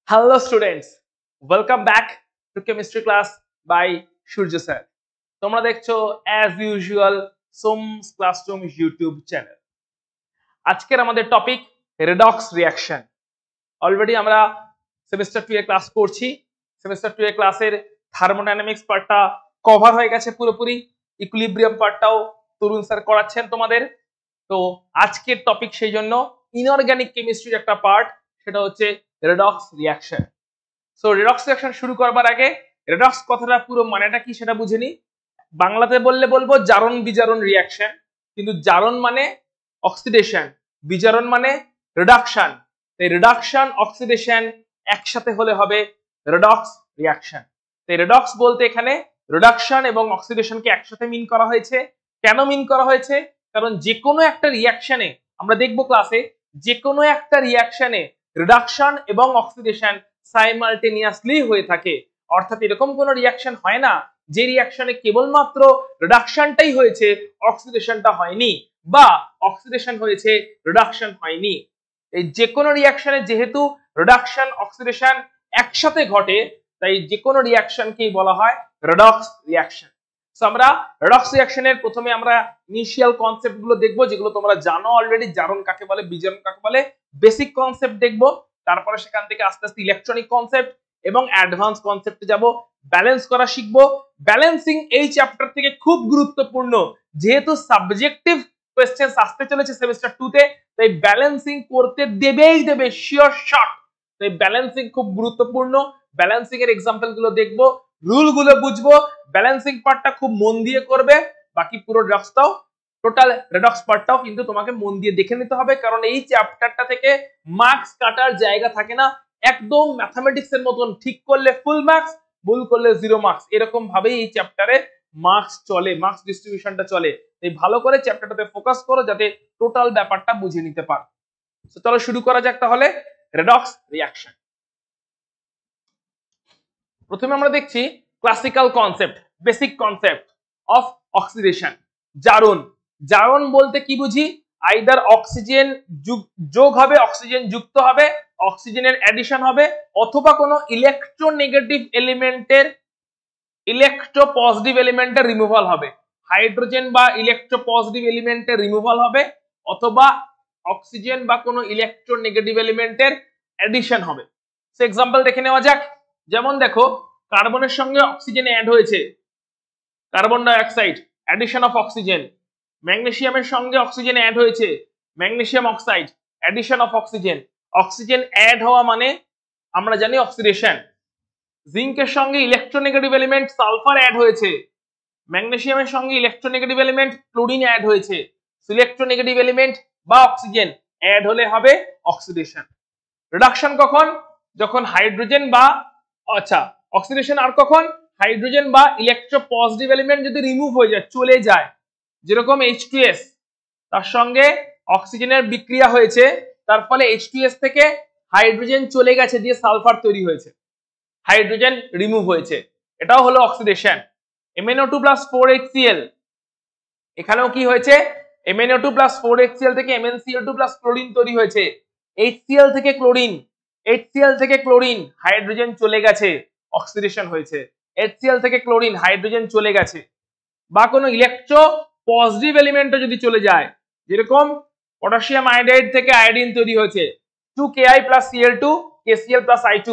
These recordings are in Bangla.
Hello students, welcome back to chemistry class by Surya sir. তোমরা দেখছো as usual সোমস classroom YouTube channel. আজকের আমাদের টপিক রেডক্স রিঅ্যাকশন। অলরেডি আমরা সেমিস্টার 2 এর ক্লাস করছি। সেমিস্টার 2 এর ক্লাসের থার্মোডাইনামিক্স পার্টটা কভার হয়ে গেছে পুরোপুরি, ইকুইলিব্রিয়াম পার্টটাও তরুণ স্যার করাচ্ছেন তোমাদের। তো আজকের টপিক সেই জন্য ইনঅর্গানিক কেমিস্ট্রির একটা পার্ট, সেটা হচ্ছে redox reaction. So redox reaction শুরু করবার আগে রেডক্স কথাটা পুরো মানেটা কি সেটা বুঝে নি। বাংলাতে বললে বলবো জারণ বিজারণ রিঅ্যাকশন, কিন্তু জারণ মানে অক্সিডেশন, বিজারণ মানে রিডাকশন। এই রিডাকশন অক্সিডেশন একসাথে হলে হবে রেডক্স রিঅ্যাকশন। এই রেডক্স বলতে এখানে রিডাকশন এবং অক্সিডেশনকে একসাথে মিন করা হয়েছে। কেন মিন করা হয়েছে? কারণ যে কোনো একটা রিঅ্যাকশনে, আমরা দেখবো ক্লাসে, যে কোনো একটা রিঅ্যাকশনে রিডাকশন এবং অক্সিডেশন সাইমালটেনিয়াসলি হয়ে থাকে। অর্থাৎ এরকম কোনো রিঅ্যাকশন হয় না যে রিঅ্যাকশনে কেবলমাত্র রিডাকশনটাই হয়েছে, অক্সিডেশনটা হয়নি, বা অক্সিডেশন হয়েছে রিডাকশন হয়নি। এই যে কোনো রিঅ্যাকশনে যেহেতু রিডাকশন অক্সিডেশন একসাথে ঘটে, তাই যে কোনো রিঅ্যাকশনকেই বলা হয় রেডক্স রিঅ্যাকশন। সো আমরা রেডক্স রিঅ্যাকশনের প্রথমে আমরা ইনিশিয়াল কনসেপ্ট গুলো দেখবো, যেগুলো তোমরা জানো অলরেডি, জারণ কাকে বলে, বিজারণ কাকে বলে, বেসিক কনসেপ্ট দেখবো। তারপরে সেখান থেকে আস্তে আস্তে ইলেকট্রনিক কনসেপ্ট এবং অ্যাডভান্স কনসেপ্টে যাব, ব্যালেন্স করা শিখবো। ব্যালেন্সিং এই চ্যাপ্টার থেকে খুব গুরুত্বপূর্ণ, যেহেতু সাবজেক্টিভ কোয়েশ্চেন আসতে চলেছে সেমিস্টার 2 তে, তাই ব্যালেন্সিং করতে দেবে শিওর শট। তাই ব্যালেন্সিং খুব গুরুত্বপূর্ণ। ব্যালেন্সিং এর এক্সাম্পল গুলো দেখবো, রুল গুলো বুঝবো, ব্যালেন্সিং পার্টটা খুব মন দিয়ে করবে। বাকি পুরো রেডক্সটাও, টোটাল রেডক্স পার্টটাও কিন্তু তোমাকে মন দিয়ে দেখে নিতে হবে, কারণ এই চ্যাপ্টারটা থেকে মার্কস কাটার জায়গা থাকে না। একদম ম্যাথমেটিক্স এর মতন, ঠিক করলে ফুল মার্কস, ভুল করলে 0 মার্কস, এরকম ভাবেই এই চ্যাপ্টারে মার্কস চলে, মার্কস ডিস্ট্রিবিউশনটা চলে। তাই ভালো করে চ্যাপ্টারটাতে ফোকাস করো যাতে টোটাল ব্যাপারটা বুঝে নিতে পারো। তো চলো শুরু করা যাক তাহলে রেডক্স রিঅ্যাকশন। প্রথমে আমরা দেখছি classical concept, basic concept of oxidation. জারণ, জারণ বলতে কি বুঝি? আইদার অক্সিজেন যোগ হবে, অক্সিজেন যুক্ত হবে, অক্সিজেনের অ্যাডিশন হবে, অথবা কোনো ইলেকট্রোনেগেটিভ এলিমেন্টের ইলেকট্রোপজিটিভ এলিমেন্টের রিমুভাল হবে। হাইড্রোজেন বা ইলেকট্রোপজিটিভ এলিমেন্টের রিমুভাল হবে, অথবা অক্সিজেন বা কোনো ইলেকট্রোনেগেটিভ এলিমেন্টের অ্যাডিশন হবে। সো এক্সাম্পল দেখে নেওয়া যাক। যেমন দেখো, কার্বনের সঙ্গে অক্সিজেন অ্যাড হয়েছে, carbon dioxide, addition of oxygen. ম্যাগনেসিয়ামের সঙ্গে অক্সিজেন অ্যাড হয়েছে, magnesium oxide, addition of oxygen. Oxygen add হওয়া মানে আমরা জানি অক্সিডেশন। জিঙ্কের সঙ্গে ইলেকট্রোনেগেটিভ এলিমেন্ট সালফার অ্যাড হয়েছে, ম্যাগনেসিয়ামের সঙ্গে ইলেকট্রোনেগেটিভ এলিমেন্ট ক্লোরিন অ্যাড হয়েছে। ইলেকট্রোনেগেটিভ এলিমেন্ট বা অক্সিজেন অ্যাড হলে হবে অক্সিডেশন। রিডাকশন কখন? যখন হাইড্রোজেন বা, আচ্ছা, অক্সিডেশন আর কখন? হাইড্রোজেন বা ইলেকট্রোপজিটিভ এলিমেন্ট যদি রিমুভ হয়ে যায়, চলে যায়। যেরকম H2S, তার সঙ্গে অক্সিজেনের বিক্রিয়া হয়েছে, তার ফলে H2S থেকে হাইড্রোজেন চলে গেছে, দিয়ে সালফার তৈরি হয়েছে, হাইড্রোজেন রিমুভ হয়েছে, এটাও হলো অক্সিডেশন। MnO2 + 4HCl, এখানেও কি হয়েছে? MnO2 + 4HCl থেকে MnCl2 + ক্লোরিন তৈরি হয়েছে। HCl থেকে ক্লোরিন, HCl থেকে ক্লোরিন, হাইড্রোজেন চলে গেছে, অক্সিডেশন হয়েছে। HCl থেকে ক্লোরিন, হাইড্রোজেন চলে গেছে। বা কোনো ইলেকট্রো পজিটিভ এলিমেন্টও যদি চলে যায়, যেরকম পটাশিয়াম আয়োডাইড থেকে আয়োডিন তৈরি হয়েছে, 2Ki + Cl2 KCl + I2,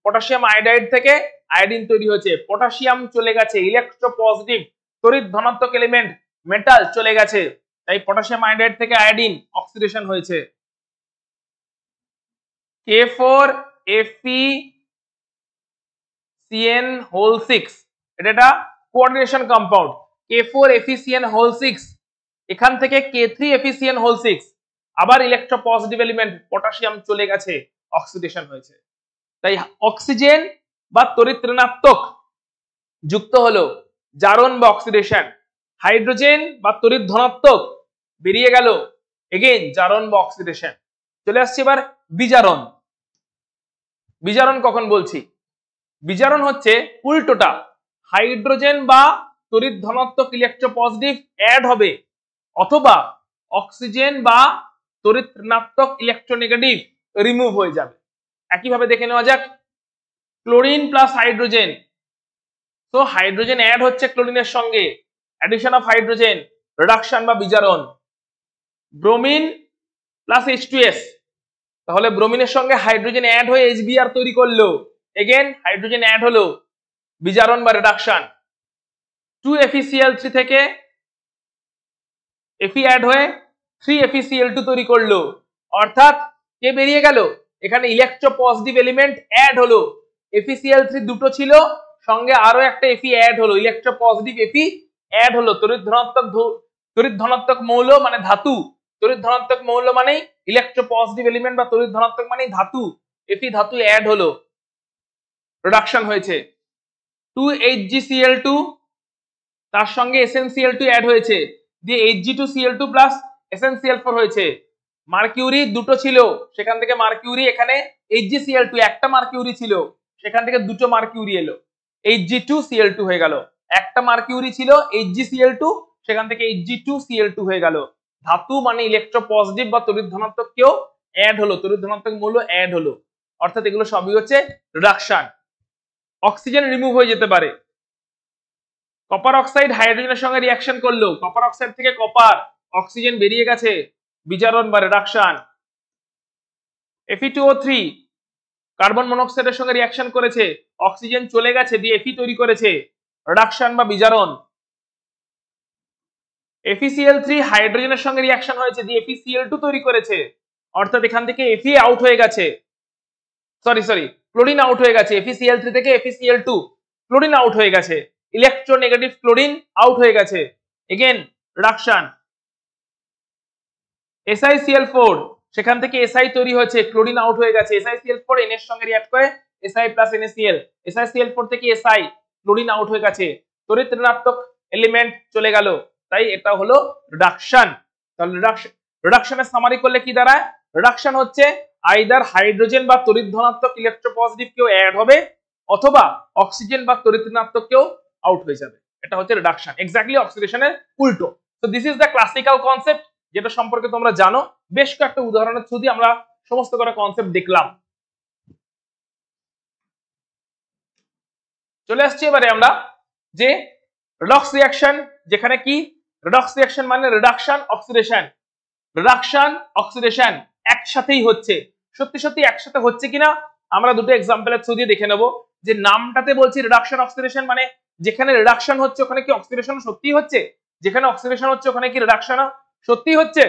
potassium iodide থেকে আয়োডিন তৈরি হয়েছে, পটাশিয়াম চলে গেছে, ইলেকট্রো পজিটিভ তড়িৎ ধনাত্মক এলিমেন্ট মেটাল চলে গেছে, তাই পটাশিয়াম আয়োডাইড থেকে আয়োডিন, অক্সিডেশন হয়েছে। K4FeCN6, এটা একটা কোঅর্ডিনেশন কম্পাউন্ড। K4FeCN6, এখান থেকে K3FeCN6, আবার ইলেকট্রো পজিটিভ এলিমেন্ট পটাশিয়াম চলে গেছে, অক্সিডেশন হয়েছে। তাই অক্সিজেন বা তড়িৎ ঋণাত্মক যুক্ত হলো, জারণ বা অক্সিডেশন। হাইড্রোজেন বা তড়িৎ ধনাত্মক বেরিয়ে গেল, এগেইন জারণ বা অক্সিডেশন। চলে আসছে এবার বিজারণ। বিজারণ কখন বলছি? বিজারণ হচ্ছে উল্টোটা, হাইড্রোজেন বা তড়িৎ ধনাত্মক ইলেকট্রোপজিটিভ অ্যাড হবে, অথবা অক্সিজেন বা তড়িৎ ঋণাত্মক ইলেকট্রোনেগেটিভ রিমুভ হয়ে যাবে। একইভাবে দেখে নেওয়া যাক, ক্লোরিন প্লাস হাইড্রোজেন, তো হাইড্রোজেন অ্যাড হচ্ছে ক্লোরিনের সঙ্গে, অ্যাডিশন অফ হাইড্রোজেন, রিডাকশন বা বিজারণ। ব্রোমিন প্লাস H2S, তাহলে ব্রোমিনের সঙ্গে হাইড্রোজেন অ্যাড হয়ে HBr তৈরি করলো, এগেন হাইড্রোজেন অ্যাড হলো, বিজারণ বা রিডাকশন। 2FeCl3 থেকে Fe অ্যাড হয়ে 3FeCl2 তৈরি করলো, অর্থাৎ কে বেরিয়ে গেল, এখানে ইলেকট্রোপজিটিভ এলিমেন্ট অ্যাড হলো। FeCl3 দুটো ছিল, সঙ্গে আরো একটা Fe অ্যাড হলো, ইলেকট্রোপজিটিভ Fe অ্যাড হলো। তড়িৎ ধনাত্মক মৌল মানে ধাতু, তড়িৎ ধনাত্মক মৌল মানে ইলেকট্রোপজিটিভ এলিমেন্ট বা তড়িৎ ধনাত্মক মানে ধাতু, Fe ধাতু অ্যাড হলো, রিডাকশন হয়েছে। 2HgCl2 তার সঙ্গে SnCl2 অ্যাড হয়েছে, দিয়ে Hg2Cl2 প্লাস SnCl4 হয়েছে। মার্কিউরি দুটো ছিল, সেখান থেকে মার্কিউরি, এখানে HgCl2 একটা মার্কিউরি ছিল, সেখান থেকে দুটো মার্কিউরি এলো, Hg2Cl2 হয়ে গেল। একটা মার্কিউরি ছিল HgCl2, সেখান থেকে Hg2Cl2 হয়ে গেল। ধাতু মানে ইলেকট্রোপজিটিভ বা তড়িৎ ধনাত্মক কেউ অ্যাড হলো, তড়িৎ ধনাত্মক মৌল অ্যাড হলো, অর্থাৎ এগুলো সবই হচ্ছে রিডাকশন। অক্সিজেন রিমুভ হয়ে যেতে পারে। কপার অক্সাইড হাইড্রোজেনের সঙ্গে রিঅ্যাকশন করলো, কপার অক্সাইড থেকে কপার, অক্সিজেন বেরিয়ে গেছে, বিজারণ বা রিডাকশন। Fe2O3 কার্বন মনোক্সাইডের সঙ্গে রিঅ্যাকশন করেছে, অক্সিজেন চলে গেছে, দিয়ে Fe তৈরি করেছে, রিডাকশন বা বিজারণ। FeCl3 হাইড্রোজেনের সঙ্গে রিঅ্যাকশন হয়েছে, দিয়ে FeCl2 তৈরি করেছে, অর্থাৎ এখান থেকে Fe আউট হয়ে গেছে, সরি ক্লোরিন আউট হয়ে গেছে, FeCl3 থেকে FeCl2 ক্লোরিন আউট হয়ে গেছে, ইলেকট্রোনেগেটিভ ক্লোরিন আউট হয়ে গেছে, এগেন রিডাকশন। SiCl4 সেখান থেকে Si তৈরি হয়েছে, ক্লোরিন আউট হয়ে গেছে, SiCl4 N এর সঙ্গে রিঅ্যাক্ট করে Si প্লাস NaCl, SiCl4 থেকে Si ক্লোরিন আউট হয়ে গেছে, তড়িৎ ঋণাত্মক এলিমেন্ট চলে গেল, তাই এটা হলো রিডাকশন। তাহলে রিডাকশনের সামারি করলে কি দাঁড়ায়, রিডাকশন হচ্ছে আইদার হাইড্রোজেন বা তড়িৎ ধনাত্মক ইলেকট্রোপজিটিভ কেউ অ্যাড হবে, অথবা অক্সিজেন বা তড়িৎ ঋণাত্মক কেউ আউট হয়ে যাবে, এটা হচ্ছে রিডাকশন, এক্স্যাক্টলি অক্সিডেশনের উল্টো। So this is the classical concept, যেটা সম্পর্কে তোমরা জানো, বেশ কয়েকটা উদাহরণের থ্রু দিয়ে আমরা সমস্ত কটা কনসেপ্ট দেখলাম। চলে আসছি এবারে আমরা যে রিডক্স রিঅ্যাকশন, যেখানে কি রিডক্স রিঅ্যাকশন মানে রিডাকশন অক্সিডেশন, রিডাকশন অক্সিডেশন একসাথেই হচ্ছে। সত্যি সত্যি একসাথে হচ্ছে কিনা আমরা দুটো এক্সাম্পলের থ্রু দিয়ে দেখে নেব। যে নামটাতে বলছি রিডাকশন অক্সিডেশন, মানে যেখানে রিডাকশন হচ্ছে ওখানে কি অক্সিডেশন সত্যি হচ্ছে, যেখানে অক্সিডেশন হচ্ছে ওখানে কি রিডাকশন সত্যি হচ্ছে,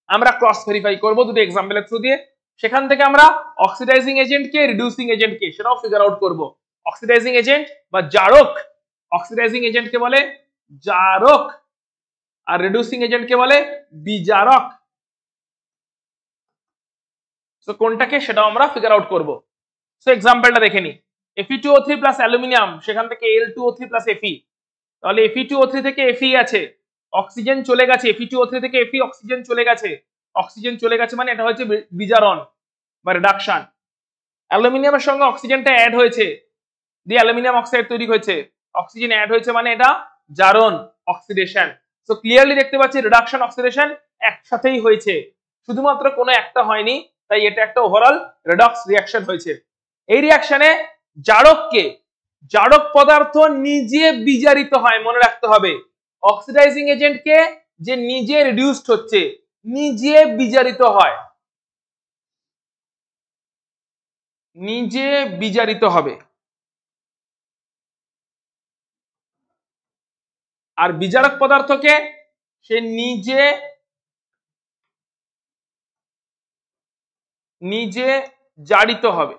আমরা ক্রস ভেরিফাই করব দুটো এক্সাম্পলের থ্রু দিয়ে। সেখান থেকে আমরা অক্সিডাইজিং এজেন্ট কে, রিডিউসিং এজেন্ট কে, সেটাও ফিগার আউট করব। অক্সিডাইজিং এজেন্ট বা জারক, অক্সিডাইজিং এজেন্ট কে বলে জারক, আর রিডিউসিং এজেন্ট কে বলে বিজারক। সো কোনটাকে সেটাও আমরা ফিগার আউট করব। সো এক্সাম্পলটা দেখে নি, Fe2O3 প্লাস অ্যালুমিনিয়াম, সেখান থেকে Al2O3 প্লাস Fe, তাহলে Fe2O3 থেকে Fe আছে, অক্সিজেন চলে গেছে, Fe2O3 থেকে Fe অক্সিজেন চলে গেছে, অক্সিজেন চলে গেছে মানে এটা হচ্ছে বিজারণ বা রিডাকশন। অ্যালুমিনিয়ামের সঙ্গে অক্সিজেনটা অ্যাড হয়েছে, দিয়ে অ্যালুমিনিয়াম অক্সাইড তৈরি হয়েছে, অক্সিজেন অ্যাড হয়েছে মানে এটা জারণ অক্সিডেশন। সো ক্লিয়ারলি দেখতে পাচ্ছি রিডাকশন অক্সিডেশন একসাথেই হয়েছে, শুধুমাত্র কোনো একটা হয়নি, তাই এটা একটা ওভারঅল রিডক্স রিঅ্যাকশন হয়েছে। এই রিঅ্যাকশনে জারককে, জারক পদার্থ নিজে বিজারিত হয়, মনে রাখতে হবে। অক্সিডাইজিং এজেন্টকে যে নিজে রিডিউসড হচ্ছে, নিজে বিজারিত হয়, নিজে বিজারিত হবে। আর বিজারক পদার্থকে সে নিজে জারিত হবে।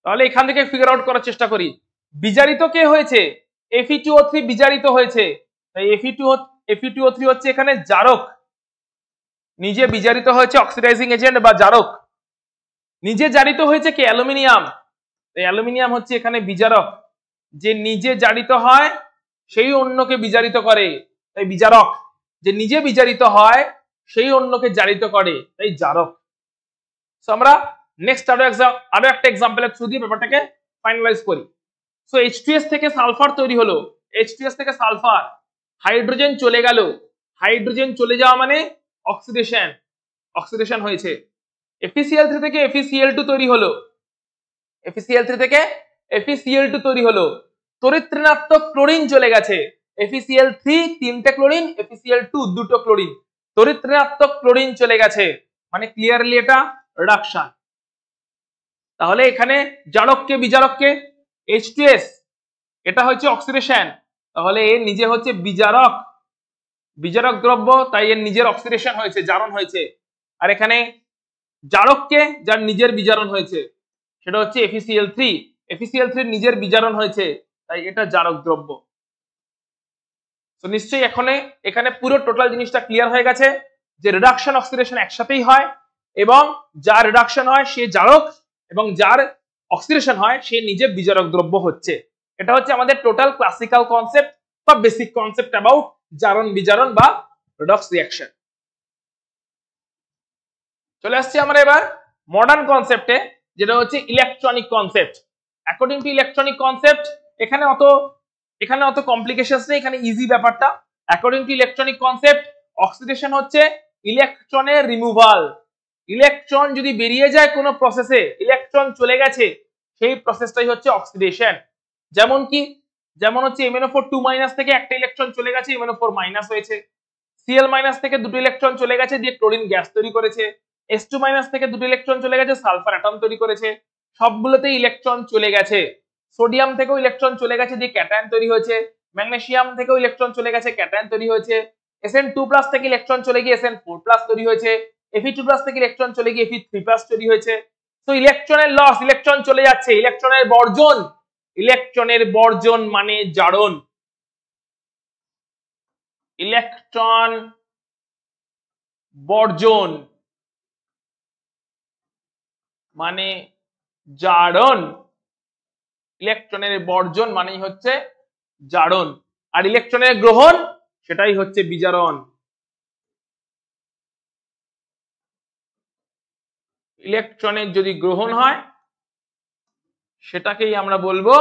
তাহলে এখান থেকে ফিগার আউট করার চেষ্টা করি, বিজারিত কে হয়েছে, Fe2O3 বিজারিত হয়েছে, তাই Fe2O3 হচ্ছে এখানে জারক, নিজে বিজারিত হয়েছে, অক্সিডাইজিং এজেন্ট বা জারক। নিজে জারিত হয়েছে কি অ্যালুমিনিয়াম, তাই অ্যালুমিনিয়াম হচ্ছে এখানে বিজারক, যে নিজে জারিত হয় সেই অন্যকে বিজারিত করে, তাই বিজারক। যে নিজে বিজারিত হয় সেই অন্যকে জারিত করে, তাই জারক। সো আমরা নেক্সট আরো একটা এক্সাম্পলের থ্রু দিয়ে ব্যাপারটাকে ফাইনালাইজ করি। সো H2S থেকে সালফার তৈরি হলো, H2S থেকে সালফার, হাইড্রোজেন চলে গেল, হাইড্রোজেন চলে যাওয়া মানে অক্সিডেশন, অক্সিডেশন হয়েছে। FeCl3 থেকে FeCl2 তৈরি হলো, FeCl3 থেকে FeCl2 তৈরি হলো, তড়িৎ ঋণাত্মক ক্লোরিন চলে গেছে, FeCl3 তিনটে ক্লোরিন, FeCl2 দুটো ক্লোরিন, তড়িৎ ঋণাত্মক ক্লোরিন চলে গেছে, মানে ক্লিয়ারলি এটা রিডাকশন। তাহলে এখানে জারককে বিজারককে H2S, এটা হচ্ছে অক্সিডেশন, তাহলে এর নিজে হচ্ছে বিজারক, বিজারক দ্রব্য, তাই এর নিজের অক্সিডেশন হয়েছে, জারণ হয়েছে। আর এখানে জারককে, যার নিজের বিজারণ হয়েছে, সেটা হচ্ছে FeCl3, FeCl3 নিজের বিজারণ হয়েছে, তাই এটা জারক দ্রব্য। তো নিশ্চয়ই এখানে পুরো টোটাল জিনিসটা ক্লিয়ার হয়ে গেছে যে রিডাকশন অক্সিডেশন একসাথেই হয়, এবং যার রিডাকশন হয় সে জারক, এবং যার অক্সিডেশন হয় সে নিজে বিজারক দ্রব্য হচ্ছে। এটা হচ্ছে আমাদের টোটাল ক্লাসিক্যাল কনসেপ্ট বা বেসিক কনসেপ্ট অ্যাবাউট জারণ বিজারণ বা রিডক্স রিঅ্যাকশন। চলে আসছি আমরা এবার মডার্ন কনসেপ্টে, যেটা হচ্ছে electronic concept. According to electronic concept এখানে অত কমপ্লিকেশনস নেই, এখানে ইজি ব্যাপারটা। According to electronic concept oxidation হচ্ছে ইলেকট্রনের রিমুভাল। ইলেকট্রন যদি বেরিয়ে যায় কোনো প্রসেসে, ইলেকট্রন চলে গেছে, সেই প্রসেসটাই হচ্ছে অক্সিডেশন। যেমন হচ্ছে MnO4 2- থেকে একটা ইলেকট্রন চলে গেছে, MnO4- হয়েছে। Cl- থেকে দুটো ইলেকট্রন চলে গেছে, দিয়ে ক্লোরিন গ্যাস তৈরি করেছে। S2- থেকে দুটো ইলেকট্রন চলে গেছে, সালফার অ্যাটম তৈরি করেছে। সবগুলোতেই ইলেকট্রন চলে গেছে। সোডিয়াম থেকেও ইলেকট্রন চলে গেছে, দিয়ে ক্যাটায়ন তৈরি হয়েছে। ম্যাগনেসিয়াম থেকেও ইলেকট্রন চলে গেছে, ক্যাটায়ন তৈরি হয়েছে। Sn2+ থেকে ইলেকট্রন চলে গিয়ে Sn4+ তৈরি হয়েছে। Fe2+ থেকে ইলেকট্রন চলে গিয়ে Fe3+ তৈরি হয়েছে। তো ইলেকট্রনের লস, ইলেকট্রন চলে যাচ্ছে, ইলেকট্রনের বর্জন মানে জারণ। ইলেকট্রন বর্জন মানে জারণ, ইলেকট্রনের বর্জন মানেই হচ্ছে জারণ, আর ইলেকট্রনের গ্রহণ সেটাই হচ্ছে বিজারণ। ইলেকট্রনের যদি গ্রহণ হয় সেটাকেই আমরা বলবো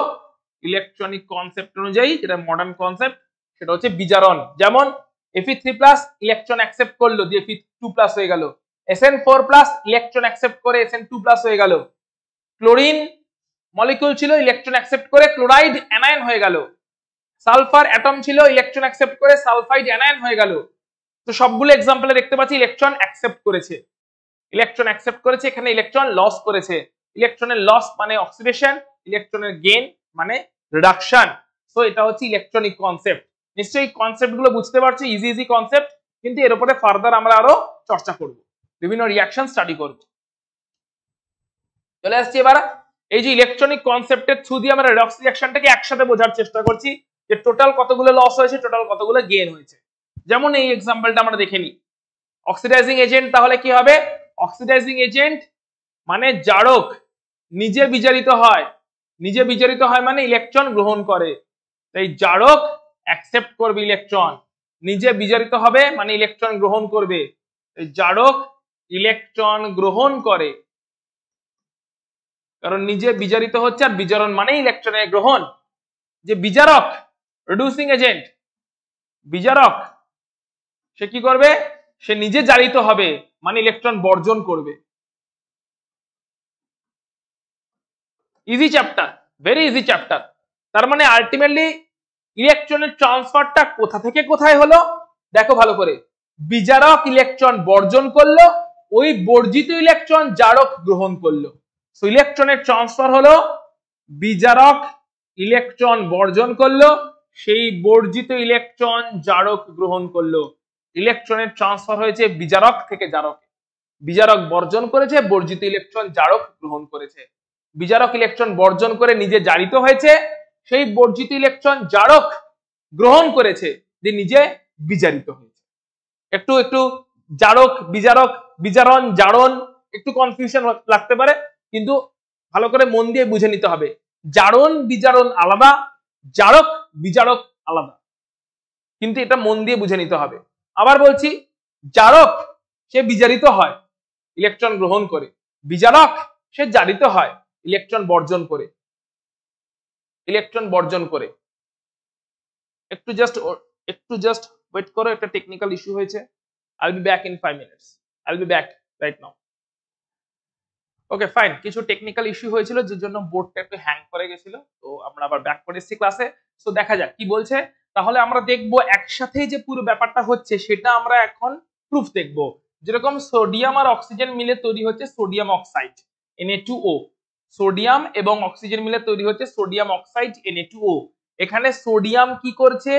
ইলেকট্রনিক কনসেপ্ট অনুযায়ী, যেটা মডার্ন কনসেপ্ট, সেটা হচ্ছে বিজারণ। যেমন Fe3+ ইলেকট্রন অ্যাকসেপ্ট করলো, দিয়ে Fe2+ হয়ে গেল। Sn4+ ইলেকট্রন অ্যাকসেপ্ট করে Sn2+ হয়ে গেল। ক্লোরিন মলিকিউল ছিল, ইলেকট্রন অ্যাকসেপ্ট করে ক্লোরাইড অ্যানায়ন হয়ে গেল। সালফার অ্যাটম ছিল, ইলেকট্রন অ্যাকসেপ্ট করে সালফাইড অ্যানায়ন হয়ে গেল। তো সবগুলো এক্সাম্পলে দেখতে পাচ্ছি ইলেকট্রন অ্যাকসেপ্ট করেছে, এখানে ইলেকট্রন লস করেছে। ইলেকট্রনের লস মানে অক্সিডেশন, ইলেকট্রনের গেইন মানে রিডাকশন। সো এটা হচ্ছে ইলেকট্রনিক কনসেপ্ট। নিশ্চয়ই কনসেপ্ট গুলো বুঝতে পারছো, ইজি কনসেপ্ট, কিন্তু এর উপরে ফার্দার আমরা আরো চর্চা করব, বিভিন্ন রিঅ্যাকশন স্টাডি করব। চলে আসছি এবার এই যে ইলেকট্রনিক কনসেপ্টের থ্রু দিয়ে আমরা রিডক্স রিঅ্যাকশনটাকে একসাথে বোঝার চেষ্টা করছি, যে টোটাল কতগুলো লস হয়েছে, টোটাল কতগুলো গেইন হয়েছে। যেমন এই এক্সাম্পলটা আমরা দেখে নিই। অক্সিডাইজিং এজেন্ট তাহলে কি হবে? অক্সিডাইজিং এজেন্ট মানে জারক, নিজে বিজারিত হয় মানে ইলেকট্রন গ্রহণ করে। তাই জারক অ্যাকসেপ্ট করবে ইলেকট্রন, নিজে বিজারিত হবে মানে ইলেকট্রন গ্রহণ করবে। জারক ইলেকট্রন গ্রহণ করে, কারণ নিজে বিজারিত হচ্ছে, আর বিজারণ মানে ইলেকট্রনের গ্রহণ। যে বিজারক, রিডিউসিং এজেন্ট, বিজারক, সে কি করবে? সে নিজে জারিত হবে মানে ইলেকট্রন বর্জন করবে। Easy chapter, very easy chapter. তার মানে আলটিমেটলি ইলেকট্রনের ট্রান্সফারটা কোথা থেকে কোথায় হলো দেখো ভালো করে। বিজারক ইলেকট্রন বর্জন করলো, ওই বর্জিত ইলেকট্রন জারক গ্রহণ করলো। সো ইলেকট্রনের ট্রান্সফার হলো, বিজারক ইলেকট্রন বর্জন করলো, সেই বর্জিত ইলেকট্রন জারক গ্রহণ করলো। ইলেকট্রনের ট্রান্সফার হয়েছে বিজারক থেকে জারকে। বিজারক বর্জন করেছে, বর্জিত ইলেকট্রন জারক গ্রহণ করেছে। বিজারক ইলেকট্রন বর্জন করে নিজে জারিত হয়েছে, সেই বর্জিত ইলেকট্রন জারক গ্রহণ করেছে, যে নিজে বিজারিত হয়েছে। একটু জারক বিজারক, বিজারণ জারণ একটু কনফিউশন লাগতে পারে, কিন্তু ভালো করে মন দিয়ে বুঝে নিতে হবে। জারণ বিজারণ আলাদা, জারক বিজারক আলাদা, কিন্তু এটা মন দিয়ে বুঝে নিতে হবে। আবার বলছি, জারক সে বিজারিত হয় ইলেকট্রন গ্রহণ করে, বিজারক সে জারিত হয় ইলেকট্রন বর্জন করে। একটু জাস্ট ওয়েট করো, একটা টেকনিক্যাল ইস্যু হয়েছে। I'll be back in 5 minutes. I'll be back right now. Okay fine, কিছু টেকনিক্যাল ইস্যু হয়েছিল যে জন্য বোর্ডটা একটু হ্যাং করে গেছিল, তো আমরা আবার ব্যাক করে এসেছি ক্লাসে। সো দেখা যাক কি বলছে। তাহলে আমরা দেখব একসাথেই যে পুরো ব্যাপারটা হচ্ছে সেটা আমরা এখন প্রুফ দেখব। যেরকম সোডিয়াম আর অক্সিজেন মিলে তৈরি হচ্ছে সোডিয়াম অক্সাইড Na2O, সোডিয়াম এবং অক্সিজেন মিলে তৈরি হচ্ছে সোডিয়াম অক্সাইড Na2O। এখানে সোডিয়াম কি করছে,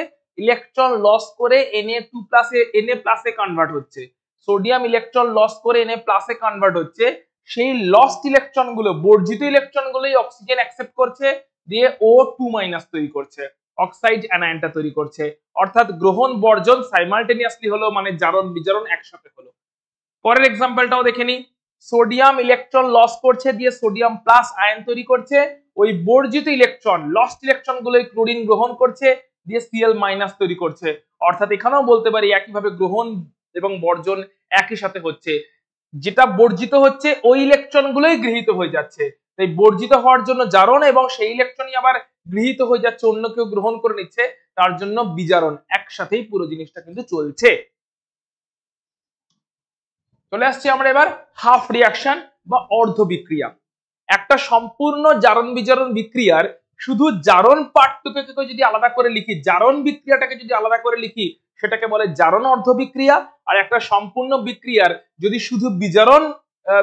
ইলেকট্রন লস করে Na2+ Na+ কনভার্ট হচ্ছে। সোডিয়াম ইলেকট্রন লস করে Na+ কনভার্ট হচ্ছে। সেই লস্ট ইলেকট্রন গুলো, বর্জিত ইলেকট্রন গুলোই অক্সিজেন অ্যাকসেপ্ট করছে, দিয়ে O2- তৈরি করছে, অক্সাইড অ্যানায়নটা তৈরি করছে। অর্থাৎ গ্রহণ বর্জন সাইমালটেনিয়াসলি হলো, মানে জারণ বিজারণ একসাথে হলো। পরের এক্সাম্পলটাও দেখে নি। সোডিয়াম ইলেকট্রন লস করছে, দিয়ে সোডিয়াম প্লাস আয়ন তৈরি করছে। ওই বর্জিত ইলেকট্রন, লস্ট ইলেকট্রন গুলোই ক্লোরিন গ্রহণ করছে, দিয়ে Cl- তৈরি করছে। অর্থাৎ এখানেও বলতে পারি একইভাবে গ্রহণ এবং বর্জন একই সাথে হচ্ছে। যেটা বর্জিত হচ্ছে ওই ইলেকট্রন গুলোই গৃহীত হয়ে যাচ্ছে, তাই বর্জিত হওয়ার জন্য জারণ, এবং সেই ইলেকট্রনই আবার গৃহীত হয়ে যাচ্ছে, অন্য কেউ গ্রহণ করে নিচ্ছে, তার জন্য বিজারণ। একসাথেই পুরো জিনিসটা কিন্তু চলছে। চলে আসছি আমরা এবার হাফ রিয়াকশন বা অর্ধ বিক্রিয়া। একটা সম্পূর্ণ জারণ বিজারণ বিক্রিয়ার শুধু জারণ পার্টটুকুকে যদি আলাদা করে লিখি, জারণ বিক্রিয়াটাকে যদি আলাদা করে লিখি, সেটাকে বলে জারণ অর্ধ বিক্রিয়া। আর একটা সম্পূর্ণ বিক্রিয়ার যদি শুধু বিজারণ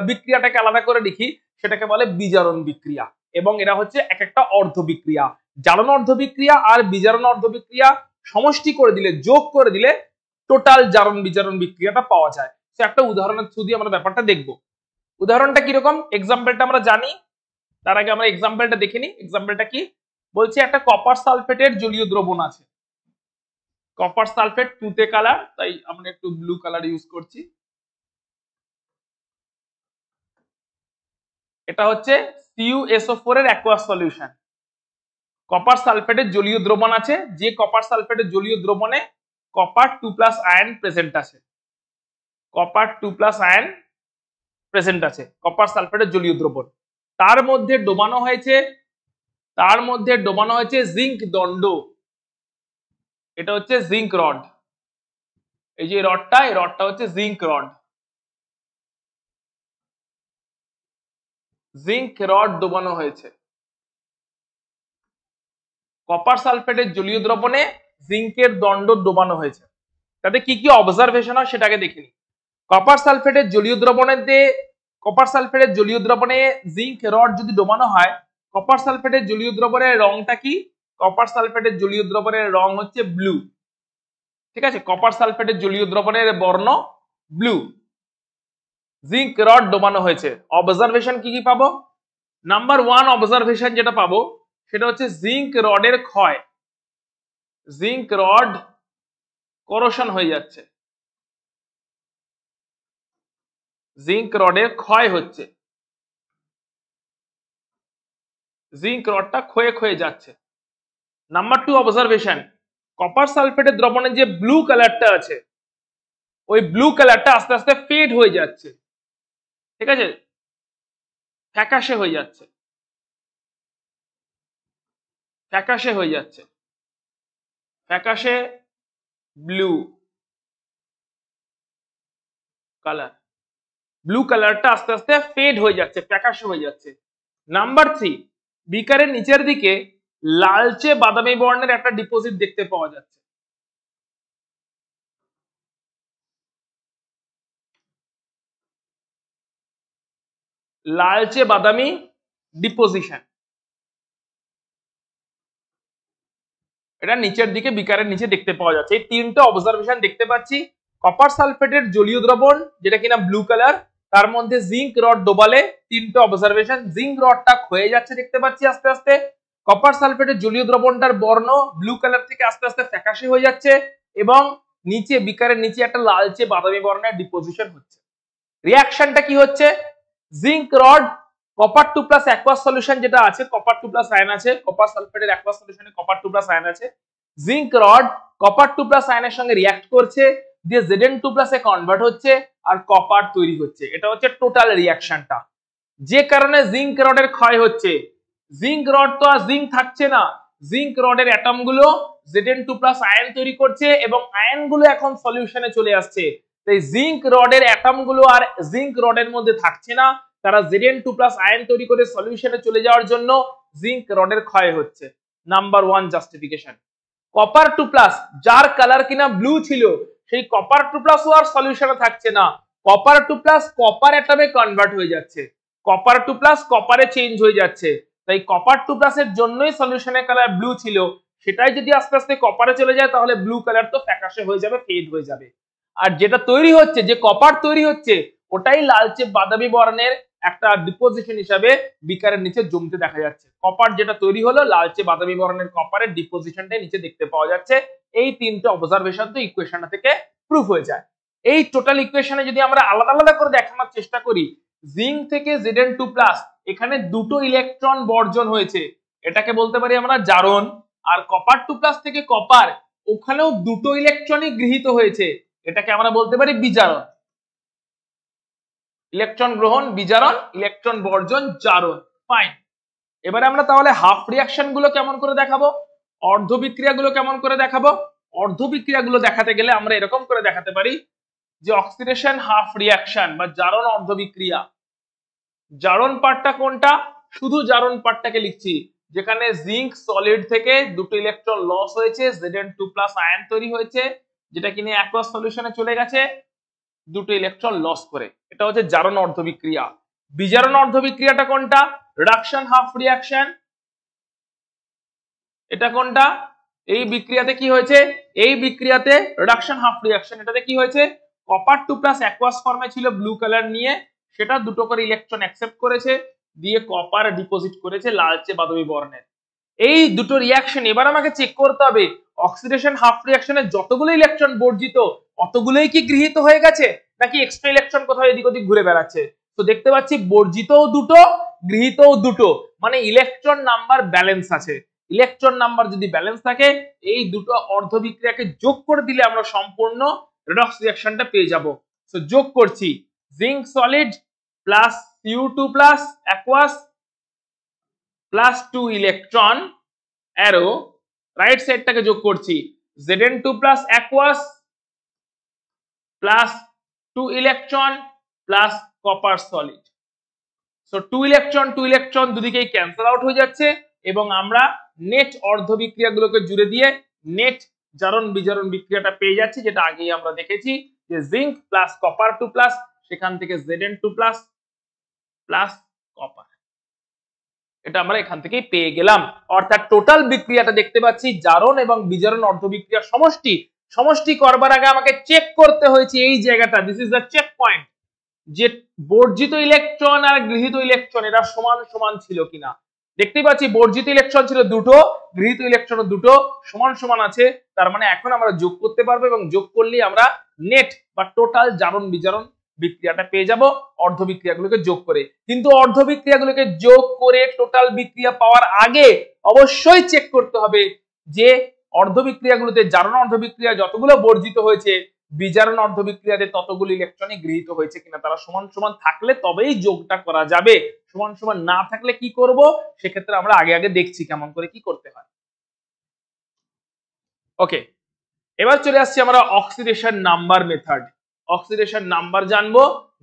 বিক্রিয়াটাকে আলাদা করে লিখি, সেটাকে বলে বিজারণ বিক্রিয়া। এবং এরা হচ্ছে এক একটা অর্ধ বিক্রিয়া। জারণ অর্ধ বিক্রিয়া আর বিজারণ অর্ধ বিক্রিয়া সমষ্টি করে দিলে, যোগ করে দিলে টোটাল জারণ বিজারণ বিক্রিয়াটা পাওয়া যায়। তো একটা উদাহরণের থ্রু দিয়ে আমরা ব্যাপারটা দেখবো। উদাহরণটা কিরকম, এক্সাম্পলটা আমরা জানি, তার আগে আমরা এক্সাম্পলটা দেখে নিই। এক্সাম্পলটা কি বলছি, একটা কপার সালফেটের জলীয় দ্রবণ আছে। কপার সালফেট তুতে কালার, তাই আমরা একটু ব্লু কালার ইউজ করছি। এটা হচ্ছে CuSO4 এর অ্যাকুয়াস সলিউশন। কপার সালফেটের জলীয় দ্রবণ আছে, যে কপার সালফেটের জলীয় দ্রবণে কপার 2+ আয়ন প্রেজেন্ট আছে। কপার 2+ আয়ন প্রেজেন্ট আছে কপার সালফেটের জলীয় দ্রবণ। তার মধ্যে ডোবানো হয়েছে জিঙ্ক দণ্ড। এটা হচ্ছে জিঙ্ক রড। এই যে রডটা, এই রডটা হচ্ছে জিঙ্ক রড। জিঙ্ক রড ডোবানো হয়েছে কপার সালফেটের জলীয় দ্রবণে, জিঙ্কের দণ্ড ডোবানো হয়েছে। তাতে কি কি অবজারভেশন হয় সেটাকে দেখে নিই। কপার সালফেটের জলীয় দ্রবণে জিঙ্ক রড যদি ডোবানো হয়, কপার সালফেটের জলীয় দ্রবণের রংটা কি? কপার সালফেটের জলীয় দ্রবণের রং হচ্ছে ব্লু। ঠিক আছে, কপার সালফেটের জলীয় দ্রবণের বর্ণ ব্লু। জিঙ্ক রড ডোবানো হয়েছে। অবজারভেশন কি কি পাবো? নাম্বার 1 অবজারভেশন যেটা পাবো সেটা হচ্ছে জিঙ্ক রডের ক্ষয়। জিঙ্ক রড করোশন হয়ে যাচ্ছে, জিঙ্ক রডের ক্ষয় হচ্ছে, জিঙ্ক রডটা ক্ষয়ে ক্ষয়ে যাচ্ছে। নাম্বার 2 অবজারভেশন, কপার সালফেটের দ্রবণে যে ব্লু কালারটা আছে, ওই ব্লু কালারটা আস্তে আস্তে ফেড হয়ে যাচ্ছে। ঠিক আছে, ফ্যাকাশে হয়ে যাচ্ছে, ফ্যাকাশে হয়ে যাচ্ছে, ফ্যাকাশে ব্লু কালার। ব্লু কালারটা আস্তে আস্তে ফেড হয়ে যাচ্ছে, ফ্যাকাশে হয়ে যাচ্ছে। নাম্বার 3, বিকারের নিচের দিকে লালচে বাদামি বর্ণের একটা ডিপোজিট দেখতে পাওয়া যাচ্ছে। লালচে বাদামি ডিপোজিশন, এটা নিচের দিকে বিকারের নিচে দেখতে পাওয়া যাচ্ছে। এই তিনটা অবজারভেশন দেখতে পাচ্ছি। কপার সালফেটের জলীয় দ্রবণ যেটা কিনা ব্লু কালার, তার মধ্যে জিঙ্ক রড ডোবালে তিনটা অবজারভেশন। জিঙ্ক রডটা ক্ষয়ে যাচ্ছে দেখতে পাচ্ছি আস্তে আস্তে। কপার সালফেটের জলীয় দ্রবণটার বর্ণ ব্লু কালার থেকে আস্তে আস্তে ফ্যাকাশে হয়ে যাচ্ছে, এবং নিচে বিকারের নিচে একটা লালচে বাদামি বর্ণের ডিপোজিশন হচ্ছে। রিঅ্যাকশনটা কি হচ্ছে? Zinc rod copper 2+ aqueous solution যেটা আছে, কপার 2+ আয়ন আছে, কপার সালফেটের অ্যাকুয়াস সলিউশনে কপার 2+ আয়ন আছে। জিঙ্ক রড কপার 2+ আয়নের সঙ্গে রিঅ্যাক্ট করছে, দিয়ে Zn2+ এ কনভার্ট হচ্ছে, আর কপার তৈরি হচ্ছে। এটা হচ্ছে টোটাল রিঅ্যাকশনটা। যে কারণে জিঙ্ক রডের ক্ষয় হচ্ছে, জিঙ্ক রড তো আর জিঙ্ক থাকছে না, জিঙ্ক রডের অ্যাটম গুলো Zn2+ আয়ন তৈরি করছে, এবং আয়নগুলো এখন সলিউশনে চলে আসছে। তাই জিঙ্ক রডের অ্যাটম গুলো আর জিঙ্ক রডের মধ্যে থাকছে না, তারা Zn2+ আয়ন তৈরি করে সলিউশনে চলে যাওয়ার জন্য জিঙ্ক রডের ক্ষয় হচ্ছে। Number 1 justification. কপার 2+, যার কালার কিনা ব্লু ছিল, সেই কপার 2+ আর সলিউশনে থাকছে না। কপার 2+ কপার অ্যাটমে কনভার্ট হয়ে যাচ্ছে, কপার 2+ কপারে চেঞ্জ হয়ে যাচ্ছে। তাই কপার 2+ এর জন্যই সলিউশনের কালার ব্লু ছিল, সেটাই যদি আস্তে আস্তে কপারে চলে যায় তাহলে ব্লু কালার তো ফ্যাকাশে হয়ে যাবে, ফেড হয়ে যাবে। আর যেটা তৈরি হচ্ছে, যে কপার তৈরি হচ্ছে, ওটাই লালচে বাদামি বর্ণের একটা ডিপোজিশন হিসাবে বিকারের নিচে জমতে দেখা যাচ্ছে। কপার যেটা তৈরি হলো, লালচে বাদামি বর্ণের কপারের ডিপোজিশনটাই নিচে দেখতে পাওয়া যাচ্ছে। এই তিনটা অবজারভেশন তো ইকুয়েশনটা থেকে প্রুফ হয়ে যায়। এই টোটাল ইকুয়েশনে যদি আমরা আলাদা আলাদা করে দেখানোর চেষ্টা করি, জিঙ্ক থেকে Zn2+, এখানে দুটো ইলেকট্রন বর্জন হয়েছে, এটাকে বলতে পারি আমরা জারণ। আর কপার 2+ থেকে কপার, ওখানেও দুটো ইলেকট্রনই গৃহীত হয়েছে, এটাকে আমরা বলতে পারি বিজারণ। ইলেকট্রন গ্রহণ বিজারণ, ইলেকট্রন বর্জন জারণ। ফাইন। এবারে আমরা তাহলে হাফ রিঅ্যাকশন গুলো কেমন করে দেখাবো, অর্ধ বিক্রিয়া গুলো কেমন করে দেখাবো। অর্ধ বিক্রিয়া গুলো দেখাতে গেলে আমরা এরকম করে দেখাতে পারি যে অক্সিডেশন হাফ রিঅ্যাকশন বা জারণ অর্ধ বিক্রিয়া। জারণ পার্টটা কোনটা, শুধু জারণ পার্টটাকে লিখছি, যেখানে জিঙ্ক সলিড থেকে দুটো ইলেকট্রন লস হয়েছে, Zn2+ আয়ন তৈরি হয়েছে, যেটা কিনা অ্যাকুয়াস সলিউশনে চলে গেছে দুটো ইলেকট্রন লস করে। এটা হচ্ছে জারণ অর্ধ বিক্রিয়া। বিজারণ অর্ধ বিক্রিয়াটা কোনটা, রিডাকশন হাফ রিঅ্যাকশন। এটা কোনটা, এই বিক্রিয়াতে কি হয়েছে, এই বিক্রিয়াতে রিডাকশন হাফ রিঅ্যাকশন। এটাতে কি হয়েছে, কপার 2+ অ্যাকুয়াস ফর্মে ছিল ব্লু কালার নিয়ে, সেটা দুটো করে ইলেকট্রন অ্যাকসেপ্ট করেছে, দিয়ে কপার ডিপোজিট করেছে লালচে বাদামি বর্ণের। এই দুটো রিঅ্যাকশন এবার আমাকে চেক করতে হবে, অক্সিডেশন হাফ রিঅ্যাকশনে যতগুলো ইলেকট্রন বর্জিত অতগুলোই কি গৃহীত হয়ে গেছে, নাকি এক্সট্রা ইলেকট্রন কোথাও এদিক ওদিক ঘুরে বেড়াচ্ছে। তো দেখতে পাচ্ছি বর্জিতও দুটো, গৃহীতও দুটো, মানে ইলেকট্রন নাম্বার ব্যালেন্স আছে। ইলেকট্রন নাম্বার যদি ব্যালেন্স থাকে, এই দুটো অর্ধ বিক্রিয়াকে যোগ করে দিলে আমরা সম্পূর্ণ রেডক্স রিঅ্যাকশনটা পেয়ে যাব। সো যোগ করছি, zinc solid plus Cu2+ aqueous plus 2 electron arrow, right সাইডটাকে যোগ করছি, Zn2+ aqueous plus 2 electron plus copper solid. So 2 electron দুদিকেই ক্যান্সেল আউট হয়ে যাচ্ছে, এবং আমরা নেট অর্ধ বিক্রিয়াগুলোকে জুড়ে দিয়ে নেট জারণ বিজারণ বিক্রিয়াটা পেয়ে যাচ্ছি, যেটা আগেই আমরা দেখেছি যে জিঙ্ক প্লাস কপার 2+, সেখান থেকে Zn2+ প্লাস কপার, এটা আমরা এখান থেকেই পেয়ে গেলাম। অর্থাৎ টোটাল বিক্রিয়াটা দেখতে পাচ্ছি জারণ এবং বিজারণ অর্ধ বিক্রিয়া সমষ্টি। সমষ্টি করবার আগে আমাকে চেক করতে হয়েছে এই জায়গাটা, this is the check point, যে বর্জিত ইলেকট্রন আর গৃহীত ইলেকট্রন এরা সমান সমান ছিল কিনা। দেখতেই পাচ্ছি বর্জিত ইলেকট্রন ছিল দুটো, গৃহীত ইলেকট্রন দুটো, সমান সমান আছে। তার মানে এখন আমরা যোগ করতে পারবো, এবং যোগ করলেই আমরা নেট বা টোটাল জারণ বিজারণ বিক্রিয়াটা পেয়ে যাব অর্ধ বিক্রিয়াগুলোকে যোগ করে। কিন্তু অর্ধ বিক্রিয়াগুলোকে যোগ করে টোটাল বিক্রিয়া পাওয়ার আগে অবশ্যই চেক করতে হবে যে অর্ধ বিক্রিয়াগুলোতে জারণ অর্ধ বিক্রিয়া যতগুলো বর্জিত হয়েছে, বিজারণ অর্ধ বিক্রিয়াতে ততগুলো ইলেকট্রনই গৃহীত হয়েছে কিনা। তারা সমান সমান থাকলে তবেই যোগটা করা যাবে, সমান সমান না থাকলে কি করব, সেক্ষেত্রে আমরা আগে আগে দেখছি কেমন করে কি করতে হয়। ওকে, এবার চলে আসছি আমরা oxidation number method. Oxidation number জানবো,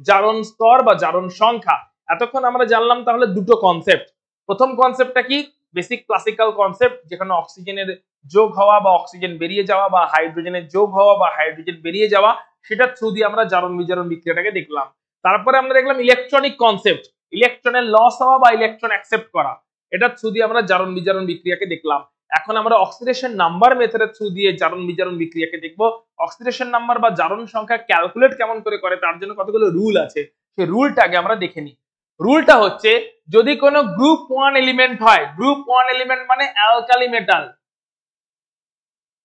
জারণ স্তর বা জারণ সংখ্যা। এতক্ষণ আমরা জানলাম তাহলে দুটো কনসেপ্ট। প্রথম কনসেপ্টটা কি, বেসিক ক্লাসিক্যাল কনসেপ্ট, যেখানে অক্সিজেনের যোগ হওয়া বা অক্সিজেন বেরিয়ে যাওয়া বা হাইড্রোজেনের যোগ হওয়া বা হাইড্রোজেন বেরিয়ে যাওয়া, সেটা থ্রু দিয়ে আমরা জারণ বিজারণ বিক্রিয়াটাকে দেখলাম। তারপরে আমরা দেখলাম ইলেকট্রনিক কনসেপ্ট, ইলেকট্রনের লস হওয়া বা ইলেকট্রন অ্যাকসেপ্ট করা, এটা থ্রু দিয়ে আমরা জারণ বিজারণ বিক্রিয়াকে দেখলাম। এখন আমরা অক্সিডেশন নাম্বার মেথডের থ্রু দিয়ে জারণ বিজারণ বিক্রিয়াকে দেখব। অক্সিডেশন নাম্বার বা জারণ সংখ্যা ক্যালকুলেট কেমন করে করে, তার জন্য কতগুলো রুল আছে, সেই রুলটা আগে আমরা দেখে নিই। রুলটা হচ্ছে, যদি কোনো গ্রুপ 1 এলিমেন্ট হয়, গ্রুপ 1 এলিমেন্ট মানে alkali metal,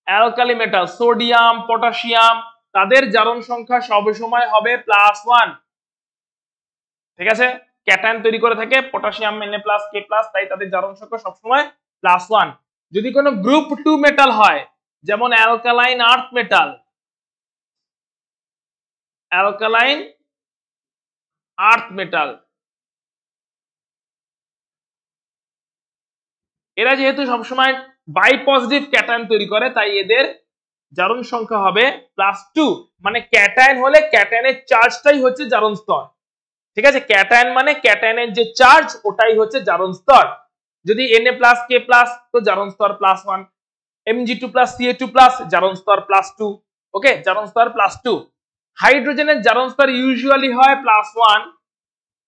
alkali metal sodium potassium, তাদের জারণ সংখ্যা সবসময় হবে +1। ঠিক আছে, ক্যাটায়ন তৈরি করে থাকে পটাশিয়াম Na+K+, তাই তাদের জারণ সংখ্যা সবসময় +1। যদি কোনো গ্রুপ 2 মেটাল হয়, যেমন alkaline earth metal, alkaline earth metal, এরা যেহেতু সবসময় বাই পজিটিভ ক্যাটায়ন তৈরি করে, তাই এদের জারণ সংখ্যা হবে +2। মানে ক্যাটায়ন হলে ক্যাটায়নের চার্জটাই হচ্ছে জারণ স্তর। ঠিক আছে, ক্যাটায়ন মানে ক্যাটায়নের যে চার্জ ওটাই হচ্ছে জারণ স্তর। যদি Na+K+ তো জারণ স্তর +1, Mg2+ Ca2+ জারণ স্তর +2। ওকে, জারণ স্তর +2। হাইড্রোজেনের জারণ স্তর ইউজুয়ালি হয় +1,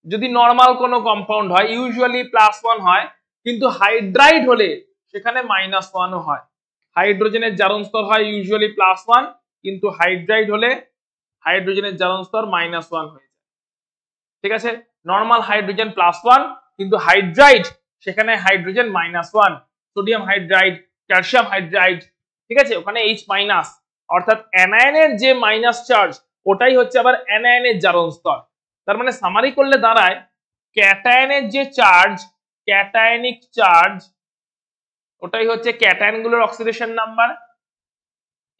যদি নরমাল কোনো কম্পাউন্ড হয় ইউজুয়ালি +1 হয়, কিন্তু হাইড্রাইড হলে সেখানে -1ও হয়। হাইড্রোজেনের জারণ স্তর হয় ইউজুয়ালি +1, কিন্তু হাইড্রাইড হলে হাইড্রোজেনের জারণ স্তর -1 হয়ে যায়। ঠিক আছে, নরমাল হাইড্রোজেন +1, কিন্তু হাইড্রাইড সেখানে hydrogen -1, sodium hydride, calcium hydride. ঠিক আছে, ওখানে H-, অর্থাৎ অ্যানায়নের যে মাইনাস চার্জ ওটাই হচ্ছে আবার অ্যানায়নের জারণ স্তর। তার মানে সামারি করলে দাঁড়ায় ক্যাটায়নের যে চার্জ, ক্যাটায়নিক চার্জ ওটাই হচ্ছে ক্যাটায়নগুলোর অক্সিডেশন নাম্বার।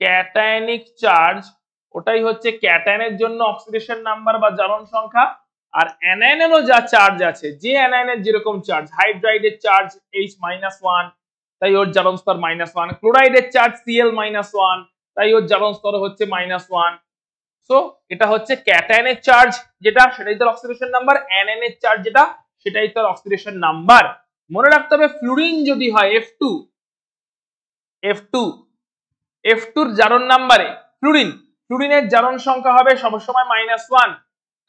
ক্যাটায়নিক চার্জ ওটাই হচ্ছে ক্যাটায়নের জন্য অক্সিডেশন নাম্বার বা জারণ সংখ্যা। আর অ্যানায়নেরও যা চার্জ আছে, যে অ্যানায়নের যেরকম চার্জ, হাইড্রাইডের চার্জ H-1 তাই ওর জারণ স্তর -1, ক্লোরাইডের চার্জ Cl-1 তাই ওর জারণ স্তর হচ্ছে -1। সো এটা হচ্ছে ক্যাটায়নের চার্জ যেটা, সেটাই তার অক্সিডেশন নাম্বার। অ্যানায়নের চার্জ যেটা, সেটাই তার অক্সিডেশন নাম্বার। মনে রাখতে হবে ফ্লুরিন যদি হয় F2, F2 এর জারণ নাম্বারে ফ্লুরিনের জারণ সংখ্যা হবে সবসময় -1,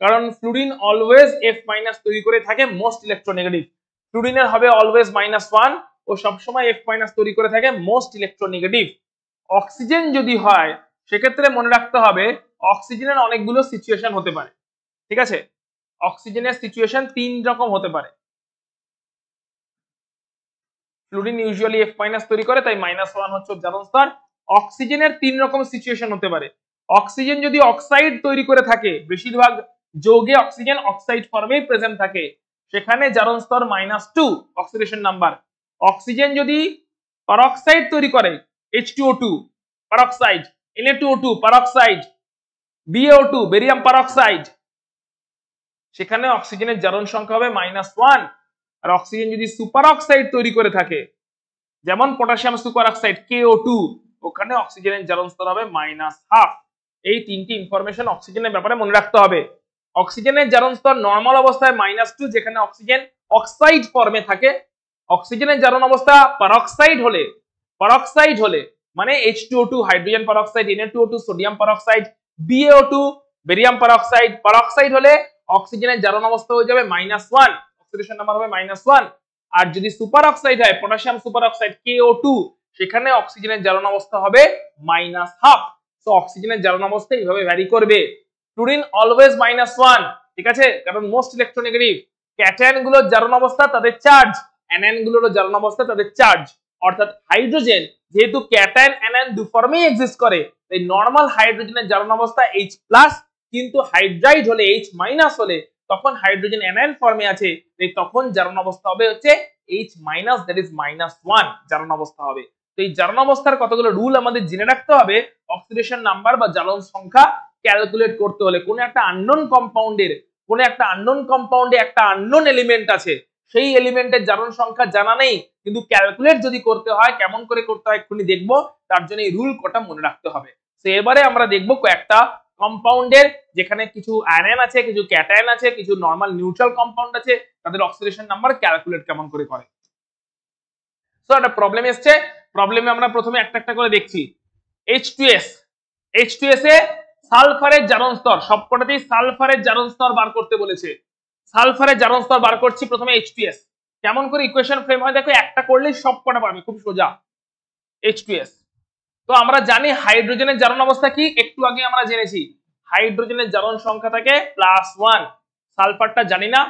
কারণ ফ্লুরিন অলওয়েজ F- তৈরি করে থাকে, মোস্ট ইলেকট্রোনেগেটিভ। ফ্লুরিনের হবে অলওয়েজ -1 ও সবসময় F- তৈরি করে থাকে, মোস্ট ইলেকট্রোনেগেটিভ। অক্সিজেন যদি হয় সেক্ষেত্রে মনে রাখতে হবে অক্সিজেনের অনেকগুলো সিচুয়েশন হতে পারে। ঠিক আছে, অক্সিজেনের সিচুয়েশন 3 রকম হতে পারে। ফ্লুরিন ইউজুয়ালি F- তৈরি করে, তাই -1 হচ্ছে জারণ স্তর। অক্সিজেনের 3 রকম সিচুয়েশন হতে পারে। অক্সিজেন যদি অক্সাইড তৈরি করে থাকে, বেশিরভাগ যৌগে অক্সিজেন অক্সাইড ফর্মেই প্রেজেন্ট থাকে, সেখানে জারণ স্তর -2 অক্সিডেশন নাম্বার। অক্সিজেন যদি পারঅক্সাইড তৈরি করে, H2O2 peroxide, Na2O2 peroxide, BaO2 barium peroxide, সেখানে অক্সিজেনের জারণ সংখ্যা হবে -1। আর অক্সিজেন যদি সুপার অক্সাইড তৈরি করে থাকে, যেমন পটাশিয়াম সুপার অক্সাইড KO2, ওখানে অক্সিজেনের জারণ স্তর হবে -1/2। এই তিনটি ইনফরমেশন অক্সিজেনের ব্যাপারে মনে রাখতে হবে। অক্সিজেনের জারণ স্তর নরমাল অবস্থায় -2, যেখানে অক্সিজেন অক্সাইড ফর্মে থাকে। অক্সিজেনের জারণ অবস্থা পারঅক্সাইড হলে মানে H2O2 hydrogen peroxide, Na2O2 sodium peroxide, BaO2 barium peroxide হলে অক্সিজেনের জারণ অবস্থা হয়ে যাবে -1, অক্সিডেশন নাম্বার হবে -1। আর যদি সুপার অক্সাইড হয়, পটাশিয়াম সুপার অক্সাইড KO2, সেখানে অক্সিজেনের জারণ অবস্থা হবে -1/2। সো অক্সিজেনের জারণ অবস্থা এইভাবে ভ্যারি করবে। ফ্লুরিন অলওয়েজ -1, ঠিক আছে, কারণ মোস্ট ইলেকট্রোনেগেটিভ। ক্যাটায়ন গুলোর জারণ অবস্থা তাদের চার্জ, অ্যানায়ন গুলোর জারণ অবস্থা তাদের চার্জ। অর্থাৎ হাইড্রোজেন যেহেতু ক্যাটায়ন অ্যানায়ন দু ফর্মেই এক্সিস্ট করে, তাই নরমাল হাইড্রোজেনের জারণ অবস্থা H+, কিন্তু হাইড্রাইড হলে H- হলে তখন হাইড্রোজেন অ্যানায়ন ফর্মে আছে, তাই তখন জারণ অবস্থা হবে হচ্ছে H-, দ্যাট ইজ -1 জারণ অবস্থা হবে। তো এই জারণ অবস্থার কতগুলো রুল আমাদের জেনে রাখতে হবে অক্সিডেশন নাম্বার বা জারণ সংখ্যা ক্যালকুলেট করতে হলে। কোন একটা আননোন কম্পাউন্ডে একটা আননোন এলিমেন্ট আছে, সেই এলিমেন্টের জারণ সংখ্যা জানা নেই, কিন্তু ক্যালকুলেট যদি করতে হয় কেমন করে করতে হয় এক্ষুনি দেখবো। তার জন্য এই রুল কটা মনে রাখতে হবে। তো এবারে আমরা দেখবো কয়েকটা কম্পাউন্ডের যেখানে কিছু আয়ন আছে, কিছু ক্যাটায়ন আছে, কিছু নরমাল নিউট্রাল কম্পাউন্ড আছে, তাদের অক্সিডেশন নাম্বার ক্যালকুলেট কেমন করে করে। সো একটা প্রবলেম এসছে, প্রবলেমে আমরা প্রথমে একটা একটা করে দেখছি। H2S এ সালফারের জারণ স্তর, সবকটাতেই সালফারের জারণ স্তর বার করতে বলেছে। সালফারের জারণ স্তর বার করছি প্রথমে H2S। কেমন করে ইকুয়েশন ফ্রেম হয় দেখো, একটা করলেই সবকটা পারবে, খুব সোজা। H2S, তো আমরা জানি হাইড্রোজেনের জারণ অবস্থা কি, একটু আগে আমরা জেনেছি হাইড্রোজেনের জারণ সংখ্যা থাকে +1, সালফারটা জানি না,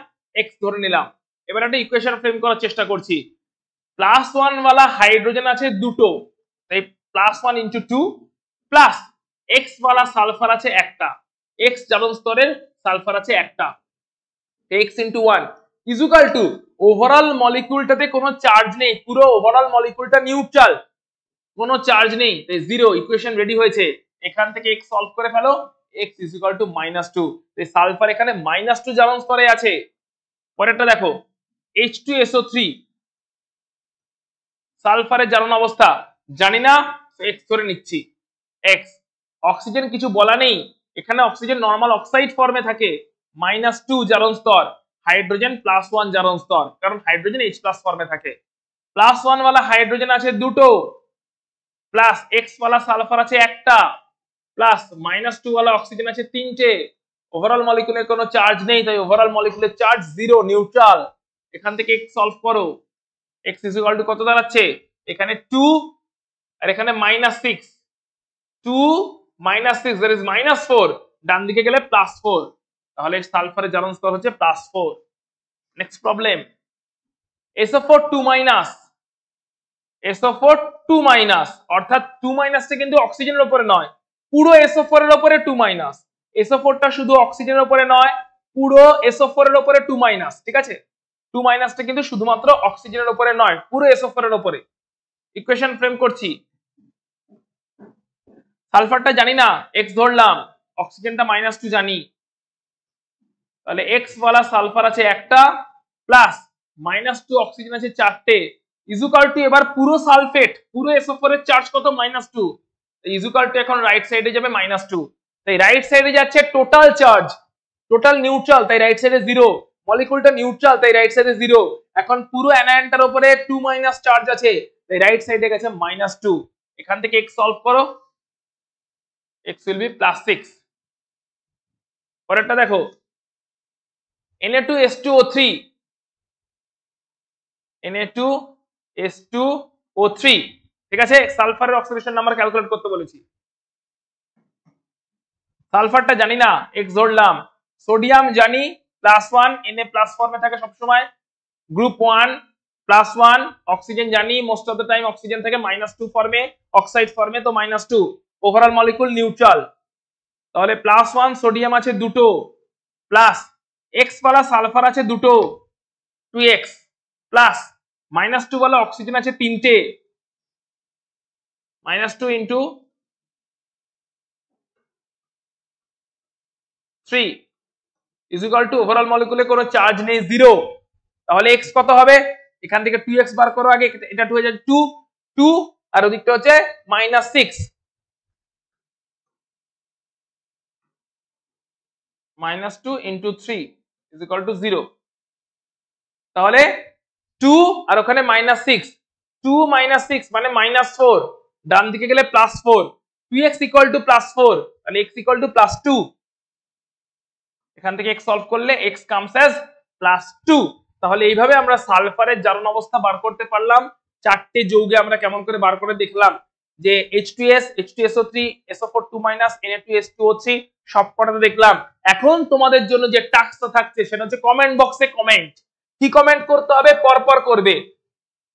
X ধরে নিলাম। এবার একটা ইকুয়েশন ফ্রেম করার চেষ্টা করছি। +1 वाला হাইড্রোজেন আছে দুটো, তাই +1 × 2 প্লাস X वाला সালফার আছে একটা, X জারণ স্তরের সালফার আছে একটা, X × 1 ইকুয়াল টু ওভারঅল মলিকিউলটাতে কোনো চার্জ নেই, পুরো ওভারঅল মলিকিউলটা নিউট্রাল, কোনো চার্জ নেই, তাই 0। ইকুয়েশন রেডি হয়েছে, এখান থেকে X সলভ করে ফেলো, X = -2, তাই সালফার এখানে -2 জারণ স্তরে আছে। পরেরটা দেখো H2SO3, সালফারের জারণ অবস্থা জানি না, X ধরে নিচ্ছি, X। অক্সিজেন কিছু বলা নেই, এখানে অক্সিজেন নরমাল অক্সাইড ফর্মে থাকে, -2 জারণ স্তর, হাইড্রোজেন +1 জারণ স্তর, কারণ হাইড্রোজেন H+ ফর্মে থাকে। +1 वाला হাইড্রোজেন আছে দুটো, প্লাস X वाला সালফার আছে একটা, প্লাস -2 वाला অক্সিজেন আছে তিনটে। ওভারঅল মলিকিউলের কোনো চার্জ নেই, তাই ওভারঅল মলিকিউলের চার্জ 0, নিউট্রাল। এখান থেকে X সলভ করো, X = কত দাঁড়াচ্ছে? এখানে 2 আর এখানে -6, 2 -6 দ্যাট ইজ -4, ডান দিকে গেলে +4, তাহলে সালফারের জারণ স্তর হচ্ছে +4। নেক্সট প্রবলেম, SO4 2-, SO4 2-, অর্থাৎ 2- টা কিন্তু অক্সিজেনের উপরে নয়, পুরো SO4 এর উপরে 2-। SO4 টা শুধু অক্সিজেনের উপরে নয়, পুরো SO4 এর উপরে 2-, ঠিক আছে? 2- টা কিন্তু শুধুমাত্র অক্সিজেনের উপরে নয়, পুরো SO4 এর উপরে। ইকুয়েশন ফ্রেম করছি, সালফারটা জানি না, X ধরলাম, অক্সিজেনটা -2 জানি, তাহলে X वाला সালফার আছে একটা, প্লাস -2 অক্সিজেন আছে চারটে, ইকুয়াল টু এবার পুরো সালফেট, পুরো SO4 এর চার্জ কত? -2, ইকুয়াল টু এখন রাইট সাইডে যাবে -2, তাই রাইট সাইডে যাচ্ছে টোটাল চার্জ, টোটাল নিউট্রাল, তাই রাইট সাইডে 0, মলিকিউলটা নিউট্রাল, তাই রাইট সাইডে 0, এখন পুরো অ্যানায়নটার উপরে 2- চার্জ আছে, তাই রাইট সাইডে গেছে -2। এখান থেকে X সলভ করো, X will be +6। পরেরটা দেখো, Na2H2O3, Na2H2O3, ঠিক আছে? সালফারের অক্সিডেশন নাম্বার ক্যালকুলেট করতে বলেছি, সালফারটা জানি না, X ধরলাম, সোডিয়াম জানি +1, Na+ ফর্মে থাকে সব সময়, গ্রুপ 1 +1, অক্সিজেন জানি most of the time oxygen থেকে -2 ফর্মে, অক্সাইড ফর্মে, তো -2, ওভারঅল মলিকিউল নিউট্রাল, তাহলে +1 সোডিয়াম আছে দুটো, প্লাস X वाला সালফার আছে দুটো 2x, প্লাস -2 वाला অক্সিজেন আছে তিনটে, -2 ইনটু 3 ইকুয়াল টু ওভারঅল মলিকিউলে কোনো চার্জ নেই 0, তাহলে X কত হবে? এখান থেকে 2x বার করো আগে, এটা 2 হয়ে যাচ্ছে 2, 2 আর ওদিকটা হচ্ছে -6, -2 ইনটু 3 ইকুয়াল টু 0, তাহলে 2 আর ওখানে -6, 2 - 6 মানে -4, ডান দিকে গেলে +4, 2x ইকুয়াল টু +4, তাহলে X ইকুয়াল টু +2, এখান থেকে X সলভ করলে X কামস অ্যাজ +2। তাহলে এইভাবে আমরা সালফারের জারণ অবস্থা বার করতে পারলাম। চারটে যৌগে আমরা কেমন করে বার করে দেখলাম যে H2S, H2SO3, SO4 2-, Na2H2O3 সবকটাতে দেখলাম। এখন তোমাদের জন্য যে টাস্কটা থাকছে সেটা হচ্ছে কমেন্ট বক্সে কমেন্ট। কি কমেন্ট করতে হবে? পরপর করবে।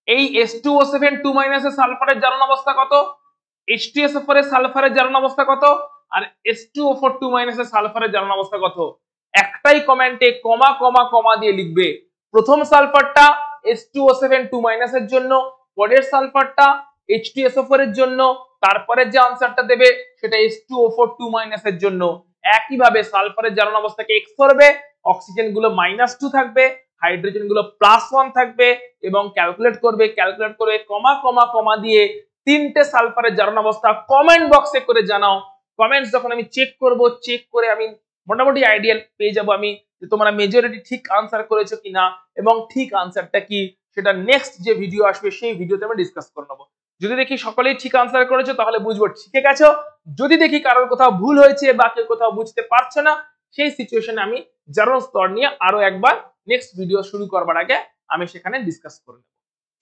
এই H2O7 2- এর সালফারের জারণ অবস্থা কত, H2SO4 এর সালফারের জারণ অবস্থা কত, আর H2O4 2- এর সালফারের জারণ অবস্থা কত, একটাই কমেন্টে কমা কমা কমা দিয়ে লিখবে। প্রথম সালফারটা H2O7 2- এর জন্য, পরের সালফারটা H2SO4 এর জন্য, তারপরে যে আনসারটা দেবে সেটা H2O4 2- এর জন্য। একইভাবে সালফারের জারণ অবস্থাকে X করবে, অক্সিজেন গুলো -2 থাকবে, হাইড্রোজেন গুলো +1 থাকবে, এবং ক্যালকুলেট করবে, ক্যালকুলেট করে কমা কমা কমা দিয়ে তিনটে সালফারের জারণ অবস্থা কমেন্ট বক্সে করে জানাও। কমেন্টস যখন আমি চেক করব, চেক করে আমি মোটামুটি আইডিয়াল পেয়ে যাব আমি যে তোমরা মেজরিটি ঠিক আনসার করেছো কিনা, এবং ঠিক আনসারটা কি সেটা নেক্সট যে ভিডিও আসবে সেই ভিডিওতে আমি ডিসকাস করে নেবো। যদি দেখি সকলেই ঠিক আনসার করেছো তাহলে বুঝবো ঠিক গেছো, যদি দেখি কারোর কোথাও ভুল হয়েছে বা কেউ কোথাও বুঝতে পারছো না, সেই সিচুয়েশনে আমি জারণ স্তর নিয়ে আরো একবার নেক্সট ভিডিও শুরু করবার আগে আমি সেখানে ডিসকাস করে নেব।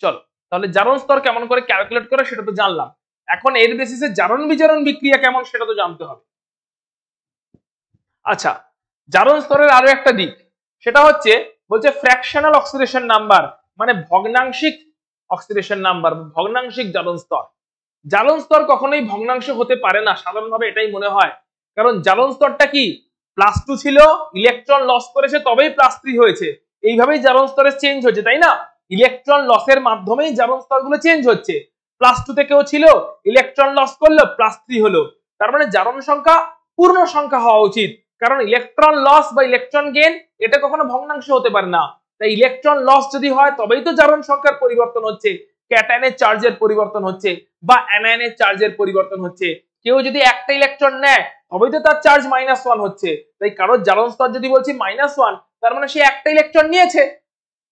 চলো, তাহলে জারণ স্তর কেমন করে ক্যালকুলেট করে সেটা তো জানলাম, এখন এর বেসিসে জারণ বিজারণ বিক্রিয়া কেমন সেটা তো জানতে হবে। আচ্ছা, জারণ স্তরের আরো একটা দিক, সেটা হচ্ছে বলছে ফ্র্যাকশনাল অক্সিডেশন নাম্বার, মানে ভগ্নাংশিক অক্সিডেশন নাম্বার, ভগ্নাংশিক জারণ স্তর। জারণ স্তর কখনোই ভগ্নাংশ হতে পারে না, সাধারণভাবে এটাই মনে হয়, কারণ জারণ স্তরটা কি +2 ছিল, ইলেকট্রন লস করেছে তবেই +3 হয়েছে, এইভাবেই জারণ স্তরের চেঞ্জ হচ্ছে, তাই না? ইলেকট্রন লসের মাধ্যমেই জারণ স্তরগুলো চেঞ্জ হচ্ছে, +2 থেকেও ছিল, ইলেকট্রন লস করলো +3 হলো, তার মানে জারণ সংখ্যা পূর্ণ সংখ্যা হওয়া উচিত, কারণ ইলেকট্রন লস বা ইলেকট্রন গেইন এটা কখনো ভগ্নাংশ হতে পারে না। তাই ইলেকট্রন লস যদি হয় তবেই তো জারণ সংখ্যার পরিবর্তন হচ্ছে, ক্যাটায়নের চার্জের পরিবর্তন হচ্ছে বা অ্যানায়নের চার্জের পরিবর্তন হচ্ছে। কেউ যদি একটা ইলেকট্রন নেয় তবেই তো তার চার্জ -1 হচ্ছে। তাই কারোর জারণ স্তর যদি বলছি -1, তার মানে সে একটা ইলেকট্রন নিয়েছে।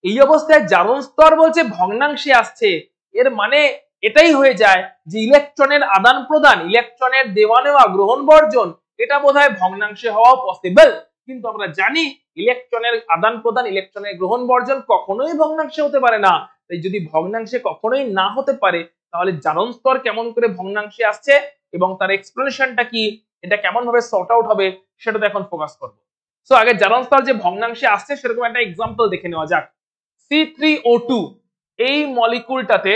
এই অবস্থায় জারণ স্তর বলছে ভগ্নাংশে আসছে, এর মানে এটাই হয়ে যায় যে ইলেকট্রনের আদান প্রদান, ইলেকট্রনের দেওয়া নেওয়া, গ্রহণ বর্জন, এটা বোধহয় ভগ্নাংশে হওয়া পসিবল। কিন্তু আমরা জানি ইলেকট্রনের আদান প্রদান, ইলেকট্রনের গ্রহণ বর্জন কখনোই ভগ্নাংশে হতে পারে না। তাই যদি ভগ্নাংশে কখনোই না হতে পারে, তাহলে জারণ স্তর কেমন করে ভগ্নাংশে আসছে এবং তার এক্সপ্লেনেশনটা কি, এটা কেমন ভাবে সর্ট আউট হবে, সেটাতে এখন ফোকাস করব। সো আগে জারণ স্তর যে ভগ্নাংশে আসছে সেরকম একটা এক্সাম্পল দেখে নেওয়া যাক। C3O2 এই মলিকুলটাতে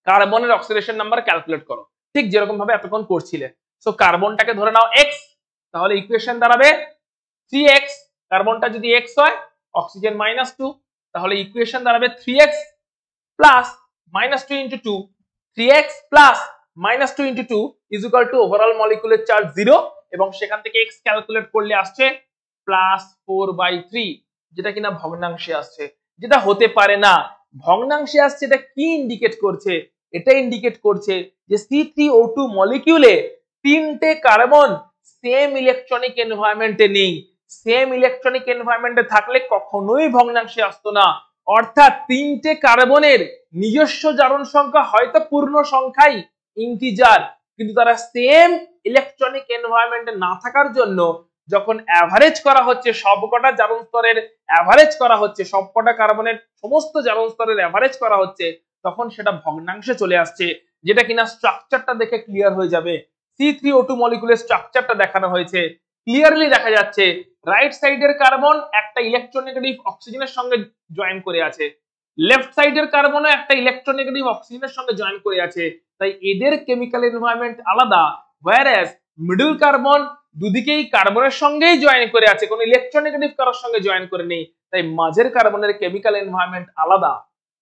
কার্বনের অক্সিডেশন নাম্বার ক্যালকুলেট করো, ঠিক যেরকম ভাবে এতক্ষণ করছিলে। সো কার্বনটাকে ধরে নাও x, তাহলে ইকুয়েশন দাঁড়াবে 3x, কার্বনটা যদি x হয়, অক্সিজেন -2, তাহলে ইকুয়েশন দাঁড়াবে 3x plus -2 into 2, 3x plus -2 into 2 is equal to overall মলিকুলের চার্জ 0, এবং সেখান থেকে x ক্যালকুলেট করলে আসছে +4/3, যেটা কিনা ভগ্নাংশে আসছে, যেটা হতে পারে না। ভগ্নাংশে আসছে এটা কি ইন্ডিকেট করছে? এটা ইন্ডিকেট করছে যে C3O2 মলিকিউলে 3টে কার্বন সেম ইলেকট্রনিক এনভায়রনমেন্টে নেই। সেম ইলেকট্রনিক এনভায়রনমেন্টে থাকলে কখনোই ভগ্নাংশে আসতো না। অর্থাৎ 3টে কার্বনের নিজস্ব জারণ সংখ্যা হয়তো পূর্ণ সংখ্যাই, ইন্টিজার, কিন্তু তারা সেম ইলেকট্রনিক এনভায়রনমেন্টে না থাকার জন্য যখন অ্যাভারেজ করা হচ্ছে, সবকটা জারণ স্তরের অ্যাভারেজ করা হচ্ছে, সবকটা কার্বনের সমস্ত জারণ স্তরের অ্যাভারেজ করা হচ্ছে, তখন সেটা ভগ্নাংশে চলে আসছে, যেটা কিনা স্ট্রাকচারটা দেখে ক্লিয়ার হয়ে যাবে। C3O2 মলিকুলের স্ট্রাকচারটা দেখানো হয়েছে, ক্লিয়ারলি দেখা যাচ্ছে রাইট সাইডের কার্বন একটা ইলেকট্রোনেগেটিভ অক্সিজেনের সঙ্গে জয়েন করে আছে, লেফট সাইডের কার্বনও একটা ইলেকট্রোনেগেটিভ অক্সিজেনের সঙ্গে জয়েন করে আছে। তাই এদের কেমিক্যাল এনভায়রনমেন্ট আলাদা, whereas মিডল কার্বন দুদিকেই কার্বনের সঙ্গেই জয়েন করে আছে, কোনো ইলেকট্রোনেগেটিভ কারোর সঙ্গে জয়েন করে নেই। তাই মাঝের কার্বনের কেমিক্যাল এনভায়রনমেন্ট আলাদা,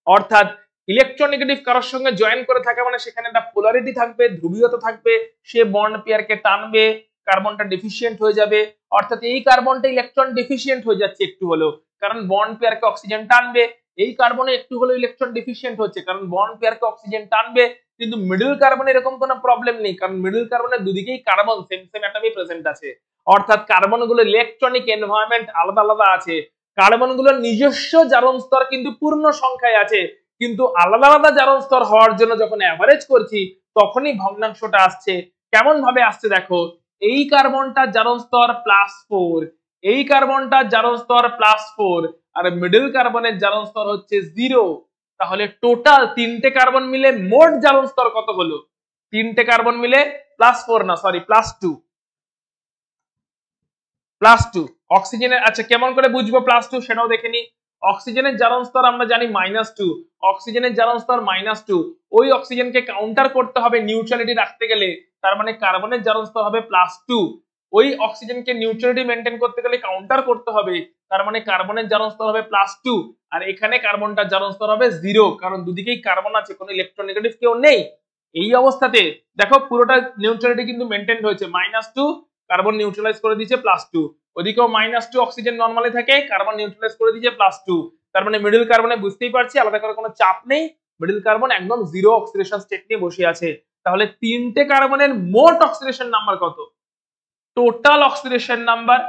অর্থাৎ ইলেকট্রোনেগেটিভ কারোর সঙ্গে জয়েন করে থাকে মানে সেখানে একটা পোলারিটি থাকবে, ধ্রুবীয়তা থাকবে, সে বন্ড পেয়ারকে টানবে, কার্বনটা ডেফিসিয়েন্ট হয়ে যাবে। অর্থাৎ এই কার্বনটা ইলেকট্রন ডেফিসিয়েন্ট হয়ে যাচ্ছে একটু হলেও, কারণ বন্ড পেয়ারকে অক্সিজেন টানবে। এই কার্বনে একটু হলেও ইলেকট্রন ডেফিসিয়েন্ট হচ্ছে কারণ বন্ড পেয়ারকে অক্সিজেন টানবে। কিন্তু মিডল কার্বনে এরকম কোনো প্রবলেম নেই, কারণ মিডল কার্বনের দুদিকেই কার্বন সেম সেম অ্যাটমই প্রেজেন্ট আছে। অর্থাৎ কার্বনগুলোর ইলেকট্রনিক এনভায়রনমেন্ট আলাদা আলাদা আছে, কার্বনগুলোর নিজস্ব জারণ স্তর কিন্তু পূর্ণ সংখ্যায় আছে, কিন্তু আলাদা আলাদা জারণ স্তর হওয়ার জন্য যখন অ্যাভারেজ করছি তখনই ভগ্নাংশটা আসছে। কেমন ভাবে আসছে দেখো, এই কার্বনটার জারণ স্তর +4, এই কার্বনটার জারণ স্তর +4, আর মিডল কার্বনের জারণ স্তর হচ্ছে 0। তাহলে টোটাল 3টে কার্বন মিলে মোট জারণ স্তর কত হলো? 3টে কার্বন মিলে +4 না, সরি +2, +2 অক্সিজেনের। আচ্ছা কেমন করে বুঝবো +2 সেটাও দেখে নি। অক্সিজেনের জারণ স্তর আমরা জানি -2, অক্সিজেনের জারণ স্তর -2, ওই অক্সিজেনকে কাউন্টার করতে হবে নিউট্রালিটি রাখতে গেলে, তার মানে কার্বনের জারণ স্তর হবে +2, ওই অক্সিজেনকে নিউট্রালিটি মেনটেন করতে গেলে কাউন্টার করতে হবে, তার মানে কার্বনের জারণ স্তর হবে +2, আর এখানে কার্বনটার জারণ স্তর হবে 0, কারণ দুদিকেই কার্বন আছে, কোনো ইলেকট্রোনেগেটিভ কেউ নেই। এই অবস্থাতে দেখো পুরোটা নিউট্রালিটি কিন্তু মেনটেন হয়েছে, -2 কার্বন নিউট্রালাইজ করে দিয়েছে +2, ওদিকেও -2 অক্সিজেন নরমালি থাকে, কার্বন নিউট্রালাইজ করে দিয়েছে +2, তার মানে মিডল কার্বনে বুঝতেই পারছি আলাদা করে কোনো চাপ নেই, মিডল কার্বন একদম 0 অক্সিডেশন স্টেট নিয়ে বসে আছে। তাহলে 3টে কার্বনের মোট অক্সিডেশন নাম্বার কত? Total oxidation number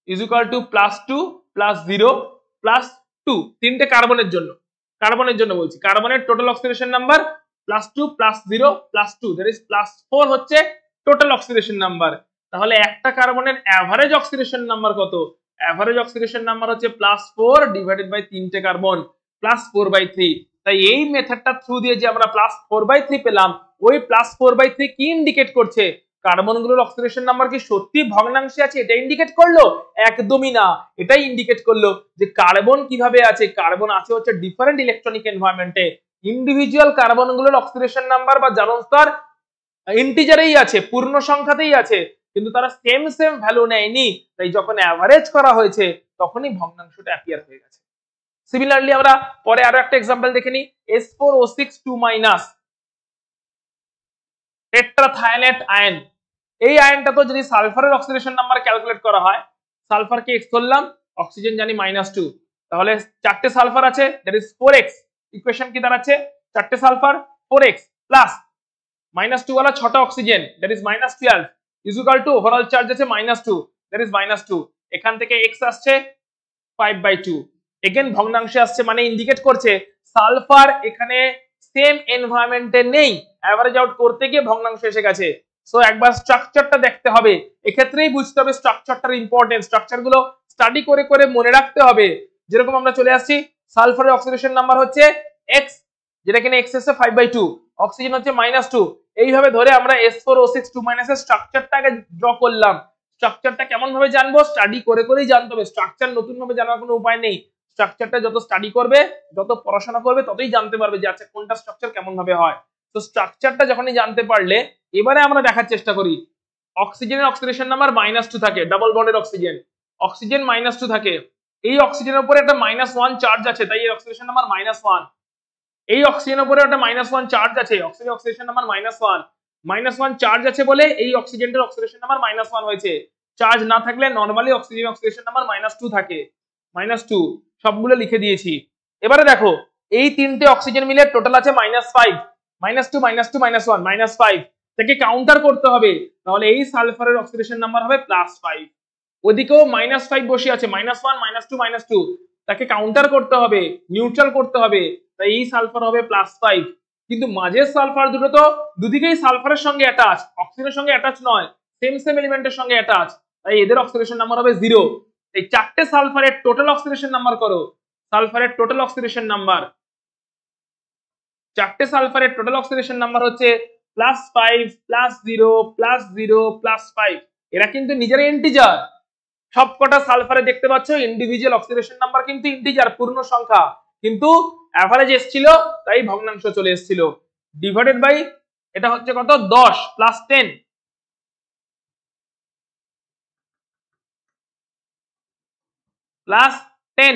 is equal two +2 +0 +2, 3টে কার্বনের জন্য বলছি, কার্বনের total oxidation number +2 +0 +2, that is +4 হচ্ছে টোটাল অক্সিডেশন নাম্বার। তাহলে একটা কার্বনের এভারেজ অক্সিডেশন নাম্বার কত? এভারেজ অক্সিডেশন নাম্বার হচ্ছে +4 ডিভাইডেড বাই 3টে কার্বন, +4/3। তাই এই মেথডটা থ্রু দিয়ে যে আমরা +4/3 পেলাম, ওই +4/3 কি ইন্ডিকেট করছে? কার্বনগুলোর অক্সিডেশন নাম্বার কি সত্যি ভগ্নাংশে আছে এটা ইন্ডিকেট করলো? একদমই না, এটাই ইন্ডিকেট করলো যে কার্বন কিভাবে আছে, কার্বন আছে হচ্ছে ডিফারেন্ট ইলেকট্রনিক এনভায়রনমেন্টে। ইন্ডিভিজুয়াল কার্বনগুলোর অক্সিডেশন নাম্বার বা জারণ স্তর ইন্টিজারেই আছে, পূর্ণ সংখ্যাতেই আছে, কিন্তু তারা সেম সেম ভ্যালু নেয়নি। তাই যখন অ্যাভারেজ করা হয়েছে তখনই ভগ্নাংশটা অ্যাপিয়ার হয়ে গেছে। সিমিলারলি আমরা পরে আরো একটা एग्जांपल দেখে নিই। S4O6 2- টেট্রাথায়োনেট আয়ন, এই আয়নটা তো যদি সালফারের অক্সিডেশন নাম্বার ক্যালকুলেট করা হয়, সালফারকে x ধরলাম, অক্সিজেন জানি -2, তাহলে 4টে সালফার আছে, দ্যাট ইজ 4x। ইকুয়েশন কি দাঁড়াচ্ছে? 4টে সালফার 4x প্লাস -2 वाला 6টা oxygen, that is -12, is equal to overall charge আছে -2, দ্যাট ইজ -2। এখান থেকে x আসছে 5/2, এগেন ভগ্নাংশে আসছে, মানে ইন্ডিকেট করছে সালফার এখানে সেম এনভায়রনমেন্টে নেই, অ্যাভারেজ আউট করতে গিয়ে ভগ্নাংশ এসে গেছে। সো একবার স্ট্রাকচারটা দেখতে হবে, এক্ষেত্রেই বুঝতে হবে স্ট্রাকচারটার ইম্পর্টেন্স, স্ট্রাকচার গুলো স্টাডি করে করে মনে রাখতে হবে। যেরকম আমরা চলে আসছি, সালফারের অক্সিডেশন নাম্বার হচ্ছে x, যেটা কিনা x এসে 5/2, অক্সিজেন হচ্ছে -2। এইভাবে ধরে আমরা S4O6 2- এর স্ট্রাকচারটাকে ড্র করলাম। স্ট্রাকচারটা কেমন ভাবে জানবো, স্টাডি করে করেই জানতে হবে, স্ট্রাকচার নতুন ভাবে জানার কোনো উপায় নেই। স্ট্রাকচারটা যত স্টাডি করবে, যত পড়াশোনা করবে, ততই জানতে পারবে যে আচ্ছা কোনটা স্ট্রাকচার কেমন ভাবে হয়। তো স্ট্রাকচারটা যখনই জানতে পারলে, এবারে আমরা দেখার চেষ্টা করি। অক্সিজেনের অক্সিডেশন নাম্বার -2 থাকে, ডাবল বন্ডের অক্সিজেন, অক্সিজেন -2 থাকে। এই অক্সিজেনের উপরে একটা -1 চার্জ আছে, তাই এর অক্সিডেশন নাম্বার -1। এই অক্সিজেনের উপরে একটা -1 চার্জ আছে, অক্সিজেন অক্সিডেশন নাম্বার -1 চার্জ আছে বলে এই অক্সিজেনের অক্সিডেশন নাম্বার -1 হয়েছে। চার্জ না থাকলে নরমালি অক্সিজেন অক্সিডেশন নাম্বার -2 থাকে, -2। সবগুলো লিখে দিয়েছি। এবারে দেখো, এই তিনটে অক্সিজেন মিলে টোটাল আছে -5, -2 -2 -1 -5, তাকে কাউন্টার করতে হবে, তাহলে এই সালফারের অক্সিডেশন নাম্বার হবে +5। ওদিকেও -5 বসে আছে, -1 -2 -2, তাকে কাউন্টার করতে হবে, নিউট্রাল করতে হবে, তাই এই সালফার হবে +5। কিন্তু মাঝের সালফার দুটো তো দুদিকেই সালফারের সঙ্গে অ্যাটাচ, অক্সিজেনের সঙ্গে অ্যাটাচ নয়, সেম এলিমেন্টের সঙ্গে অ্যাটাচ, তাই এদের অক্সিডেশন নাম্বার হবে 0। এই চারটে সালফারের টোটাল অক্সিডেশন নাম্বার করো, সালফারের টোটাল অক্সিডেশন নাম্বার, চারটে সালফারের টোটাল অক্সিডেশন নাম্বার হচ্ছে +5 +0 +0 +5। এরা কিন্তু নিজেরা ইন্টিজার, সবকটা সালফারে দেখতে পাচ্ছ ইন্ডিভিজুয়াল অক্সিডেশন নাম্বার কিন্তু ইন্টিজার, পূর্ণ সংখ্যা, কিন্তু অ্যাভারেজ এসেছিল তাই ভগ্নাংশ চলে এসেছিল। ডিভাইডেড বাই এটা হচ্ছে কত, 10 +10, +10।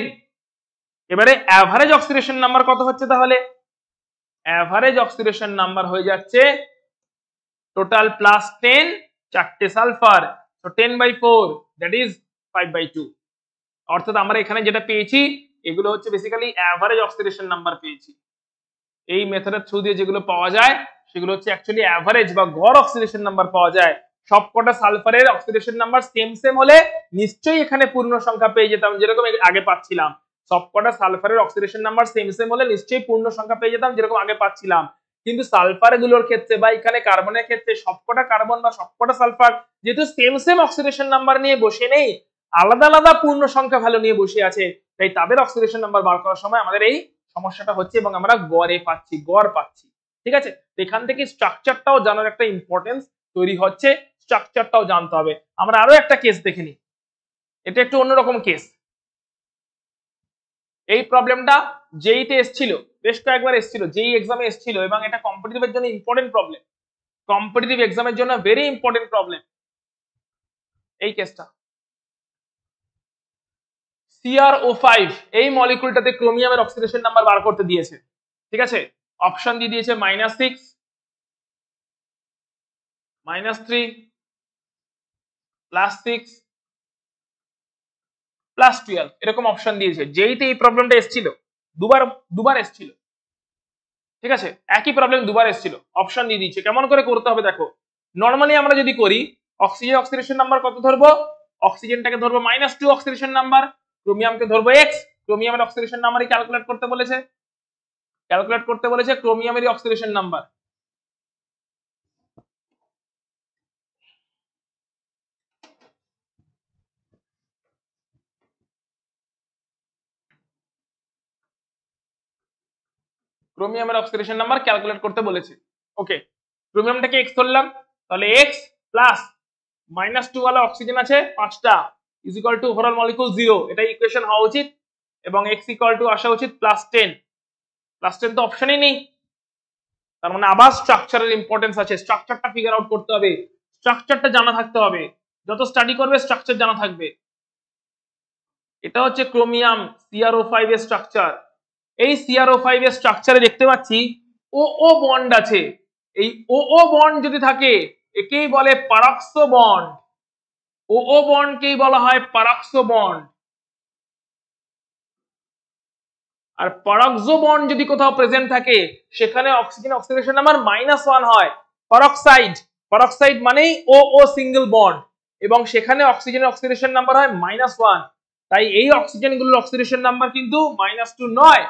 এবারে অ্যাভারেজ অক্সিডেশন নাম্বার কত হচ্ছে, তাহলে অ্যাভারেজ অক্সিডেশন নাম্বার হয়ে যাচ্ছে টোটাল +10, চারটে সালফার, তো 10/4, দ্যাট ইজ 5/2। অর্থাৎ আমরা এখানে যেটা পেয়েছি এগুলো হচ্ছে বেসিক্যালি অ্যাভারেজ অক্সিডেশন নাম্বার পেয়েছি। এই মেথডের থ্রু দিয়ে যেগুলো পাওয়া যায় সেগুলো হচ্ছে অ্যাকচুয়ালি অ্যাভারেজ বা গড় অক্সিডেশন নাম্বার পাওয়া যায়। সবকটা সালফারের অক্সিডেশন নাম্বার সেম হলে নিশ্চয়ই এখানে পূর্ণ সংখ্যা পেয়ে যেতাম, যেরকম আগে পাচ্ছিলাম। সবকটা সালফারের অক্সিডেশন নাম্বার সেম হলে নিশ্চয়ই পূর্ণ সংখ্যা পেয়ে যেতাম, যেরকম আগে পাচ্ছিলাম। কিন্তু সালফার গুলোর ক্ষেত্রে বা এখানে কার্বনের ক্ষেত্রে সবকটা কার্বন বা সবকটা সালফার যেহেতু সেম অক্সিডেশন নাম্বার নিয়ে বসে নেই, আলাদা আলাদা পূর্ণ সংখ্যা ভ্যালু নিয়ে বসে আছে, তাই তাদের অক্সিডেশন নাম্বার বার করার সময় আমাদের এই সমস্যাটা হচ্ছে এবং আমরা গড় পাচ্ছি। ঠিক আছে, এখান থেকে স্ট্রাকচারটাও জানার একটা ইম্পর্টেন্স তৈরি হচ্ছে, স্ট্রাকচারটাও জানতে হবে। আমরা আরো একটা কেস দেখে নিই, এটা একটু অন্যরকম কেস। এই প্রবলেমটা যেইতে এসেছিল, বেশ কয়েকবার এসেছিল, যেই এক্সামে এসেছিল, এবং এটা কম্পিটিটিভের জন্য ইম্পর্টেন্ট প্রবলেম, কম্পিটিটিভ এক্সামের জন্য ভেরি ইম্পর্টেন্ট প্রবলেম এই কেসটা। CrO5 এই মলিকুলটাতে ক্রোমিয়ামের অক্সিডেশন নাম্বার বার করতে দিয়েছে। ঠিক আছে, অপশন দিয়ে দিয়েছে -6, -3, +6, +12, এরকম অপশন দিয়েছে। যেইতে এই প্রবলেমটা এসেছিল, দুবার এসেছিল। ঠিক আছে, একই প্রবলেম দুবার এসেছিল, অপশন দিয়ে দিয়েছে। কেমন করে করতে হবে দেখো, নরমালি আমরা যদি করি, অক্সিজেন অক্সিডেশন নাম্বার কত ধরবো, অক্সিজেনটাকে ধরবো -2 অক্সিডেশন নাম্বার, ক্রোমিয়ামকে ধরবো x, ক্রোমিয়ামের অক্সিডেশন নাম্বারই ক্যালকুলেট করতে বলেছে, ক্রোমিয়ামেরই অক্সিডেশন নাম্বার। ক্রোমিয়ামের অক্সিডেশন নাম্বার ক্যালকুলেট করতে বলেছে। ওকে, ক্রোমিয়ামটাকে x ধরলাম, তাহলে x প্লাস -2 ওয়ালা অক্সিজেন আছে 5টা is equal to overall molecule 0, এটা ইকুয়েশন হওয়া উচিত, এবং x ইকুয়াল টু আসা উচিত +10। +10 তো অপশনই নেই, তার মানে আবার স্ট্রাকচারের ইম্পর্টেন্স আছে, স্ট্রাকচারটা ফিগার আউট করতে হবে, স্ট্রাকচারটা জানা থাকতে হবে, যত স্টাডি করবে স্ট্রাকচার জানা থাকবে। এটা হচ্ছে ক্রোমিয়াম CrO5 এর স্ট্রাকচার। এই CrO5 এর স্ট্রাকচারে দেখতে পাচ্ছি OO বন্ড আছে। এই OO বন্ড যদি থাকে একেই বলে পারক্সো বন্ড, OO বন্ডকেই বলা হয় পারক্সো বন্ড। আর পারক্সো বন্ড যদি কোথাও প্রেজেন্ট থাকে সেখানে অক্সিজেন অক্সিডেশন নাম্বার -1 হয়, পারক্সাইড। পারক্সাইড মানেই ও ও সিঙ্গেল বন্ড, এবং সেখানে অক্সিজেনের অক্সিডেশন নাম্বার হয় -1। তাই এই অক্সিজেন গুলোর অক্সিডেশন নাম্বার কিন্তু -2 নয়,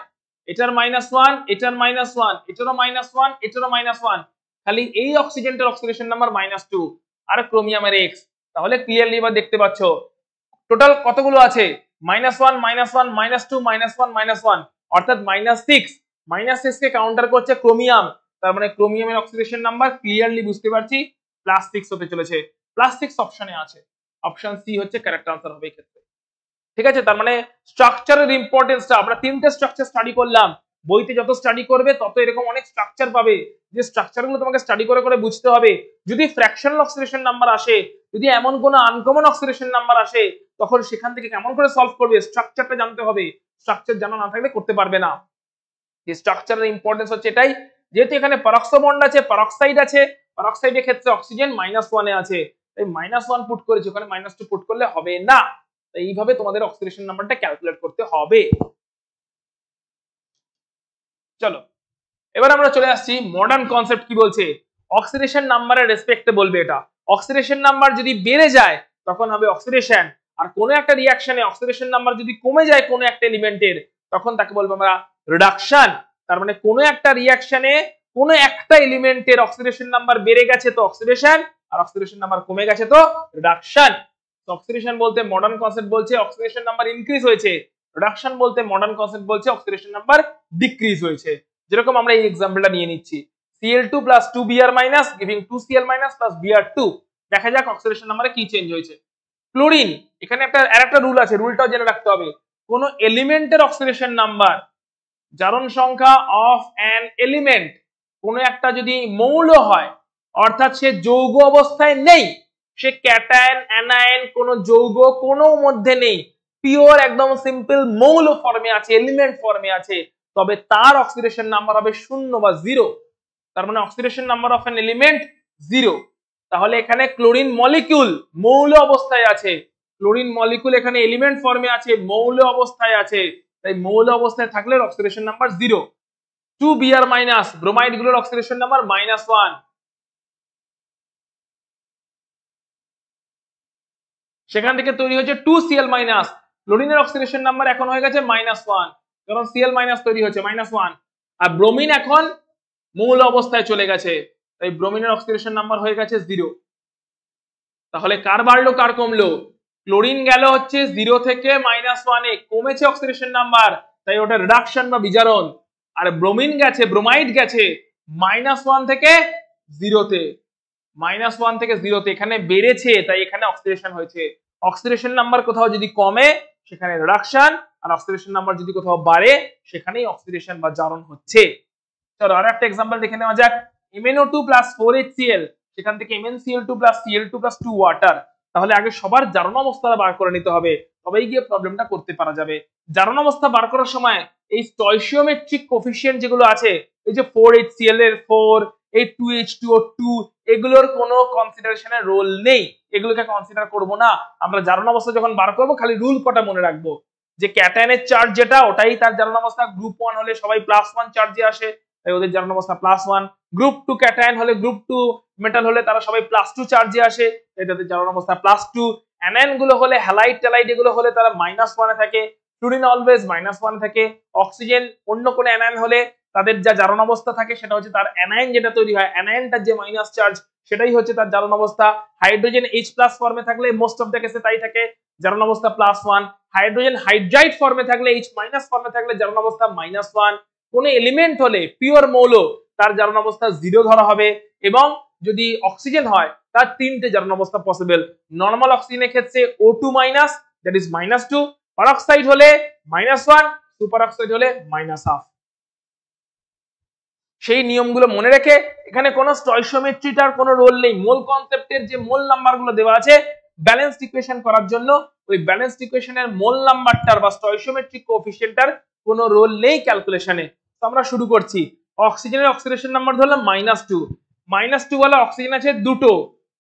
এটার -1, এটার -1, এটারও -1, এটারও -1, খালি এই অক্সিজেনটার অক্সিডেশন নাম্বার -2 আর ক্রোমিয়ামের X। তাহলে ক্লিয়ারলি এবার দেখতে পাচ্ছ টোটাল কতগুলো আছে, -1, -1, -2, -1, -1, অর্থাৎ -6। -6 কে কাউন্টার করছে ক্রোমিয়াম, তার মানে ক্রোমিয়ামের অক্সিডেশন নাম্বার ক্লিয়ারলি বুঝতে পারছি +6 হতে চলেছে। +6 অপশনে আছে, অপশন সি হচ্ছে কারেক্ট আনসার হবে এই ক্ষেত্রে। ঠিক আছে, তার মানে স্ট্রাকচারের ইম্পর্টেন্সটা আমরা তিনটে স্ট্রাকচার স্টাডি করলাম। বইতে যত স্টাডি করবে তত এরকম অনেক স্ট্রাকচার পাবে, যে স্ট্রাকচারগুলো তোমাকে স্টাডি করে করে বুঝতে হবে। যদি ফ্র্যাকশনাল অক্সিডেশন নাম্বার আসে, যদি এমন কোনো আনকমন অক্সিডেশন নাম্বার আসে, তখন সেখান থেকে কেমন করে সলভ করবে, স্ট্রাকচারটা জানতে হবে। স্ট্রাকচার জানা না থাকলে করতে পারবে না। যে স্ট্রাকচারের ইম্পর্টেন্স হচ্ছে এটাই, যেহেতু এখানে পারক্সো বন্ড আছে, পারক্সাইড আছে, পারক্সাইডের ক্ষেত্রে অক্সিজেন -1 এ আছে, তাই -1 পুট করেছি, ওখানে -2 পুট করলে হবে না। তাই এইভাবে তোমাদের অক্সিডেশন নাম্বারটা ক্যালকুলেট করতে হবে। চলো এবার আমরা চলে আসছি মডার্ন কনসেপ্ট কি বলছে। অক্সিডেশন নাম্বারের রেসপেক্টে বলবে এটা, অক্সিডেশন নাম্বার যদি বেড়ে যায় তখন হবে অক্সিডেশন, আর কোনো একটা রিঅ্যাকশনে অক্সিডেশন নাম্বার যদি কমে যায় কোনো একটা এলিমেন্টের, তখন তাকে বলবো আমরা রিডাকশন। তার মানে কোনো একটা রিঅ্যাকশনে কোনো একটা এলিমেন্টের অক্সিডেশন নাম্বার বেড়ে গেছে তো অক্সিডেশন, আর অক্সিডেশন নাম্বার কমে গেছে তো রিডাকশন। অক্সিডেশন বলতে মডার্ন কনসেপ্ট বলছে অক্সিডেশন নাম্বার ইনক্রিজ হয়েছে, রিডাকশন বলতে মডার্ন কনসেপ্ট বলছে অক্সিডেশন নাম্বার ডিক্রিজ হয়েছে। যেরকম আমরা এই এক্সাম্পলটা নিয়ে নিচ্ছি, Cl2 + 2Br- giving 2Cl- + Br2। দেখা যাক অক্সিডেশন নাম্বারে কি চেঞ্জ হয়েছে। ক্লোরিন, এখানে একটা রুল আছে, রুলটাও জেনে রাখতে হবে। কোন এলিমেন্টের অক্সিডেশন নাম্বার, জারণ সংখ্যা অফ অ্যান এলিমেন্ট, কোন একটা যদি মৌল হয়, অর্থাৎ সে যৌগ অবস্থায় নেই, সে ক্যাটায়ন অ্যানায়ন কোন যৌগ কোনো মধ্যে নেই, পিওর একদম সিম্পল মৌল ফর্মে আছে, এলিমেন্ট ফর্মে আছে, তবে তার অক্সিডেশন নাম্বার হবে 0 বা 0। তার মানে oxidation number of an element 0। তাহলে এখানে ক্লোরিন মলিকিউল মৌল অবস্থায় আছে, ক্লোরিন মলিকিউল এখানে এলিমেন্ট ফর্মে আছে, মৌল অবস্থায় আছে, তাই মৌল অবস্থায় থাকলে অক্সিডেশন নাম্বার 0। 2Br- ব্রোমাইড গুলোর অক্সিডেশন নাম্বার -1, সেখান থেকে তৈরি হয়েছে 2Cl-, ক্লোরিনের অক্সিডেশন নাম্বার এখন হয়ে গেছে -1, কারণ Cl- তৈরি হচ্ছে -1, আর ব্রোমিন এখন মৌল অবস্থায় চলে গেছে, তাই ব্রোমিনের অক্সিডেশন নাম্বার হয়ে গেছে 0। তাহলে কার বাড়লো কার কমলো, ক্লোরিন গেল হচ্ছে 0 থেকে -1 এ, কমেছে অক্সিডেশন নাম্বার, তাই ওটা রিডাকশন বা বিজারণ। আর ব্রোমিন গেছে, ব্রোমাইড গেছে -1 থেকে 0 তে, -1 থেকে 0 তে, এখানে বেড়েছে তাই এখানে অক্সিডেশন হয়েছে। অক্সিডেশন নাম্বার কোথাও যদি কমে সেখানে রিডাকশন, আর অক্সিডেশন নাম্বার যদি কোথাও বাড়ে সেখানেই অক্সিডেশন বা জারণ হচ্ছে। চলো আর একটা एग्जांपल দেখে নেওয়া যাক। MnO2 + 4HCl, সেখান থেকে MnCl2 + Cl2 + 2 ওয়াটার। তাহলে আগে সবার জারণ অবস্থাটা বার করে নিতে হবে, তবেই গিয়ে প্রবলেমটা করতে পারা যাবে। জারণ অবস্থা বার করার সময় এই স্টয়চিওমেট্রিক কোফিশিয়েন্ট যেগুলো আছে, এই যে 4HCl এর 4, এই 2H2O2, এগুলোর কোনো কনসিডারেশনের রোল নেই, এগুলোকে কনসিডার করব না। আমরা জারণ অবস্থা যখন বার করব খালি রুল কটা মনে রাখবো, যে ক্যাটায়নের চার্জ যেটা ওটাই তার জারণ অবস্থা, গ্রুপ 1 হলে সবাই +1 চার্জে আসে, তাই ওদের জারণ অবস্থা +1, গ্রুপ 2 ক্যাটায়ন হলে, গ্রুপ 2 মেটাল হলে তারা সবাই +2 চার্জে আসে, তাই তাদের জারণ অবস্থা +2। অ্যানায়ন গুলো হলে, হ্যালাইড ট্যালাইড এগুলো হলে তারা -1 এ থাকে, ফ্লুরিন অলওয়েজ -1 এ থাকে। অক্সিজেন অন্য কোনো অ্যানায়ন হলে তাদের যা জারণ অবস্থা থাকে সেটা হচ্ছে তার অ্যানায়ন যেটা তৈরি হয়, অ্যানায়নটার যে মাইনাস চার্জ সেটাই হচ্ছে তার জারণ অবস্থা। হাইড্রোজেন H+ ফর্মে থাকলে মোস্ট অফ দ্য কেসে তাই থাকে, জারণ অবস্থা +1। হাইড্রোজেন হাইড্রাইড ফর্মে থাকলে, H- ফর্মে থাকলে জারণ অবস্থা -1। কোন এলিমেন্ট হলে পিওর মৌল, তার জারণ অবস্থা 0 ধরা হবে, এবং যদি অক্সিজেন হয় তার তিনটে জারণ অবস্থা পসিবল। নরমাল অক্সিজেনের ক্ষেত্রে O2- দ্যাট ইজ -2, পারঅক্সাইড হলে -1, সুপার অক্সাইড হলে -1/2। সেই নিয়মগুলো মনে রেখে, এখানে কোনো স্টয়চিওমেট্রিটার কোনো রোল নেই, মোল কনসেপ্টের যে মোল নাম্বারগুলো দেওয়া আছে ব্যালেন্সড ইকুয়েশন করার জন্য, ওই ব্যালেন্সড ইকুয়েশনের মোল নাম্বারটার বা স্টয়চিওমেট্রিক কোএফিসিয়েন্টটার কোনো রোল নেই ক্যালকুলেশনে। তো আমরা শুরু করছি। অক্সিজেনের অক্সিডেশন নাম্বার ধরলাম -2, -2 ওয়ালা অক্সিজেন আছে দুটো,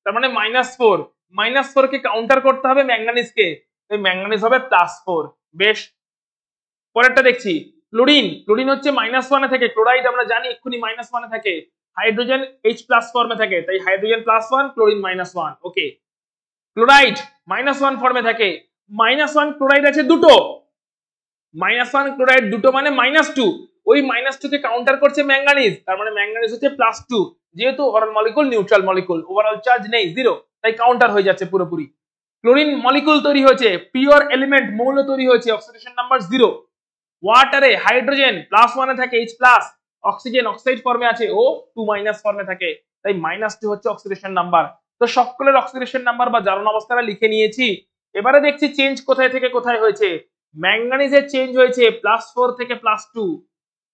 তার মানে -4, -4 কে কাউন্টার করতে হবে ম্যাঙ্গানিজকে, তাই ম্যাঙ্গানিজ হবে +4। বেশ, পরেরটা দেখছি। ক্লোরিন, ক্লোরিন হচ্ছে -1 এ থাকে, ক্লোরাইড আমরা জানি এক্ষুনি -1 এ থাকে। হাইড্রোজেন H+ ফর্মে থাকে, তাই হাইড্রোজেন +1 ক্লোরিন -1। ওকে, ক্লোরাইড -1 ফর্মে থাকে, -1 ক্লোরাইড আছে দুটো, -1 ক্লোরাইড দুটো মানে -2, ওই -2 কে কাউন্টার করছে ম্যাঙ্গানিজ, তার মানে ম্যাঙ্গানিজ হচ্ছে +2, যেহেতু overall molecule neutral molecule, overall charge নেই, 0, তাই কাউন্টার হয়ে যাচ্ছে পুরোপুরি। ক্লোরিন মলিকুল তৈরি হয়েছে, পিওর এলিমেন্ট মৌল তৈরি হয়েছে, অক্সিডেশন নাম্বার 0। ওয়াটারে হাইড্রোজেন +1 এ থাকে H+, অক্সিজেন অক্সাইড ফর্মে আছে, ও 2- ফর্মে থাকে, তাই -2 হচ্ছে অক্সিডেশন নাম্বার। তো সকলের অক্সিডেশন নাম্বার বা জারণ অবস্থাটা লিখে নিয়েছি। এবারে দেখছি চেঞ্জ কোথায় থেকে কোথায় হয়েছে। ম্যাঙ্গানিজের চেঞ্জ হয়েছে +4 থেকে +2,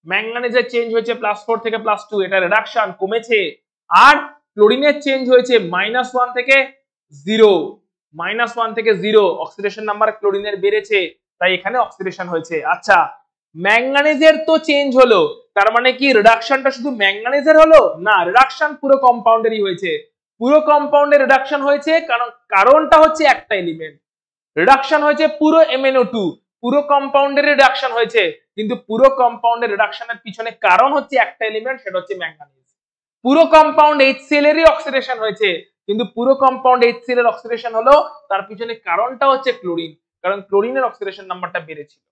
ম্যাঙ্গানিজের চেঞ্জ হয়েছে +4 থেকে +2, এটা রিডাকশন কমেছে। আর ক্লোরিনের চেঞ্জ হয়েছে -1 থেকে 0, -1 থেকে 0, অক্সিডেশন নাম্বার ক্লোরিনের বেড়েছে, তাই এখানে অক্সিডেশন হয়েছে। আচ্ছা, ম্যাঙ্গানিজের তো চেঞ্জ হলো, তার মানে কি রিডাকশনটা শুধু ম্যাঙ্গানিজের হলো? না, রিডাকশন পুরো কম্পাউন্ডেরই হয়েছে, পুরো কম্পাউন্ডের রিডাকশন হয়েছে, কারণ কারণটা হচ্ছে একটা এলিমেন্ট। রিডাকশন হয়েছে পুরো MnO2, পুরো কম্পাউন্ডের রিডাকশন হয়েছে, কিন্তু পুরো কম্পাউন্ডের রিডাকশনের পিছনে কারণ হচ্ছে একটা এলিমেন্ট, সেটা হচ্ছে ম্যাঙ্গানিজ। পুরো কম্পাউন্ড HCl এরই অক্সিডেশন হয়েছে, কিন্তু পুরো কম্পাউন্ড HCl এর অক্সিডেশন হলো, তার পিছনে কারণটা হচ্ছে ক্লোরিন, কারণ ক্লোরিনের অক্সিডেশন নাম্বারটা বেড়েছিল।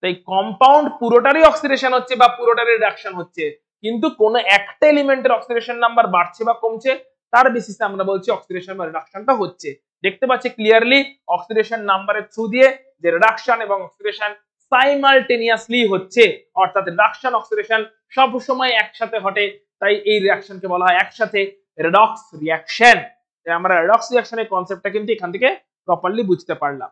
তাই কম্পাউন্ড পুরোটারই অক্সিডেশন হচ্ছে বা পুরোটারই রিডাকশন হচ্ছে, কিন্তু কোন একটা এলিমেন্টের অক্সিডেশন নাম্বার বাড়ছে বা কমছে, তার বেসিসে আমরা বলছি অক্সিডেশন বা রিডাকশনটা হচ্ছে। দেখতে পাচ্ছি ক্লিয়ারলি অক্সিডেশন নাম্বারের থ্রু দিয়ে যে রিডাকশন এবং অক্সিডেশন সাইমালটেনিয়াসলি হচ্ছে, অর্থাৎ রিডাকশন অক্সিডেশন সব সময় একসাথে ঘটে, তাই এই রিঅ্যাকশনকে বলা হয় একসাথে রেডক্স রিঅ্যাকশন। তাই আমরা রেডক্স রিঅ্যাকশনের কনসেপ্টটা কিন্তু এখান থেকে প্রপারলি বুঝতে পারলাম।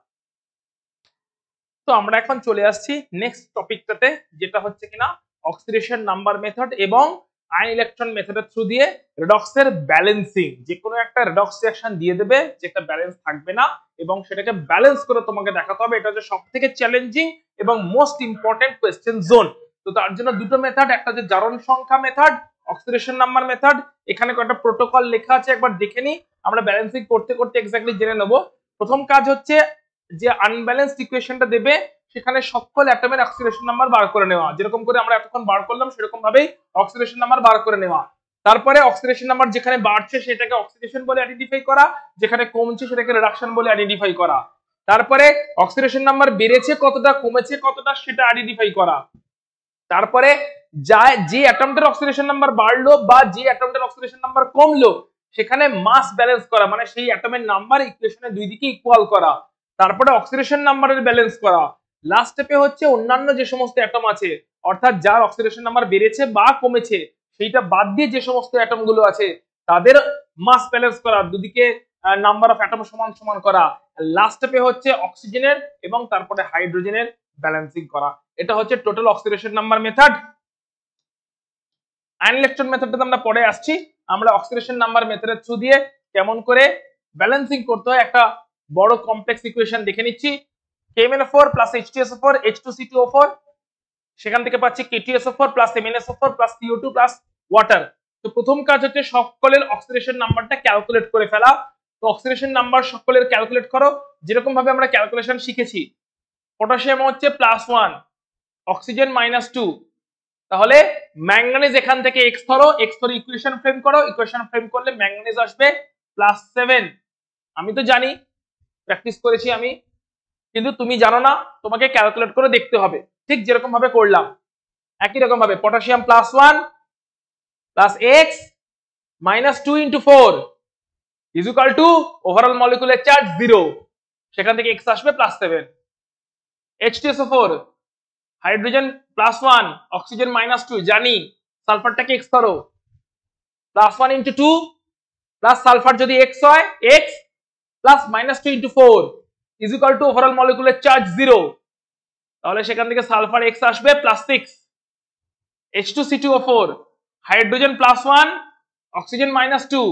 তো আমরা এখন চলে আসছি নেক্সট টপিকটাতে, যেটা হচ্ছে কিনা অক্সিডেশন নাম্বার মেথড এবং আয়ন ইলেকট্রন মেথডের থ্রু দিয়ে রেডক্সের ব্যালেন্সিং। যে কোনো একটা রেডক্স রিঅ্যাকশন দিয়ে দেবে যেটা ব্যালেন্স থাকবে না, এবং সেটাকে ব্যালেন্স করে তোমাকে দেখাতে হবে। এটা হচ্ছে সবথেকে চ্যালেঞ্জিং এবং মোস্ট ইম্পর্টেন্ট কোয়েশ্চেন জোন। তো তার জন্য দুটো মেথড, একটা হচ্ছে জারণ সংখ্যা মেথড, অক্সিডেশন নাম্বার মেথড। এখানে কয়েকটা প্রোটোকল লেখা আছে, একবার দেখে নিই, আমরা ব্যালেন্সিং করতে করতে এক্স্যাক্টলি জেনে নেব। প্রথম কাজ হচ্ছে যে আনব্যালেন্সড ইকুয়েশনটা দেবে, সেখানে সকল অ্যাটমের অক্সিডেশন নাম্বার বার করে নেওয়া, যেরকম করে আমরা এতক্ষণ বার করলাম সেরকম ভাবেই অক্সিডেশন নাম্বার বার করে নেওয়া। তারপরে অক্সিডেশন নাম্বার যেখানে বাড়ছে সেটাকে অক্সিডেশন বলে আইডেন্টিফাই করা, যেখানে কমছে সেটাকে রিডাকশন বলে আইডেন্টিফাই করা। তারপরে অক্সিডেশন নাম্বার বেড়েছে কতটা, কমেছে কতটা, সেটা আইডেন্টিফাই করা। তারপরে যে অ্যাটমটার অক্সিডেশন নাম্বার বাড়লো বা যে অ্যাটমটার অক্সিডেশন নাম্বার কমলো, সেখানে মাস ব্যালেন্স করা, মানে সেই অ্যাটমের নাম্বার ইকুয়েশনের দুই দিকে ইকুয়াল করা। তারপরে অক্সিডেশন নাম্বারের ব্যালেন্স করা। লাস্ট স্টেপে হচ্ছে অন্যান্য যে সমস্ত অ্যাটম আছে, অর্থাৎ যার অক্সিডেশন নাম্বার বেড়েছে বা কমেছে, সেইটা বাদ দিয়ে যে সমস্ত অ্যাটম গুলো আছে তাদের মাস ব্যালেন্স করা, দুদিকে নাম্বার অফ অ্যাটম সমান সমান করা। লাস্ট স্টেপে হচ্ছে অক্সিজেনের এবং তারপরে হাইড্রোজেনের ব্যালেন্সিং করা। এটা হচ্ছে total oxidation number method. Ion electron মেথডটাতে আমরা পরে আসছি। আমরা অক্সিডেশন নাম্বার মেথডের থ্রু দিয়ে কেমন করে ব্যালেন্সিং করতে হয় একটা বড় কমপ্লেক্স ইকুয়েশন দেখে নিচ্ছি। KMnO4 প্লাস H2SO4 H2C2O4, সেখান থেকে পাচ্ছি K2SO4 plus MnSO4 plus CO2 plus water. তো প্রথম কাজ হচ্ছে সকলের অক্সিডেশন নাম্বারটা ক্যালকুলেট করে ফেলা। তো অক্সিডেশন নাম্বার সকলের ক্যালকুলেট করো, যেরকম ভাবে আমরা ক্যালকুলেশন শিখেছি। পটাশিয়াম হচ্ছে +1, অক্সিজেন -2, তাহলে ম্যাঙ্গানিজ এখান থেকে x ধরো, x ধরে ইকুয়েশন ফ্রেম করো, ইকুয়েশন ফ্রেম করলে ম্যাঙ্গানিজ আসবে +7। আমি তো জানি, প্র্যাকটিস করেছি আমি, কিন্তু তুমি জানো না, তোমাকে ক্যালকুলেট করে দেখতে হবে, ঠিক যেরকম ভাবে করলাম একই রকম ভাবে। Potassium +1 plus x -2 × 4 is equal to overall molecular charge 0, সেখান থেকে x আসবে +7। H2SO4 হাইড্রোজেন +1 অক্সিজেন -2, জানি, সালফারটাকে x ধরো, +1 × 2 প্লাস সালফার যদি x হয়, x plus -2 × 4 is equal to overall molecular charge 0, তাহলে সেখান থেকে সালফার x আসবে +6। H2C2O4 হাইড্রোজেন +1 অক্সিজেন -2,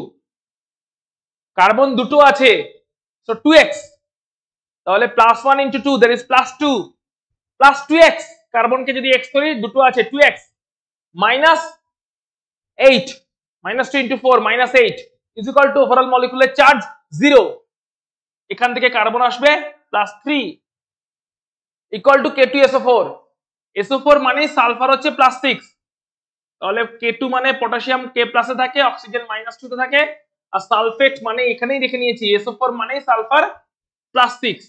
কার্বন দুটো আছে, সো 2x, তাহলে +1 × 2 দ্যাট ইজ +2 প্লাস 2x, কার্বনকে যদি x করি দুটো আছে 2x, -8 -2 × 4 -8 is equal to overall molecular charge 0, এখান থেকে কার্বন আসবে +3 ইকুয়াল টু K2SO4। SO4 মানে সালফার হচ্ছে +6, তাহলে K2 মানে পটাশিয়াম K প্লাসে থাকে, অক্সিজেন -2 তে থাকে, আর সালফেট মানে এখানেই দেখে নিয়েছি SO4 মানে সালফার +6,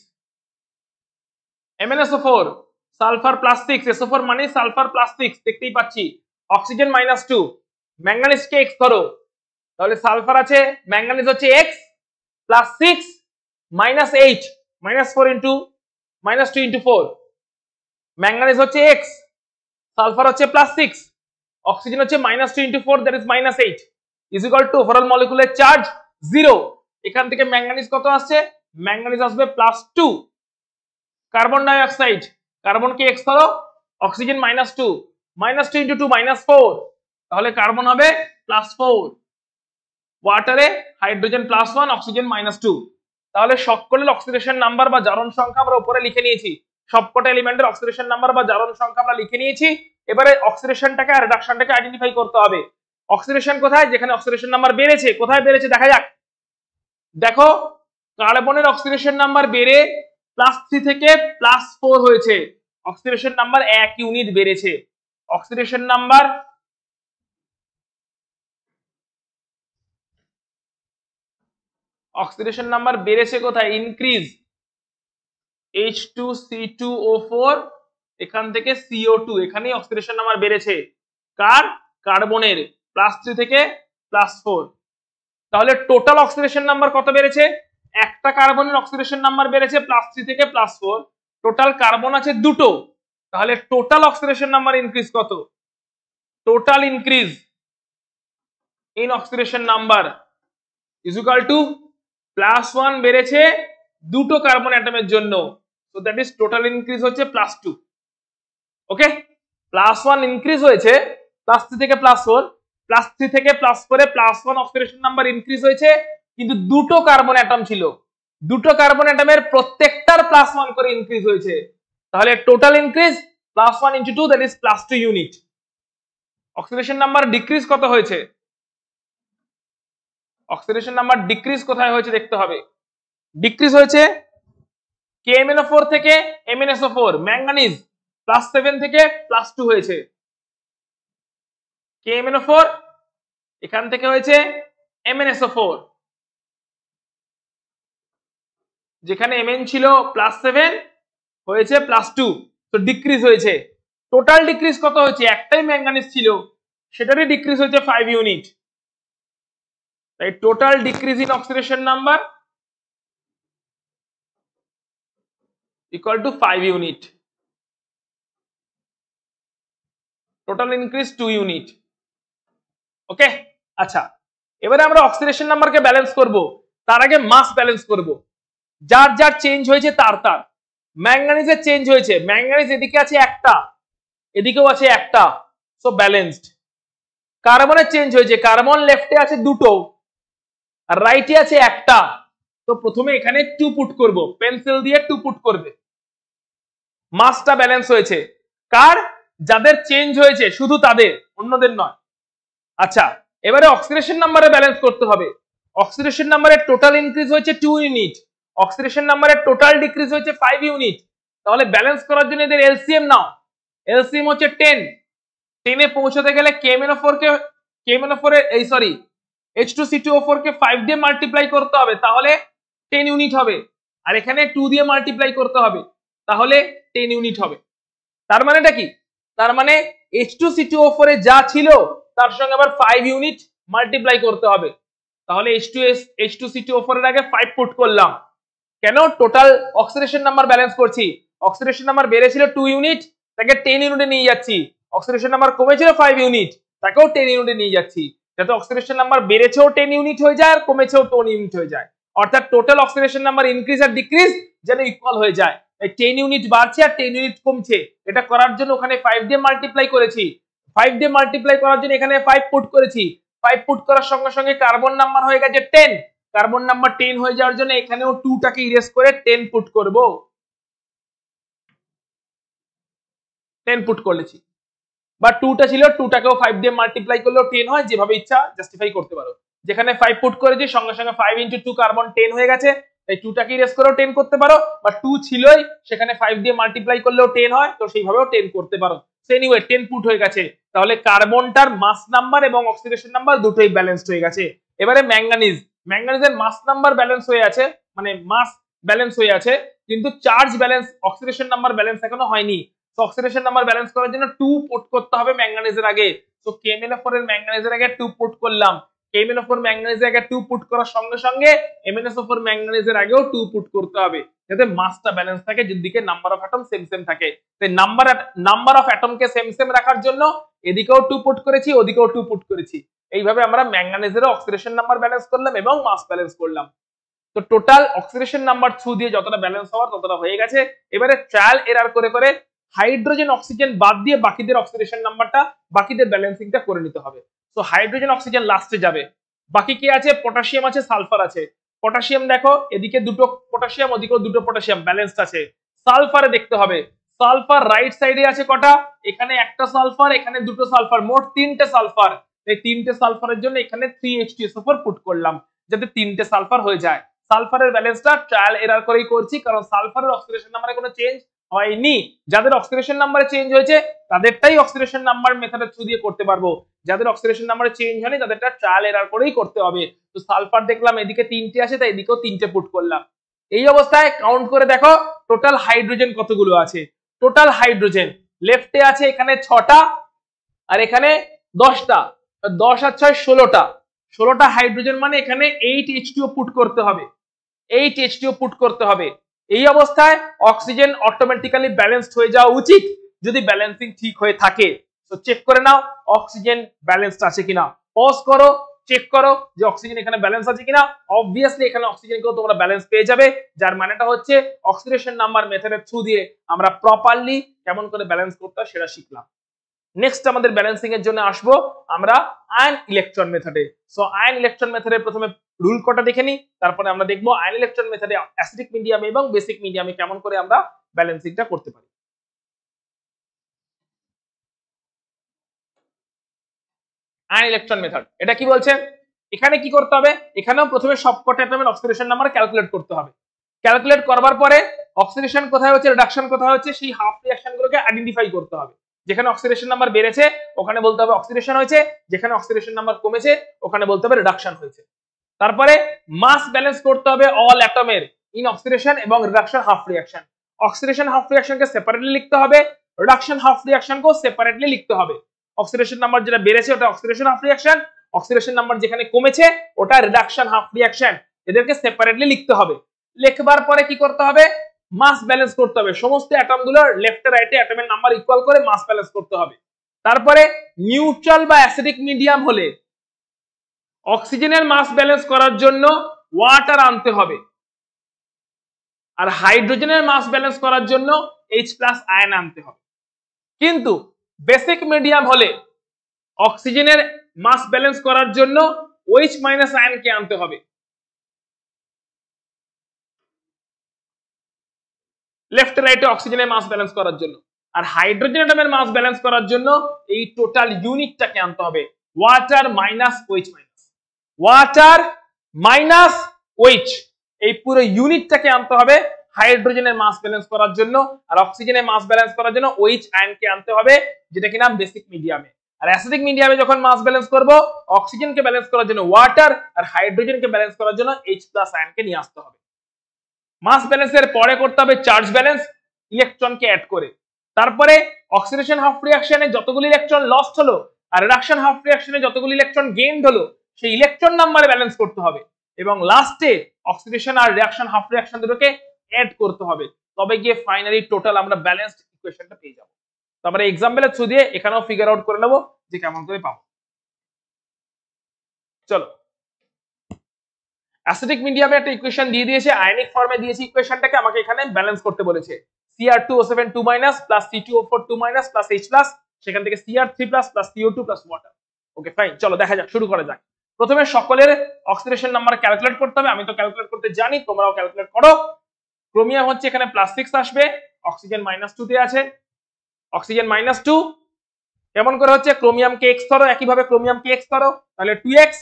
MnSO4 সালফার +6, SO4 মানে সালফার +6 দেখতেই পাচ্ছি, অক্সিজেন -2, ম্যাঙ্গানিজকে X ধরো, তাহলে সালফার আছে, ম্যাঙ্গানিজ হচ্ছে X +6 -8 -4 ইনটু -2 ইনটু 4, ম্যাঙ্গানিজ হচ্ছে X, সালফার হচ্ছে +6, অক্সিজেন হচ্ছে -2 into 4 that is -8 is equal to overall molecular charge 0। এখান থেকে ম্যাঙ্গানিজ কত আসছে? ম্যাঙ্গানিজ আসবে +2। কার্বন ডাই অক্সাইড, কার্বনকে X ধরো, অক্সিজেন -2 -2 ইনটু 2 -4, তাহলে কার্বন হবে +4, ওয়াটারে হাইড্রোজেন +1, অক্সিজেন -2। তাহলে সকলের অক্সিডেশন নাম্বার বা জারণ সংখ্যা আমরা উপরে লিখে নিয়েছি, সবকটা এলিমেন্টের অক্সিডেশন নাম্বার বা জারণ সংখ্যা আমরা লিখে নিয়েছি। এবারে অক্সিডেশনটাকে আর রিডাকশনটাকে আইডেন্টিফাই করতে হবে। অক্সিডেশন কোথায়? যেখানে অক্সিডেশন নাম্বার বেড়েছে। কোথায় বেড়েছে দেখা যাক। দেখো কার্বনের অক্সিডেশন নাম্বার বেড়ে +3 থেকে +4 হয়েছে, অক্সিডেশন নাম্বার 1 ইউনিট বেড়েছে। অক্সিডেশন নাম্বার বেড়েছে কোথায়? ইনক্রিজ, H2C2O4 এখান থেকে CO2, এখানেই অক্সিডেশন নাম্বার বেড়েছে। কার? কার্বনের +3 থেকে +4। তাহলে টোটাল অক্সিডেশন নাম্বার কত বেড়েছে? একটা কার্বনের অক্সিডেশন নাম্বার বেড়েছে +3 থেকে +4, টোটাল কার্বন আছে দুটো, তাহলে টোটাল অক্সিডেশন নাম্বার ইনক্রিজ কত? Total increase in oxidation number is equal two +1 বেড়েছে দুটো কার্বন অ্যাটমের জন্য, so that is total increase হচ্ছে +2। ওকে, +1 ইনক্রিজ হয়েছে +3 থেকে +4, +3 থেকে +4 এ +1 অক্সিডেশন নাম্বার ইনক্রিজ হয়েছে, কিন্তু দুটো কার্বন অ্যাটম ছিল, দুটো কার্বন অ্যাটমের প্রত্যেকটার +1 করে ইনক্রিজ হয়েছে, তাহলে total increase +1 into 2 that is +2 unit. Oxidation number decrease কত হয়েছে? অক্সিডেশন নাম্বার ডিক্রিজ কোথায় হয়েছে দেখতে হবে। ডিক্রিজ হয়েছে KMnO4 থেকে MnSO4, ম্যাঙ্গানিজ +7 থেকে +2 হয়েছে, KMnO4 এখান থেকে হয়েছে MnSO4, যেখানে Mn ছিল +7 হয়েছে +2, তো ডিক্রিজ হয়েছে। টোটাল ডিক্রিজ কত হয়েছে? একটাই ম্যাঙ্গানিজ ছিল, সেটারই ডিক্রিজ হয়েছে 5 ইউনিট, তাই total decrease in oxidation number equal to 5 unit, total increase 2 unit। ওকে, আচ্ছা এবারে আমরা অক্সিডেশন নাম্বারকে ব্যালেন্স করব, তার আগে মাস ব্যালেন্স করব। যার যার চেঞ্জ হয়েছে তার তার। ম্যাঙ্গানিজের চেঞ্জ হয়েছে, ম্যাঙ্গানিজ এদিকে আছে একটা, এদিকেও আছে একটা, সো ব্যালেন্সড। কার্বনের চেঞ্জ হয়েছে, কার্বন লেফটে আছে দুটো আর রাইটে আছে একটা, তো প্রথমে এখানে 2 পুট করব, পেন্সিল দিয়ে 2 পুট করবে, মাসটা ব্যালেন্স হয়েছে। কার? যাদের চেঞ্জ হয়েছে শুধু তাদের, অন্যদের নয়। আচ্ছা এবারে অক্সিডেশন নাম্বারে ব্যালেন্স করতে হবে। অক্সিডেশন নাম্বারের টোটাল ইনক্রিজ হয়েছে 2 ইউনিট, অক্সিডেশন নাম্বারের টোটাল ডিক্রিজ হয়েছে 5 ইউনিট, তাহলে ব্যালেন্স করার জন্য এদের এলসিএম নাও। এলসিএম হচ্ছে 10, 10 এ পৌঁছাতে গেলে KMnO4 এর H2C2O4 কে 5 দিয়ে মাল্টিপ্লাই করতে হবে, তাহলে 10 ইউনিট হবে, আর এখানে 2 দিয়ে মাল্টিপ্লাই করতে হবে, তাহলে 10 ইউনিট হবে। তার মানেটা কি? তার মানে H2C2O4 এ যা ছিল তার সঙ্গে আবার 5 ইউনিট মাল্টিপ্লাই করতে হবে, তাহলে H2C2O4 এর আগে 5 পুট করলাম। কেন? টোটাল অক্সিডেশন নাম্বার ব্যালেন্স করছি, অক্সিডেশন নাম্বার বেড়েছিল 2 ইউনিট, তাকে 10 ইউনিটে নিয়ে যাচ্ছি, অক্সিডেশন নাম্বার কমেছিল 5 ইউনিট, তাকেও 10 ইউনিটে নিয়ে যাচ্ছি, যাতে অক্সিডেশন নাম্বার বেড়েছেও 10 ইউনিট হয়ে যায় আর কমেছেও 10 ইউনিট হয়ে যায়, অর্থাৎ টোটাল অক্সিডেশন নাম্বার ইনক্রিজ আর ডিক্রিজ যেন ইকুয়াল হয়ে যায়। 10 ইউনিট বাড়ছে আর 10 ইউনিট কমছে, এটা করার জন্য ওখানে 5 দিয়ে মাল্টিপ্লাই করেছি, 5 দিয়ে মাল্টিপ্লাই করার জন্য এখানে 5 পুট করেছি, 5 পুট করার সঙ্গে সঙ্গে কার্বন নাম্বার হয়ে গেছে 10, কার্বন নাম্বার 10 হয়ে যাওয়ার জন্য এখানেও 2 টাকে ইরেজ করে 10 পুট করব, 10 পুট করেছি, বা 2টা ছিল 2টাকেও 5 দিয়ে মাল্টিপ্লাই করলেও 10 হয়, যেভাবে ইচ্ছা জাস্টিফাই করতে পারো। যেখানে 5 পুট করেছি সঙ্গে সঙ্গে 5 × 2 কার্বন 10 হয়ে গেছে, তাই 2টাকে ইরেজ করেও 10 করতে পারো, বা 2 ছিলই সেখানে 5 দিয়ে মাল্টিপ্লাই করলেও 10 হয়, তো সেইভাবেও 10 করতে পারো। এনিওয়ে 10 পুট হয়ে গেছে, তাহলে কার্বনটার মাস নাম্বার এবং অক্সিডেশন নাম্বার দুটোই ব্যালেন্সড হয়ে গেছে। এবারে ম্যাঙ্গানিজের মাস নাম্বার ব্যালেন্স হয়ে আছে, মানে মাস ব্যালেন্স হয়ে আছে, কিন্তু charge balance, oxidation number balance এখনো হয়নি। তো অক্সিডেশন নাম্বার ব্যালেন্স করার জন্য 2 পুট করতে হবে ম্যাঙ্গানিজের আগে। তো KMnO4 এর ম্যাঙ্গানিজের আগে 2 পুট করলাম, KMnO4 ম্যাঙ্গানিজের আগে 2 পুট করার সঙ্গে সঙ্গে MnSO4 ম্যাঙ্গানিজের আগেও 2 পুট করতে হবে, যাতে মাসটা ব্যালেন্স থাকে, যেদিকে number of atom same same থাকে। তাই নাম্বার অফ অ্যাটমকে সেম সেম রাখার জন্য এদিকেও 2 পুট করেছি, ওদিকেও 2 পুট করেছি। এইভাবে আমরা ম্যাঙ্গানিজের অক্সিডেশন নাম্বার ব্যালেন্স করলাম এবং মাস ব্যালেন্স করলাম। তো টোটাল অক্সিডেশন নাম্বার থ্রু দিয়ে যতটা ব্যালেন্স হওয়ার ততটা হয়ে গেছে। এবারে ট্রায়াল এরার করে করে হাইড্রোজেন অক্সিজেন বাদ দিয়ে বাকিদের অক্সিডেশন নাম্বারটা, বাকিদের ব্যালেন্সিংটা করে নিতে হবে। তো হাইড্রোজেন অক্সিজেন লাস্টে যাবে, বাকি কি আছে? পটাশিয়াম আছে, সালফার আছে। পটাশিয়াম দেখো, এদিকে দুটো পটাশিয়াম, ওদিকেও দুটো পটাশিয়াম, ব্যালেন্সড আছে। সালফারে দেখতে হবে, সালফার রাইট সাইডে আছে কটা? এখানে একটা সালফার, এখানে দুটো সালফার, মোট 3টে সালফার। এই 3টে সালফারের জন্য এখানে 3H2SO4 পুট করলাম, যাতে 3টে সালফার হয়ে যায়। সালফারের ব্যালেন্সটা ট্রায়াল এরার করেই করছি, কারণ সালফারের অক্সিডেশন নাম্বারে কোনো চেঞ্জ হয়নি। যাদের অক্সিডেশন নাম্বারে চেঞ্জ হয়েছে তাদেরটাই অক্সিডেশন নাম্বার মেথডের থ্রু দিয়ে করতে পারবো, যাদের অক্সিডেশন নাম্বারে চেঞ্জ হয়নি তাদেরটা ট্রায়াল এরার করেই করতে হবে। তো সালফার দেখলাম এদিকে 3টে আছে, তাই এদিকেও 3টে পুট করলাম। এই অবস্থায় কাউন্ট করে দেখো টোটাল হাইড্রোজেন কতগুলো আছে। টোটাল হাইড্রোজেন লেফটে আছে এখানে 6টা আর এখানে 10টা, 10 আর 6 16টা। 16টা হাইড্রোজেন মানে এখানে 8H2O পুট করতে হবে, 8H2O পুট করতে হবে। এই অবস্থায় অক্সিজেন অটোমেটিক্যালি ব্যালেন্সড হয়ে যাওয়া উচিত, যদি ব্যালেন্সিং ঠিক হয়ে থাকে। তো চেক করে নাও অক্সিজেন ব্যালেন্সড আছে কিনা, পজ করো, চেক করো যে অক্সিজেন এখানে ব্যালেন্স আছে কিনা। অবভিয়াসলি এখানে অক্সিজেনকেও তোমরা ব্যালেন্স পেয়ে যাবে, যার মানেটা হচ্ছে অক্সিডেশন নাম্বার মেথডের থ্রু দিয়ে আমরা প্রপারলি কেমন করে ব্যালেন্স করতে হয় সেটা শিখলাম। নেক্সট আমাদের ব্যালেন্সিং এর জন্য আসবো আমরা আয়ন ইলেকট্রন মেথডে। সো আয়ন ইলেকট্রন মেথডে প্রথমে রুল কটা দেখে নিই, তারপরে আমরা দেখবো আয়ন ইলেকট্রন মেথডে অ্যাসিডিক মিডিয়ামে এবং বেসিক মিডিয়ামে কেমন করে আমরা ব্যালেন্সিংটা করতে পারি। আয়ন ইলেকট্রন মেথড, এটা কি বলছে? এখানে কি করতে হবে? এখানেও প্রথমে সবকটা অ্যাটমের অক্সিডেশন নাম্বার ক্যালকুলেট করতে হবে। ক্যালকুলেট করবার পরে অক্সিডেশন কোথায় হচ্ছে, রিডাকশন কোথায় হচ্ছে, সেই হাফ রিঅ্যাকশনগুলোকে আইডেন্টিফাই করতে হবে। যেখানে অক্সিডেশন নাম্বার বেড়েছে ওখানে বলতে হবে অক্সিডেশন হয়েছে, যেখানে অক্সিডেশন নাম্বার কমেছে ওখানে বলতে হবে রিডাকশন হয়েছে। তারপরে মাস ব্যালেন্স করতে হবে অল অ্যাটমের ইন অক্সিডেশন এবং reduction half reaction. Oxidation half রিঅ্যাকশনকে সেপারেটলি লিখতে হবে, রিডাকশন হাফ রিঅ্যাকশনকেও সেপারেটলি লিখতে হবে। অক্সিডেশন নাম্বার যেটা বেড়েছে ওটা oxidation half reaction, oxidation number যেখানে কমেছে ওটা রিডাকশন হাফ রিঅ্যাকশন। এদেরকে সেপারেটলি লিখতে হবে। লিখবার পরে কি করতে হবে? মাস ব্যালেন্স করতে হবে, সমস্ত অ্যাটমগুলোর লেফটে রাইটে অ্যাটমের নাম্বার ইকুয়াল করে মাস ব্যালেন্স করতে হবে। তারপরে নিউট্রাল বা অ্যাসিডিক মিডিয়াম হলে অক্সিজেনের মাস ব্যালেন্স করার জন্য ওয়াটার আনতে হবে, আর হাইড্রোজেনের মাস ব্যালেন্স করার জন্য H+ আয়ন আনতে হবে। কিন্তু বেসিক মিডিয়াম হলে অক্সিজেনের মাস ব্যালেন্স করার জন্য OH- আয়নকে আনতে হবে লেফট রাইটে অক্সিজেনের মাস ব্যালেন্স করার জন্য, আর হাইড্রোজেন অ্যাটমের মাস ব্যালেন্স করার জন্য এই টোটাল ইউনিটটাকে আনতে হবে, water minus OH minus, water minus OH, এই পুরো ইউনিটটাকে আনতে হবে হাইড্রোজেনের মাস ব্যালেন্স করার জন্য, আর অক্সিজেনের মাস ব্যালেন্স করার জন্য OH আয়নকে আনতে হবে, যেটা কিনা বেসিক মিডিয়ামে। আর অ্যাসিডিক মিডিয়ামে যখন মাস ব্যালেন্স করব অক্সিজেনকে ব্যালেন্স করার জন্য ওয়াটার আর হাইড্রোজেনকে ব্যালেন্স করার জন্য H+ আয়নকে নিয়ে আসতে হবে। মাস ব্যালেন্সের পরে করতে হবে চার্জ ব্যালেন্স, ইলেকট্রনকে অ্যাড করে। তারপরে অক্সিডেশন হাফ রিঅ্যাকশনে যতগুলো ইলেকট্রন লস্ট হলো আর রিডাকশন হাফ রিঅ্যাকশনে যতগুলো ইলেকট্রন গেইনড হলো সেই ইলেকট্রন নাম্বারে ব্যালেন্স করতে হবে, এবং লাস্টে অক্সিডেশন আর রিঅ্যাকশন হাফ রিঅ্যাকশন দুটোকে অ্যাড করতে হবে, তবে গিয়ে ফাইনালি টোটাল আমরা ব্যালেন্সড ইকুয়েশনটা পেয়ে যাব। তো আমরা এক্সাম্পলের থ্রু দিয়ে এখানেও ফিগার আউট করে নেব যে কেমন করে পাবো। চলো, অ্যাসিডিক মিডিয়ামে একটা ইকুয়েশন দিয়ে দিয়েছে, আয়নিক ফর্মে দিয়েছে ইকুয়েশনটাকে, আমাকে এখানে ব্যালেন্স করতে বলেছে। Cr2O7 2- plus C2O4 2- plus H+, সেখান থেকে Cr3+ plus CO2 plus water. Okay fine, চলো দেখা যাক, শুরু করা যাক। প্রথমে সকলের অক্সিডেশন নাম্বার ক্যালকুলেট করতে হবে, আমি তো ক্যালকুলেট করতে জানি, তোমরাও ক্যালকুলেট করো। ক্রোমিয়াম হচ্ছে এখানে +6 আসবে, অক্সিজেন -2 তে আছে, অক্সিজেন -2 কেমন করে হচ্ছে? ক্রোমিয়ামকে x ধরো, একইভাবে ক্রোমিয়ামকে x ধরো, তাহলে 2x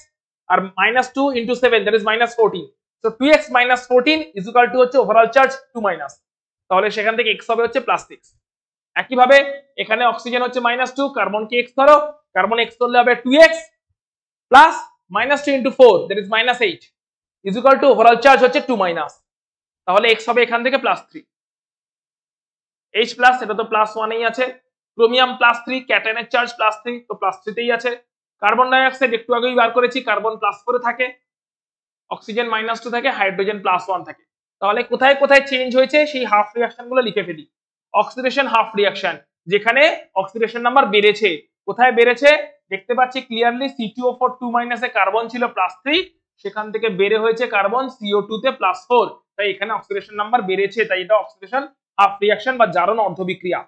আর -2 × 7 that is -14। So 2x - 14 is equal to হচ্ছে ওভারঅল চার্জ 2-, তাহলে সেখান থেকে x হবে হচ্ছে +6। একইভাবে এখানে অক্সিজেন হচ্ছে -2, কার্বন কে x ধরো, কার্বন x ধরলে হবে 2x plus -2 × 4 that is -8 is equal to overall charge হচ্ছে 2 তাহলে x হবে এখান থেকে +3, H প্লাস এটা তো +1 এই আছে, ক্রোমিয়াম +3, ক্যাটায়নের চার্জ +3 তো +3 তেই আছে, কার্বন ডাই অক্সাইড একটু আগেই বার করেছি কার্বন +4 থাকে, অক্সিজেন -2 থাকে, হাইড্রোজেন +1 থাকে। তাহলে কোথায় কোথায় চেঞ্জ হয়েছে সেই হাফ রিঅ্যাকশন গুলো লিখে ফেলি। অক্সিডেশন হাফ রিঅ্যাকশন, যেখানে অক্সিডেশন নাম্বার বেড়েছে, কোথায় বেড়েছে দেখতে পাচ্ছি ক্লিয়ারলি, C2O4 2- এ কার্বন ছিল +3, সেখান থেকে বেড়ে হয়েছে কার্বন CO2 তে +4, তাই এখানে অক্সিডেশন নাম্বার বেড়েছে, তাই এটা অক্সিডেশন হাফ রিঅ্যাকশন বা জারণ অর্ধবিক্রিয়া।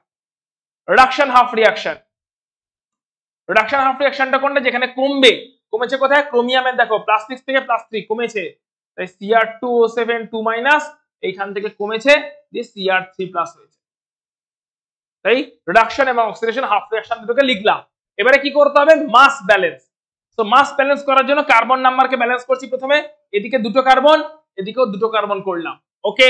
Reduction half reaction, reduction half রিঅ্যাকশনটা কোনটা যেখানে কমবে, কমেছে কোথায়, ক্রোমিয়ামের দেখো +6 থেকে +3 কমেছে, তাই Cr2O7 2- এইখান থেকে কমেছে দিয়ে Cr3+ হয়েছে, তাই রিডাকশন এবং অক্সিডেশন হাফ রিঅ্যাকশন দুটোকে লিখলাম। এবারে কি করতে হবে, মাস ব্যালেন্স। তো মাস ব্যালেন্স করার জন্য কার্বন নাম্বারকে ব্যালেন্স করছি প্রথমে, এদিকে দুটো কার্বন এদিকেও দুটো কার্বন করলাম, ওকে,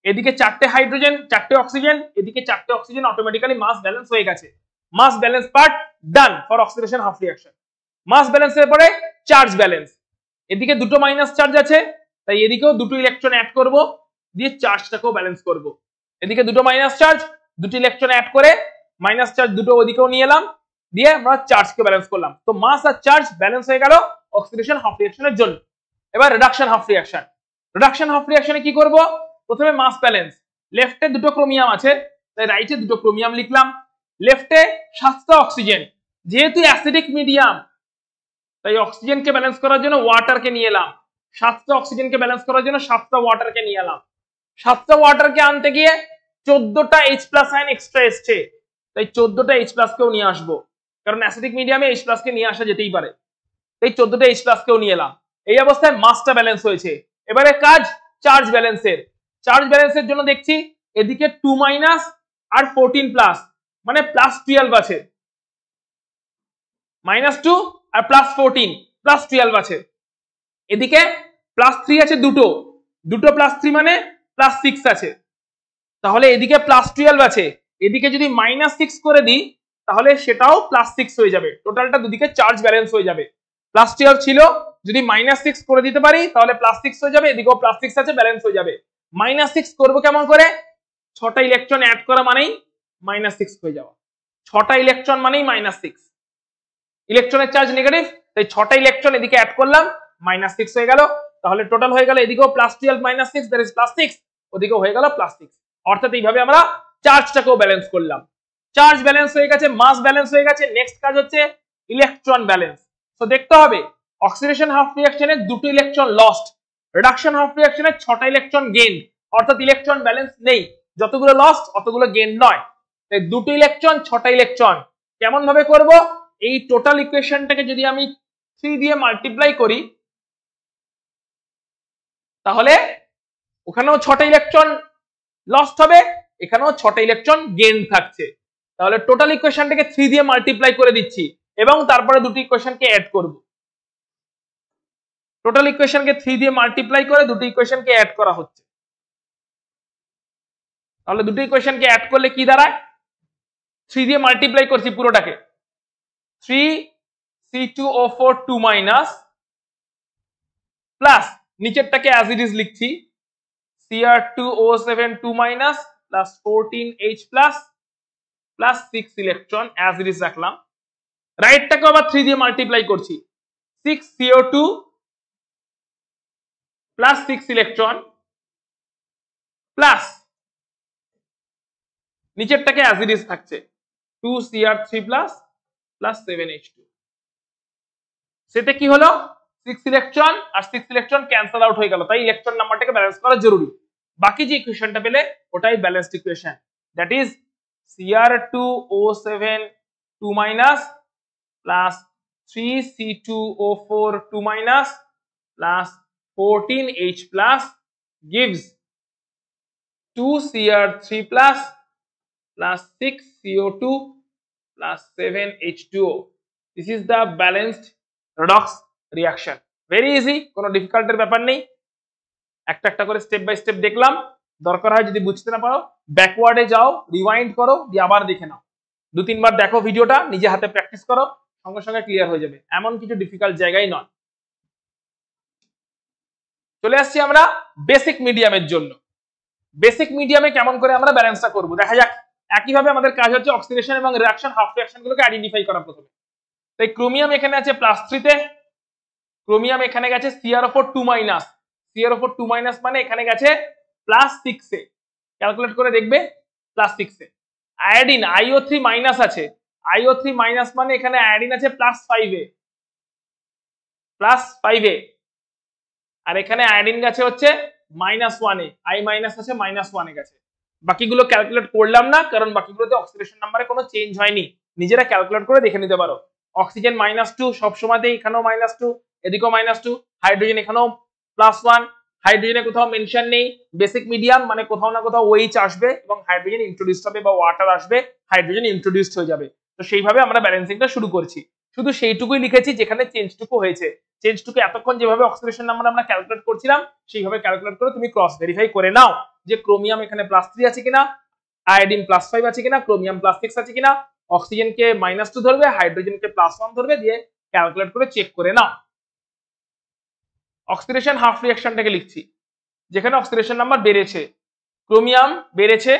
এদিকে 4টে হাইড্রোজেন 4টে অক্সিজেন, এদিকে 4টে অক্সিজেন, অটোমেটিক্যালি মাস ব্যালেন্স হয়ে গেছে। Mass balance part done for oxidation half reaction. Mass ব্যালেন্সের পরে চার্জ ব্যালেন্স, এদিকে দুটো মাইনাস চার্জ আছে, তাই এদিকেও দুটো ইলেকট্রন অ্যাড করব, দিয়ে চার্জটাকেও ব্যালেন্স করব। এদিকে দুটো মাইনাস চার্জ, দুটো ইলেকট্রন অ্যাড করে মাইনাস চার্জ দুটো ওদিকেও নিয়ে এলাম, দিয়ে আমরা চার্জকে ব্যালেন্স করলাম। তো মাস আর চার্জ ব্যালেন্স হয়ে গেল অক্সিডেশন হাফ রিঅ্যাকশনের জন্য। এবার reduction half reaction, reduction half রিঅ্যাকশনে কি করব, প্রথমে মাস ব্যালেন্স, লেফটে দুটো ক্রোমিয়াম আছে তাই রাইটে দুটো ক্রোমিয়াম লিখলাম, লেফটে 7টা অক্সিজেন, যেহেতু অ্যাসিডিক মিডিয়াম তাই অক্সিজেনকে ব্যালেন্স করার জন্য ওয়াটারকে নিয়ে এলাম, 7টা অক্সিজেনকে ব্যালেন্স করার জন্য 7টা ওয়াটারকে নিয়ে এলাম, 7টা ওয়াটারকে আনতে গিয়ে 14টা H+ আয়ন এক্সট্রা এসছে, তাই 14টা H+ কেও নিয়ে আসবো, কারণ অ্যাসিডিক মিডিয়ামে H+ কে নিয়ে আসা যেতেই পারে, তাই 14টা H+ কেও নিয়ে এলাম। এই অবস্থায় মাসটা ব্যালেন্স হয়েছে। এবারে কাজ চার্জ ব্যালেন্সের। চার্জ ব্যালেন্সের জন্য দেখছি এদিকে 2- আর 14+, মানে +12 আছে, -2 আর +14 +12 আছে, এদিকে +3 আছে দুটো, দুটো +3 মানে +6 আছে, তাহলে এদিকে +12 আছে, এদিকে যদি -6 করে দিই তাহলে সেটাও +6 হয়ে যাবে, টোটালটা দুদিকে চার্জ ব্যালেন্স হয়ে যাবে। +12 ছিল, যদি -6 করে দিতে পারি তাহলে +6 হয়ে যাবে, এদিকেও +6 আছে, ব্যালেন্স হয়ে যাবে। -6 করবো কেমন করে, 6টা ইলেকট্রন অ্যাড করা মানেই -6 হয়ে যাওয়া, 6টা ইলেকট্রন মানেই -6, ইলেকট্রনের চার্জ নেগেটিভ, তাই 6টা ইলেকট্রন এদিকে অ্যাড করলাম, -6 হয়ে গেল, তাহলে টোটাল হয়ে গেল এদিকেও +12 -6 দ্যাট ইজ +6, ওদিকেও হয়ে গেল +6, অর্থাৎ এইভাবে আমরা চার্জটাকেও ব্যালেন্স করলাম। চার্জ ব্যালেন্স হয়ে গেছে, মাস ব্যালেন্স হয়ে গেছে, নেক্সট কাজ হচ্ছে ইলেকট্রন ব্যালেন্স। তো দেখতে হবে অক্সিডেশন হাফ রিঅ্যাকশনে দুটো ইলেকট্রন লস্ট, রিডাকশন হাফ রিঅ্যাকশনে 6টা ইলেকট্রন গেইন, অর্থাৎ ইলেকট্রন ব্যালেন্স নেই, যতগুলো লস্ট অতগুলো গেইন নয়, তাই দুটো ইলেকট্রন 6টা ইলেকট্রন। কেমন ভাবে করব, এই টোটাল ইকুয়েশনটাকে যদি আমি 3 দিয়ে মাল্টিপ্লাই করি তাহলে ওখানেও 6টা ইলেকট্রন লস্ট হবে, এখানেও 6টা ইলেকট্রন গেইন থাকছে, তাহলে টোটাল ইকুয়েশনটাকে 3 দিয়ে মাল্টিপ্লাই করে দিচ্ছি এবং তারপরে দুটো ইকুয়েশনকে অ্যাড করব। টোটাল ইকুয়েশনকে 3 দিয়ে মাল্টিপ্লাই করে দুটো ইকুয়েশনকে অ্যাড করা হচ্ছে, তাহলে দুটো ইকুয়েশনকে অ্যাড করলে কি দাঁড়ায়, 3 দিয়ে মাল্টিপ্লাই করছি পুরোটাকে, 3C2O4 2- প্লাস নিচেরটাকে অ্যাজ ইট ইজ লিখছি, Cr2O7 2- plus 14H+ plus 6 electron as it is রাখলাম, রাইটটাকে আবার 3 দিয়ে মাল্টিপ্লাই করছি, 6CO2 প্লাস 6 ইলেকট্রন প্লাস নিচেরটাকে অ্যাজ ইট ইজ থাকছে 2Cr3+ প্লাস 7H2, সেটা কি হলো 6 ইলেকট্রন আর 6 ইলেকট্রন ক্যান্সেল আউট হয়ে গেল, তাই ইলেকট্রন নাম্বারটাকে ব্যালেন্স করা জরুরি। বাকি যে ইকুয়েশনটা পেলে ওটাই balanced equation, that is Cr2O7 2- plus 3C2O4 2- plus 14H+ gives 2Cr3+ plus 6CO2 plus 7H2O. This is the balanced redox reaction. Very easy, কোনো ডিফিকাল্টের ব্যাপার নেই, একটা একটা করে স্টেপ বাই স্টেপ দেখলাম, দরকার হয় যদি বুঝতে না পারো ব্যাকওয়ার্ডে যাও, রিওয়াইন্ড করো, দিয়ে আবার দেখে নাও, 2-3 বার দেখো ভিডিওটা, নিজে হাতে প্র্যাকটিস করো, সঙ্গে সঙ্গে ক্লিয়ার হয়ে যাবে, এমন কিছু ডিফিকাল্ট জায়গায় নয়। চলে আসছি আমরা বেসিক মিডিয়ামের জন্য। বেসিক মিডিয়ামে কেমন করে আমরা ব্যালেন্সটা করব দেখা যাক। একইভাবে আমাদের কাজ হচ্ছে অক্সিডেশন এবং রিঅ্যাকশন, হাফ রিঅ্যাকশন গুলোকে আইডেন্টিফাই করা প্রথমে। তাই ক্রোমিয়াম এখানে আছে +3 তে, ক্রোমিয়াম এখানে গেছে CrO4 2-, CrO4 2- মানে এখানে গেছে +6 এ, ক্যালকুলেট করে দেখবে +6 এ। আয়োডিন IO3- আছে, IO3- মানে এখানে আয়োডিন আছে +5 এ, +5 এ, আর এখানে আয়োডিন গেছে হচ্ছে -1 এ, I- আছে -1 এ গেছে। বাকিগুলো ক্যালকুলেট করলাম না, কারণ বাকিগুলোতে অক্সিডেশন নাম্বারে কোনো চেঞ্জ হয়নি, নিজেরা ক্যালকুলেট করে দেখে নিতে পারো। অক্সিজেন -2 সবসময়তেই, এখানেও -2, এদিকেও -2, হাইড্রোজেন এখানেও +1, হাইড্রোজেনে কোথাও মেনশন নেই। বেসিক মিডিয়াম মানে কোথাও না কোথাও OH আসবে এবং হাইড্রোজেন ইন্ট্রোডিউসড হবে, বা ওয়াটার আসবে, হাইড্রোজেন ইন্ট্রোডিউসড হয়ে যাবে। তো সেইভাবে আমরা ব্যালেন্সিংটা শুরু করছি, শুধু সেইটুকুই লিখেছি যেখানে চেঞ্জটুকু হয়েছে। চেঞ্জটুকু এতক্ষণ যেভাবে অক্সিডেশন নাম্বার আমরা ক্যালকুলেট করছিলাম সেইভাবে ক্যালকুলেট করে তুমি ক্রস ভেরিফাই করে নাও যে ক্রোমিয়াম এখানে +3 আছে কিনা, আয়োডিন +5 আছে কিনা, ক্রোমিয়াম +6 আছে কিনা, অক্সিজেনকে -2 ধরবে, হাইড্রোজেনকে +1 ধরবে, দিয়ে ক্যালকুলেট করে চেক করে নাও। অক্সিডেশন হাফ রিঅ্যাকশনটাকে লিখছি, যেখানে অক্সিডেশন নাম্বার বেড়েছে, ক্রোমিয়াম বেড়েছে,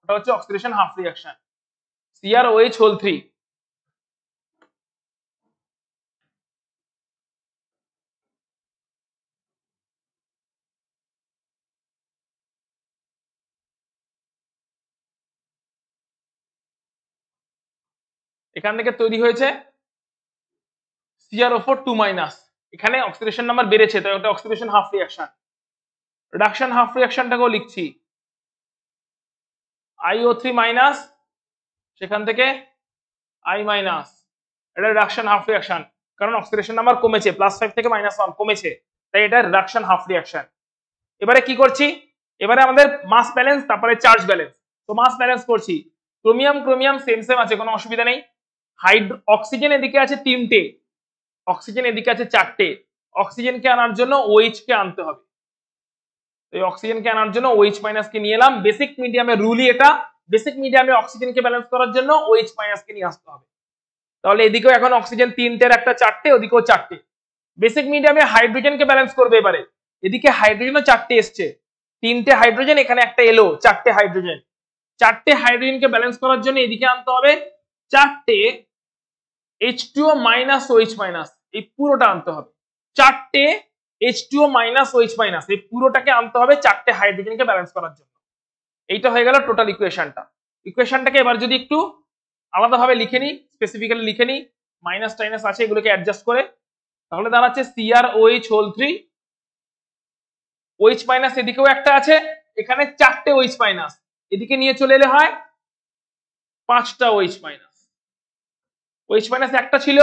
ওটা হচ্ছে অক্সিডেশন হাফ রিঅ্যাকশন, CrOH3। এখান থেকে তৈরি হয়েছে CrO4 2-, এখানে অক্সিডেশন নাম্বার বেড়েছে, তাই ওটা oxidation half reaction. Reduction half রিঅ্যাকশনটাকেও লিখছি, IO3-, সেখান থেকে I-, এটা রিডাকশন হাফ রিঅ্যাকশন, কারণ অক্সিডেশন নাম্বার কমেছে, +5 থেকে -1 কমেছে, তাই এটা রিডাকশন হাফ রিঅ্যাকশন। এবারে কি করছি, এবারে আমাদের মাস ব্যালেন্স, তারপরে চার্জ ব্যালেন্স। তো মাস ব্যালেন্স করছি, ক্রোমিয়াম ক্রোমিয়াম সেম সেম আছে, কোনো অসুবিধা নেই। অক্সিজেন এদিকে আছে 3টে, অক্সিজেন এদিকে আছে 4টে, অক্সিজেনকে আনার জন্য OH কে আনতে হবে, এই অক্সিজেনকে আনার জন্য OH- কে নিয়ে এলাম। বেসিক মিডিয়ামের রুলই এটা, বেসিক মিডিয়ামে অক্সিজেনকে ব্যালেন্স করার জন্য OH- কে নিয়ে আসতে হবে। তাহলে এদিকেও এখন অক্সিজেন 3টের একটা 4টে, ওদিকেও 4টে। বেসিক মিডিয়ামে হাইড্রোজেনকে ব্যালেন্স করবে এবারে, এদিকে হাইড্রোজেনও 4টে এসছে, 3টে হাইড্রোজেন, এখানে একটা এলো, 4টে হাইড্রোজেন। 4টে হাইড্রোজেনকে ব্যালেন্স করার জন্য এদিকে আনতে হবে 4টে H2O- OH-, এই পুরোটা আনতে হবে, 4টে H2O- OH-, এই পুরোটাকে আনতে হবে 4টে হাইড্রোজেনকে ব্যালেন্স করার জন্য। এইটা হয়ে গেল টোটাল ইকুয়েশনটা। ইকুয়েশনটাকে এবার যদি একটু আলাদাভাবে লিখে নিই, স্পেসিফিক্যালি লিখে নিই, মাইনাস টাইনাস আছে এগুলোকে অ্যাডজাস্ট করে, তাহলে দাঁড়াচ্ছে CrOH3, OH- এদিকেও একটা আছে, এখানে 4টে OH-, এদিকে নিয়ে চলে এলে হয় 5টা OH-। OH- একটা ছিল,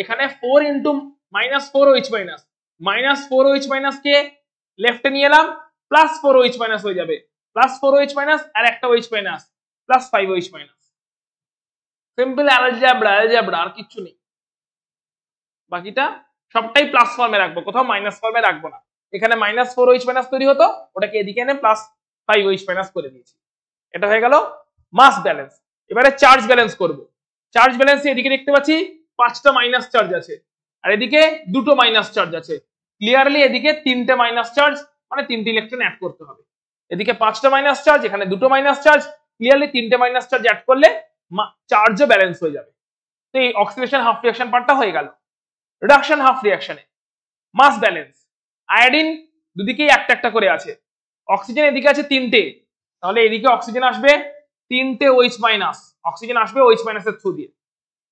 এখানে 4 × -4 OH-, -4 OH- কে লেফটে নিয়ে এলাম, +4 OH- হয়ে যাবে, +4 OH- আর একটা OH- +5 OH-। সিম্পল অ্যালজেব্রা, আর কিচ্ছু নেই, বাকিটা সবটাই প্লাস ফর্মে রাখবো, কোথাও মাইনাস ফর্মে রাখবো না। এখানে -4 OH- তৈরি হতো, ওটাকে এদিকে এনে +5 OH- করে দিয়েছি। এটা হয়ে গেল মাস ব্যালেন্স। এবারে চার্জ ব্যালেন্স করব। চার্জ ব্যালেন্সে এদিকে দেখতে পাচ্ছি 5টা মাইনাস চার্জ আছে, আর এদিকে 2টো মাইনাস চার্জ আছে। ক্লিয়ারলি এদিকে 3টে মাইনাস চার্জ, মানে 3টে ইলেকট্রন অ্যাড করতে হবে। এদিকে 5টা মাইনাস চার্জ, এখানে 2টো মাইনাস চার্জ, ক্লিয়ারলি 3টে মাইনাস চার্জ অ্যাড করলে চার্জও ব্যালেন্স হয়ে যাবে। তো এই অক্সিডেশন হাফ রিঅ্যাকশন পার্টটা হয়ে গেল। রিডাকশন হাফ রিঅ্যাকশনে মাস ব্যালেন্স, আয়োডিন দুদিকেই একটা একটা করে আছে, অক্সিজেন এদিকে আছে 3টে, তাহলে এদিকে অক্সিজেন আসবে 3টে OH-, অক্সিজেন আসবে OH- এর থ্রু দিয়ে,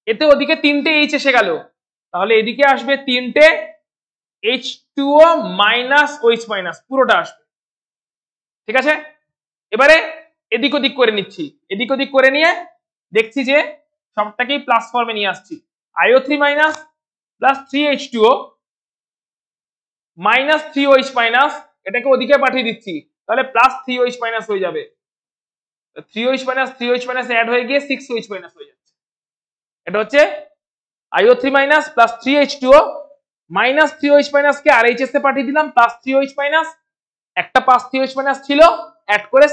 এতে ওদিকে 3টে H এসে গেল, তাহলে এদিকে আসবে 3টে H2O- OH-, পুরোটা আসবে। ঠিক আছে, এবারে এদিক ওদিক করে নিচ্ছি, এদিক ওদিক করে নিয়ে দেখছি যে সবটাকেই প্লাস ফর্মে নিয়ে আসছি, IO3- +3H2O -3 OH-, এটাকে ওদিকে পাঠিয়ে দিচ্ছি, তাহলে +3 OH- হয়ে যাবে, 3 OH- 3 OH- অ্যাড হয়ে গিয়ে 6 OH- হয়ে যাচ্ছে। এটা হচ্ছে IO3- +3H2O -3 OH- কে RHS এ পাঠিয়ে দিলাম, +3 OH-, একটা +3 OH- ছিল, অ্যাড করে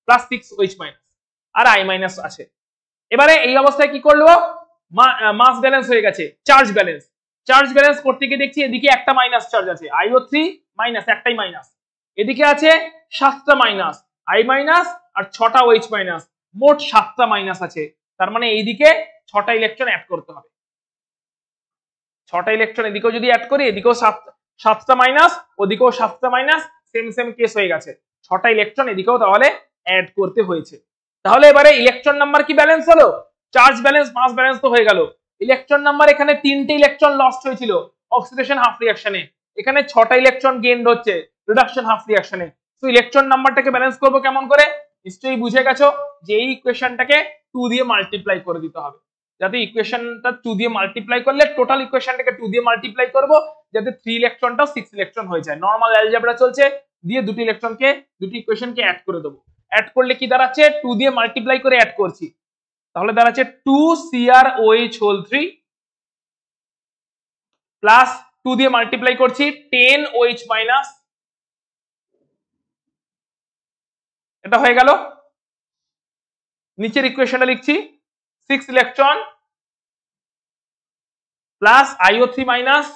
প্লাস 6OH মাইনাস আর I মাইনাস আছে। এবারে এই অবস্থায় কি করলো, মাস ব্যালেন্স হয়ে গেছে, চার্জ ব্যালেন্স করতে গিয়ে দেখছি এদিকে একটা মাইনাস চার্জ আছে, IO3 মাইনাস, একটাই মাইনাস, এদিকে আছে 7টা মাইনাস I মাইনাস আর 6টা OH মাইনাস, মোট 7টা মাইনাস আছে। তার মানে এইদিকে 6টা ইলেকট্রন অ্যাড করতে হবে, 6টা ইলেকট্রন এদিকেও যদি অ্যাড করি, এদিকেও 7টা মাইনাস, ওদিকেও 7টা মাইনাস, সেম কেস হয়ে গেছে, 6টা ইলেকট্রন এদিকেও তাহলে অ্যাড করতে হয়েছে। তাহলে এবারে ইলেকট্রন নাম্বার কি ব্যালেন্স হলো, চার্জ ব্যালেন্স, মাস ব্যালেন্স তো হয়ে গেল। ইলেকট্রন নাম্বার, এখানে 3টে ইলেকট্রন লস্ট হয়েছিল অক্সিডেশন হাফ রিঅ্যাকশনে, এখানে 6টা ইলেকট্রন গেইনড হচ্ছে রিডাকশন হাফ রিঅ্যাকশনে। তো ইলেকট্রন নাম্বারটাকে ব্যালেন্স করব কেমন করে, নিশ্চয়ই বুঝে গেছো যে এই ইকুয়েশনটাকে 2 দিয়ে মাল্টিপ্লাই করে দিতে হবে, যাতে ইকুয়েশনটা 2 দিয়ে মাল্টিপ্লাই করলে টোটাল ইকুয়েশনটাকে 2 দিয়ে মাল্টিপ্লাই করব, যাতে 3 ইলেকট্রনটাও 6 ইলেকট্রন হয়ে যায়। নরমাল অ্যালজেব্রা চলছে, দিয়ে দুটি ইকুয়েশনকে অ্যাড করে দেবো। অ্যাড করলে কি দাঁড়াচ্ছে, 2 দিয়ে মাল্টিপ্লাই করে অ্যাড করছি, তাহলে দাঁড়াচ্ছে 2CrOH3 প্লাস 2 দিয়ে মাল্টিপ্লাই করছি 10OH মাইনাস, এটা হয়ে গেল। নিচের ইকুয়েশনটা লিখছি, 6 electron plus IO3 minus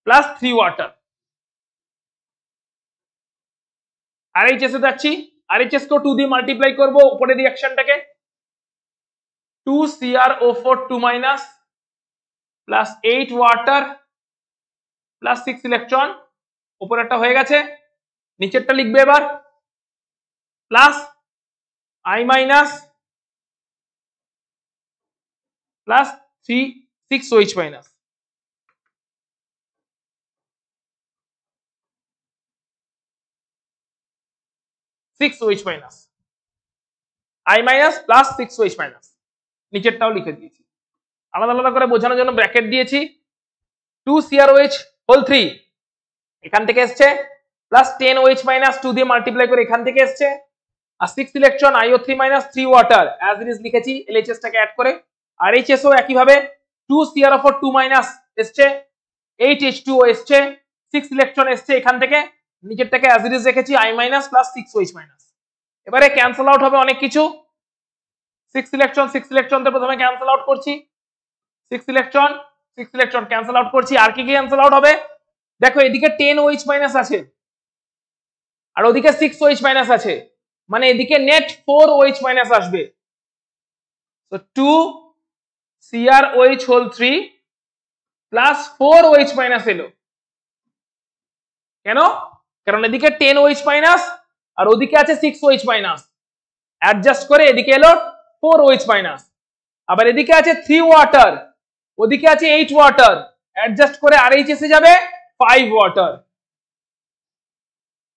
plus 3 water. RHS এ যাচ্ছি, RHS কেও 2 দিয়ে মাল্টিপ্লাই করব উপরের রিঅ্যাকশনটাকে, 2CrO4 2 minus plus 8 water plus 6 electron, উপরেরটা হয়ে গেছে, নিচেরটা লিখবে এবার, plus I minus plus 6OH minus, I minus plus 6OH minus, নিচেরটাও লিখে দিয়েছি। আলাদা আলাদা করে বোঝানোর জন্য ব্র্যাকেট দিয়েছি। 2CrOH3 এখান থেকে এসছে, প্লাস 10OH মাইনাস 2 দিয়ে মাল্টিপ্লাই করে এখান থেকে এসছে, আর 6 electron IO3 minus 3 water as it is লিখেছি LHS টাকে অ্যাড করে। RHS ও একই ভাবে 2CrO4 2 মাইনাস এসছে, 8H2O এসছে, 6 ইলেকট্রন এসছে এখান থেকে, নিচেরটাকে অ্যাজ ইট ইজ রেখেছি I minus plus 6OH minus. এবারে ক্যান্সেল আউট হবে অনেক কিছু, 6 ইলেকট্রন তো প্রথমে ক্যান্সেল আউট করছি, 6 ইলেকট্রন ক্যান্সেল আউট করছি। আর কি ক্যান্সেল আউট হবে, দেখো এদিকে 10OH মাইনাস আছে আর ওদিকে 6OH মাইনাস আছে, মানে এদিকে নেট 4OH মাইনাস আসবে। তো 2CrOH3 প্লাস 4OH মাইনাস এলো, কেন, কারণ এদিকে 10OH মাইনাস আর ওদিকে আছে 6OH মাইনাস, অ্যাডজাস্ট করে এদিকে এলো 4OH মাইনাস, আবার এদিকে আছে 3 ওয়াটার, ওদিকে আছে 8 ওয়াটার, অ্যাডজাস্ট করে RHS এ যাবে 5 ওয়াটার,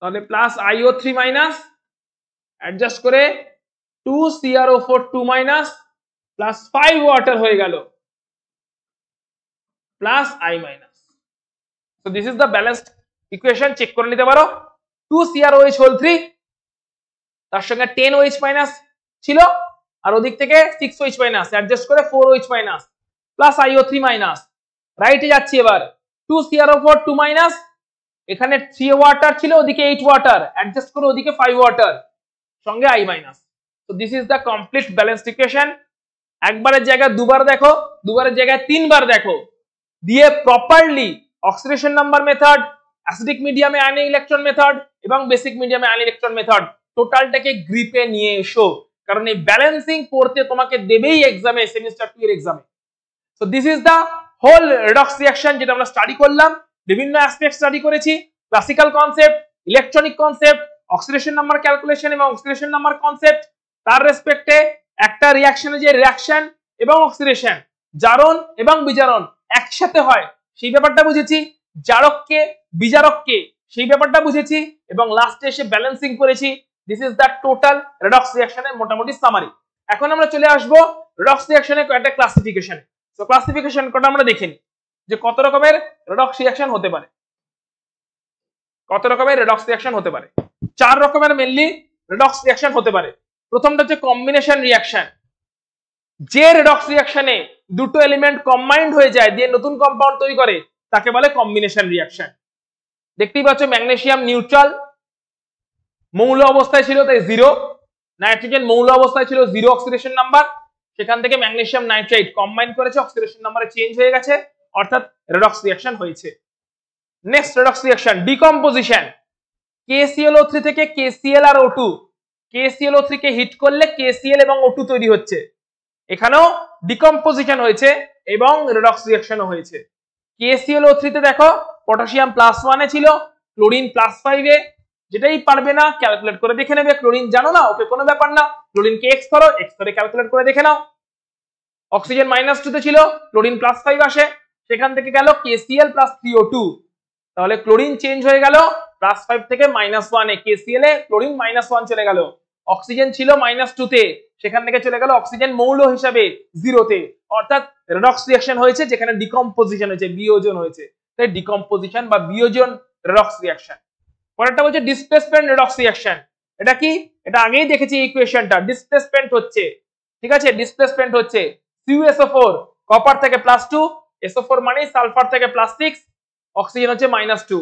তাহলে প্লাস IO3 মাইনাস, অ্যাডজাস্ট করে 2CrO4 2 মাইনাস প্লাস 5 ওয়াটার হয়ে গেল, plus I minus. So this is the balanced equation, check করে নিতে পারো। 2CrOH3 তার সঙ্গে 10OH মাইনাস ছিল আর ওদিক থেকে 6OH মাইনাস, অ্যাডজাস্ট করে 4OH minus plus IO3 minus. রাইটে যাচ্ছি এবার, 2CrO4 2 মাইনাস, এখানে 3 ওয়াটার ছিল, ওদিকে 8 ওয়াটার, অ্যাডজাস্ট করে ওদিকে 5 ওয়াটার, সঙ্গে I minus. So this is the complete balanced equation. একবারের জায়গায় দুবার দেখো, দুবারের জায়গায় তিনবার দেখো, দিয়ে properly oxidation number method, acidic মিডিয়ামে আয়নিক ইলেকট্রন মেথড এবং বেসিক মিডিয়ামে আয়নিক ইলেকট্রন মেথড টোটালটাকে গ্রিপে নিয়ে এসো, কারণ এই ব্যালেন্সিং করতে তোমাকে দেবেই এক্সামে, সেমিস্টার 2 এর এক্সামে। So this is the whole redox reaction, যেটা আমরা স্টাডি করলাম, বিভিন্ন অ্যাসপেক্ট স্টাডি করেছি, classical concept, electronic concept, oxidation number calculation এবং অক্সিডেশন নাম্বার কনসেপ্ট, তার রেসপেক্টে একটা রিঅ্যাকশনে যে রিঅ্যাকশন এবং অক্সিডেশন, জারণ এবং বিজারণ একসাথে হয় সেই ব্যাপারটা বুঝেছি, জারককে বিজারককে সেই ব্যাপারটা বুঝেছি, এবং লাস্টে এসে ব্যালেন্সিং করেছি। This is the total redox রিঅ্যাকশনের মোটামুটি সামারি। এখন আমরা চলে আসবো রেডক্স রিঅ্যাকশনের কয়েকটা ক্লাসিফিকেশনে। তো ক্লাসিফিকেশন কটা আমরা দেখে নিই যে কত রকমের রেডক্স রিঅ্যাকশন হতে পারে। কত রকমের রেডক্স রিঅ্যাকশন হতে পারে? 4 রকমের মেইনলি রেডক্স রিঅ্যাকশন হতে পারে। প্রথমটা হচ্ছে কম্বিনেশন রিঅ্যাকশন, যে রেডক্স রিঅ্যাকশনে দুটো এলিমেন্ট কম্বাইন্ড হয়ে যায় দিয়ে নতুন কম্পাউন্ড তৈরি করে তাকে বলে কম্বিনেশন রিঅ্যাকশন। দেখতেই পাচ্ছ ম্যাগনেসিয়াম নিউট্রাল মৌল অবস্থায় ছিল তাই 0, নাইট্রোজেন মৌল অবস্থায় ছিল 0 অক্সিডেশন নাম্বার, সেখান থেকে ম্যাগনেসিয়াম নাইট্রাইট কম্বাইন করেছে, অক্সিডেশন নাম্বারে চেঞ্জ হয়ে গেছে, অর্থাৎ রেডক্স রিঅ্যাকশন হয়েছে। Next redox reaction decomposition. KClO3 থেকে KCl আর O2, KClO3 কে হিট করলে KCl এবং O2 তৈরি হচ্ছে, এখানেও ডিকম্পোজিশন হয়েছে এবং রেডক্স রিঅ্যাকশনও হয়েছে। KClO3 তে দেখো পটাশিয়াম +1 এ ছিল, ক্লোরিন +5 এ, যেটাই পারবে না ক্যালকুলেট করে দেখে নেবে। ক্লোরিন জানো না, ওকে কোনো ব্যাপার না, ক্লোরিনকে x ধরো, x ধরে ক্যালকুলেট করে দেখে নাও। অক্সিজেন -2 তে ছিল, ক্লোরিন +5 আসে, সেখান থেকে গেল KCl + 3O2, তাহলে ক্লোরিন চেঞ্জ হয়ে গেল +5 থেকে -1 এ, KCl এ ক্লোরিন -1 চলে গেল। অক্সিজেন ছিল -2 তে, সেখান থেকে চলে গেল অক্সিজেন মৌল হিসাবে 0 তে, অর্থাৎ রেডক্স রিঅ্যাকশন হয়েছে যেখানে ডিকম্পোজিশন হয়েছে, বিয়োজন হয়েছে, তাই ডিকম্পোজিশন বা বিয়োজন রেডক্স রিঅ্যাকশন। পরেরটা বলছে ডিসপ্লেসমেন্ট রেডক্স রিঅ্যাকশন। এটা কি? এটা আগেই দেখেছি ইকুয়েশনটা, ডিসপ্লেসমেন্ট হচ্ছে, ঠিক আছে, ডিসপ্লেসমেন্ট হচ্ছে CuSO4 কপার থেকে +2, SO4 মানে সালফার থেকে +6, অক্সিজেন হচ্ছে -2,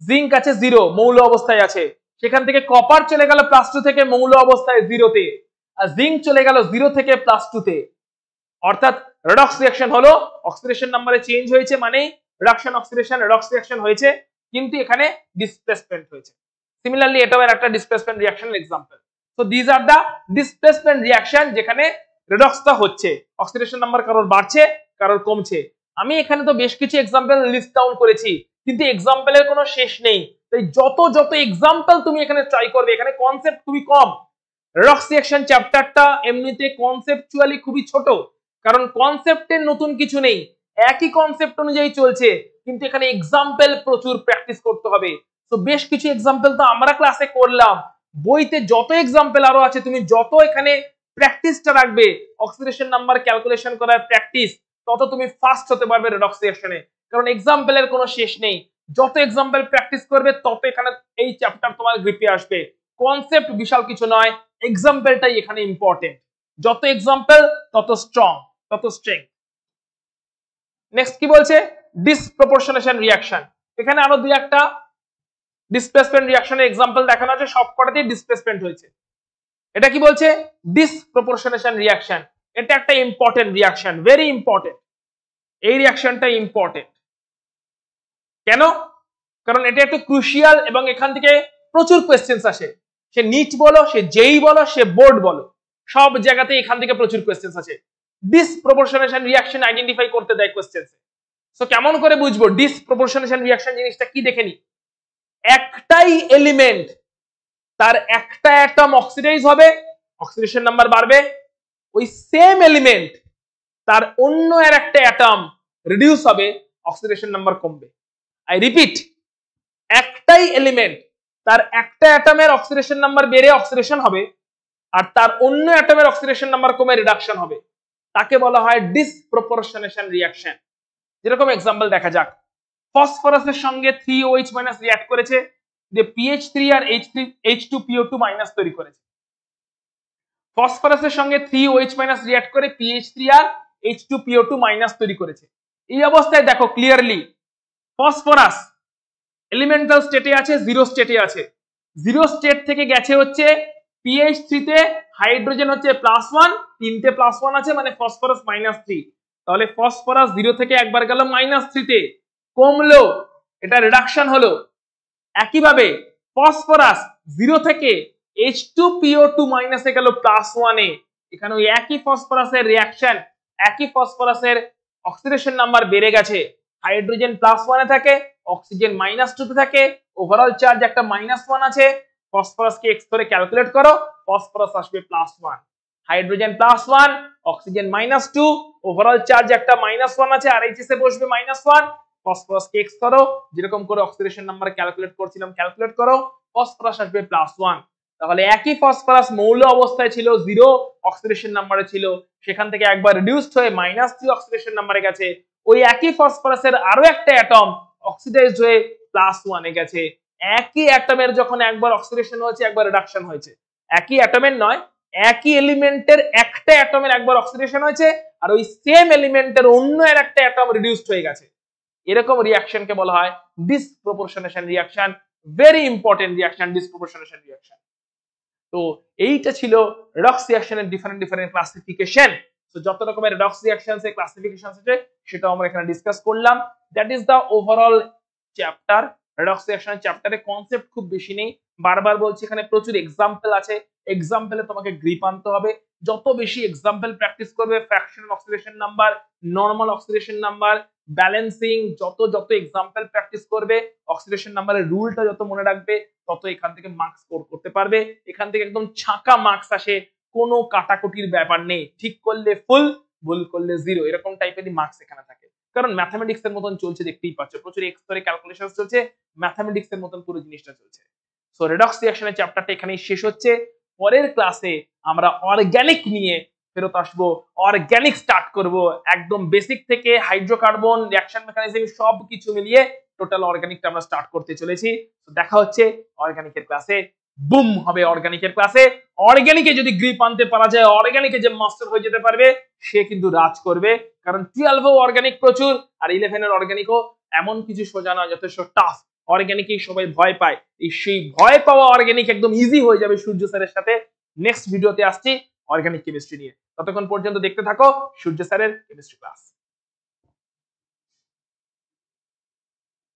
জিঙ্ক আছে 0 মৌল অবস্থায় আছে, সেখান থেকে কপার চলে গেল +2 থেকে মৌল অবস্থায় 0 তে, আর জিঙ্ক চলে গেল 0 থেকে +2 তে, অর্থাৎ রেডক্স রিঅ্যাকশন হলো, অক্সিডেশন নম্বরে চেঞ্জ হয়েছে মানে রিডাকশন অক্সিডেশন রেডক্স রিঅ্যাকশন হয়েছে, কিন্তু এখানে ডিসপ্লেসমেন্ট হয়েছে। সিমিলারলি এটাও একটা ডিসপ্লেসমেন্ট রিঅ্যাকশনের example. So this are the displacement reaction যেখানে রেডক্সটা হচ্ছে, অক্সিডেশন নাম্বার কারোর বাড়ছে কারোর কমছে। আমি এখানে তো বেশ কিছু एग्जांपल লিস্ট ডাউন করেছি, কিন্তু एग्जांपलের কোনো শেষ নেই, তাই যত एग्जांपल তুমি এখানে ট্রাই করবে, এখানে কনসেপ্ট খুবই কম। রেডক্স রিঅ্যাকশন চ্যাপ্টারটা এমনিতে কনসেপচুয়ালি খুবই ছোট, কারণ কনসেপ্টের নতুন কিছু নেই, একই কনসেপ্ট অনুযায়ী চলছে, কিন্তু এখানে एग्जांपल প্রচুর প্র্যাকটিস করতে হবে। তো বেশ কিছু एग्जांपल তো আমরা ক্লাসে করলাম, বইতে যত एग्जांपल আরো আছে, তুমি যত এখানে প্র্যাকটিসটা রাখবে, অক্সিডেশন নাম্বার ক্যালকুলেশন করার প্র্যাকটিস, তত তুমি ফাস্ট হতে পারবে রেডক্স রিঅ্যাকশনে, কারণ एग्जांपलের কোনো শেষ নেই। যত एग्जांपल প্র্যাকটিস করবে তত এখানে এই চ্যাপ্টার তোমার গ্রিপে আসবে। কনসেপ্ট বিশাল কিছু নয়, एग्जांपलটাই এখানে ইম্পর্টেন্ট। যত एग्जांपल তত স্ট্রং, তত স্ট্রেংথ। নেক্সট কি বলছে? ডিসপ্রপোর্শনেশন রিঅ্যাকশন। এখানে আরো দুই একটা ডিসপ্লেসমেন্ট রিঅ্যাকশনের एग्जांपल দেখানো আছে, সবকটাতেই ডিসপ্লেসমেন্ট হয়েছে। এটা কি বলছে? ডিসপ্রপোর্শনেশন রিঅ্যাকশন। এটা একটা ইম্পর্টেন্ট রিঅ্যাকশন, ভেরি ইম্পর্টেন্ট। এই রিঅ্যাকশনটা ইম্পর্টেন্ট কেন? কারণ এটা একটু ক্রুশিয়াল এবং এখান থেকে প্রচুর কোশ্চেন্স আসে, সে নিট বলো, সে জেই বলো, সে বোর্ড বলো, সব জায়গাতে এখান থেকে প্রচুর কোশ্চেন্স আছে। ডিসপ্রপোর্শনেশন রিঅ্যাকশন আইডেন্টিফাই করতে দেয় কোশ্চেন্স। সো কেমন করে বুঝবো ডিসপ্রপোর্শনেশন রিঅ্যাকশন জিনিসটা কি? দেখে নি। একটাই এলিমেন্ট, তার একটা অ্যাটম অক্সিডাইজ হবে, অক্সিডেশন নাম্বার বাড়বে, ওই সেম এলিমেন্ট তার অন্য আর একটা অ্যাটম রিডিউস হবে, অক্সিডেশন নাম্বার কমবে। আই রিপিট, একটাই এলিমেন্ট, তার একটা অ্যাটমের অক্সিডেশন নাম্বার বেড়ে অক্সিডেশন হবে, আর তার অন্য অ্যাটমের অক্সিডেশন নাম্বার কমে রিডাকশন হবে, তাকে বলা হয় ডিসপ্রপোর্শনেশন রিঅ্যাকশন। যেরকম एग्जांपल দেখা যাক, ফসফরাসের সঙ্গে 3OH- রিঅ্যাক্ট করেছে, যে PH3 আর H2PO2- তৈরি করেছে। ফসফরাসের সঙ্গে 3OH- রিঅ্যাক্ট করে PH3 আর H2PO2- তৈরি করেছে। এই অবস্থায় দেখো ক্লিয়ারলি ফসফরাস এলিমেন্টাল স্টেটে আছে, জিরো স্টেটে আছে, জিরো স্টেট থেকে গেছে হচ্ছে PH3 তে, হাইড্রোজেন হচ্ছে +1, তিনটে +1 আছে মানে ফসফরাস -3, তাহলে ফসফরাস 0 থেকে একবার গেল -3 তে, কমলো, এটা রিডাকশন হলো। একইভাবে ফসফরাস 0 থেকে H2PO2- এ গেল +1 এ, এখানে ওই একই ফসফরাসের রিঅ্যাকশন, একই ফসফরাসের অক্সিডেশন নাম্বার বেড়ে গেছে, হাইড্রোজেন +1 এ থাকে, অক্সিজেন -2 তে থাকে, ওভারঅল চার্জ একটা -1 আছে, ফসফরাসকে x ধরে ক্যালকুলেট করো, ফসফরাস আসবে +1, হাইড্রোজেন +1, অক্সিজেন -2, ওভারঅল চার্জ একটা -1 আছে, আর এইচএস এ বসবে -1, ফসফরাসকে x ধরো, যেরকম করে অক্সিডেশন নাম্বার ক্যালকুলেট করছিলাম ক্যালকুলেট করো, ফসফরাস আসবে +1। তাহলে একই ফসফরাস মৌল অবস্থায় ছিল 0 অক্সিডেশন নাম্বারে ছিল, সেখান থেকে একবার রিডিউসড হয়ে -3 অক্সিডেশন নাম্বারে গেছে, ওই একই ফসফরাসের আরো একটা অ্যাটম অক্সিডাইজড হয়ে +1 এ গেছে। একই অ্যাটমের যখন একবার অক্সিডেশন হয়েছে একবার রিডাকশন হয়েছে, একই অ্যাটমের নয়, একই এলিমেন্টের একটা অ্যাটমের একবার অক্সিডেশন হয়েছে, আর ওই সেম এলিমেন্টের অন্য আর একটা অ্যাটম রিডিউসড হয়ে গেছে, এরকম রিঅ্যাকশনকে বলা হয় disproportionation reaction. Very important reaction, disproportionation reaction. তো এইটা ছিল রেডক্স রিঅ্যাকশনের ডিফারেন্ট ক্লাসিফিকেশন। তো যত রকমের রেডক্স রিঅ্যাকশনস এর ক্লাসিফিকেশন আছে সেটা আমরা এখানে ডিসকাস করলাম। That is the overall chapter. Redox রিঅ্যাকশনের চ্যাপ্টারে কনসেপ্ট খুব বেশি নেই, বারবার বলছি এখানে প্রচুর এক্সাম্পল আছে, এক্সাম্পলে তোমাকে গ্রিপ আনতে হবে। যত বেশি এক্সাম্পল প্র্যাকটিস করবে, fractional oxidation number, normal oxidation number, balancing, যত এক্সাম্পল প্র্যাকটিস করবে, অক্সিডেশন নাম্বারের রুলটা যত মনে রাখবে, তত এখান থেকে মার্কস স্কোর করতে পারবে। এখান থেকে একদম ছাঁকা মার্কস আসে, কোনো কাটাকুটির ব্যাপার নেই। ঠিক করলে ফুল, ভুল করলে জিরো, এরকম টাইপেরই মার্কস এখানে থাকে। কারণ ম্যাথামেটিক্স এর মতন চলছে, দেখতেই পাচ্ছ প্রচুর এক্সট্রা ক্যালকুলেশন চলছে, ম্যাথামেটিক্স এর মতন পুরো জিনিসটা চলছে। সো রেডক্স রিঅ্যাকশনের চ্যাপ্টারটা এখানেই শেষ হচ্ছে। পরের ক্লাসে আমরা অর্গানিক নিয়ে ফেরত আসবো, অর্গানিক স্টার্ট করব একদম বেসিক থেকে, হাইড্রোকার্বন, রিঅ্যাকশন মেকানিজম সব কিছু মিলিয়ে টোটাল অর্গানিকটা আমরা স্টার্ট করতে চলেছি। তো দেখা হচ্ছে অর্গানিকের ক্লাসে। বুম হবে অর্গানিকের ক্লাসে। অর্গানিকে যদি গ্রিপ আনতে পারা যায়, অর্গানিকে যে মাস্টার হয়ে যেতে পারবে, সে কিন্তু রাজ করবে। কারণ 12 অর্গানিক প্রচুর, আর 11 অর্গানিকও এমন কিছু সোজা নয়, যথেষ্ট টাফ। অর্গানিকেই সবাই ভয় পায়, সেই ভয় পাওয়া অর্গানিক একদম ইজি হয়ে যাবে সূর্য স্যারের সাথে। নেক্সট ভিডিওতে আসছি অর্গানিক কেমিস্ট্রি নিয়ে। ততক্ষণ পর্যন্ত দেখতে থাকো সূর্য স্যারের কেমিস্ট্রি ক্লাস।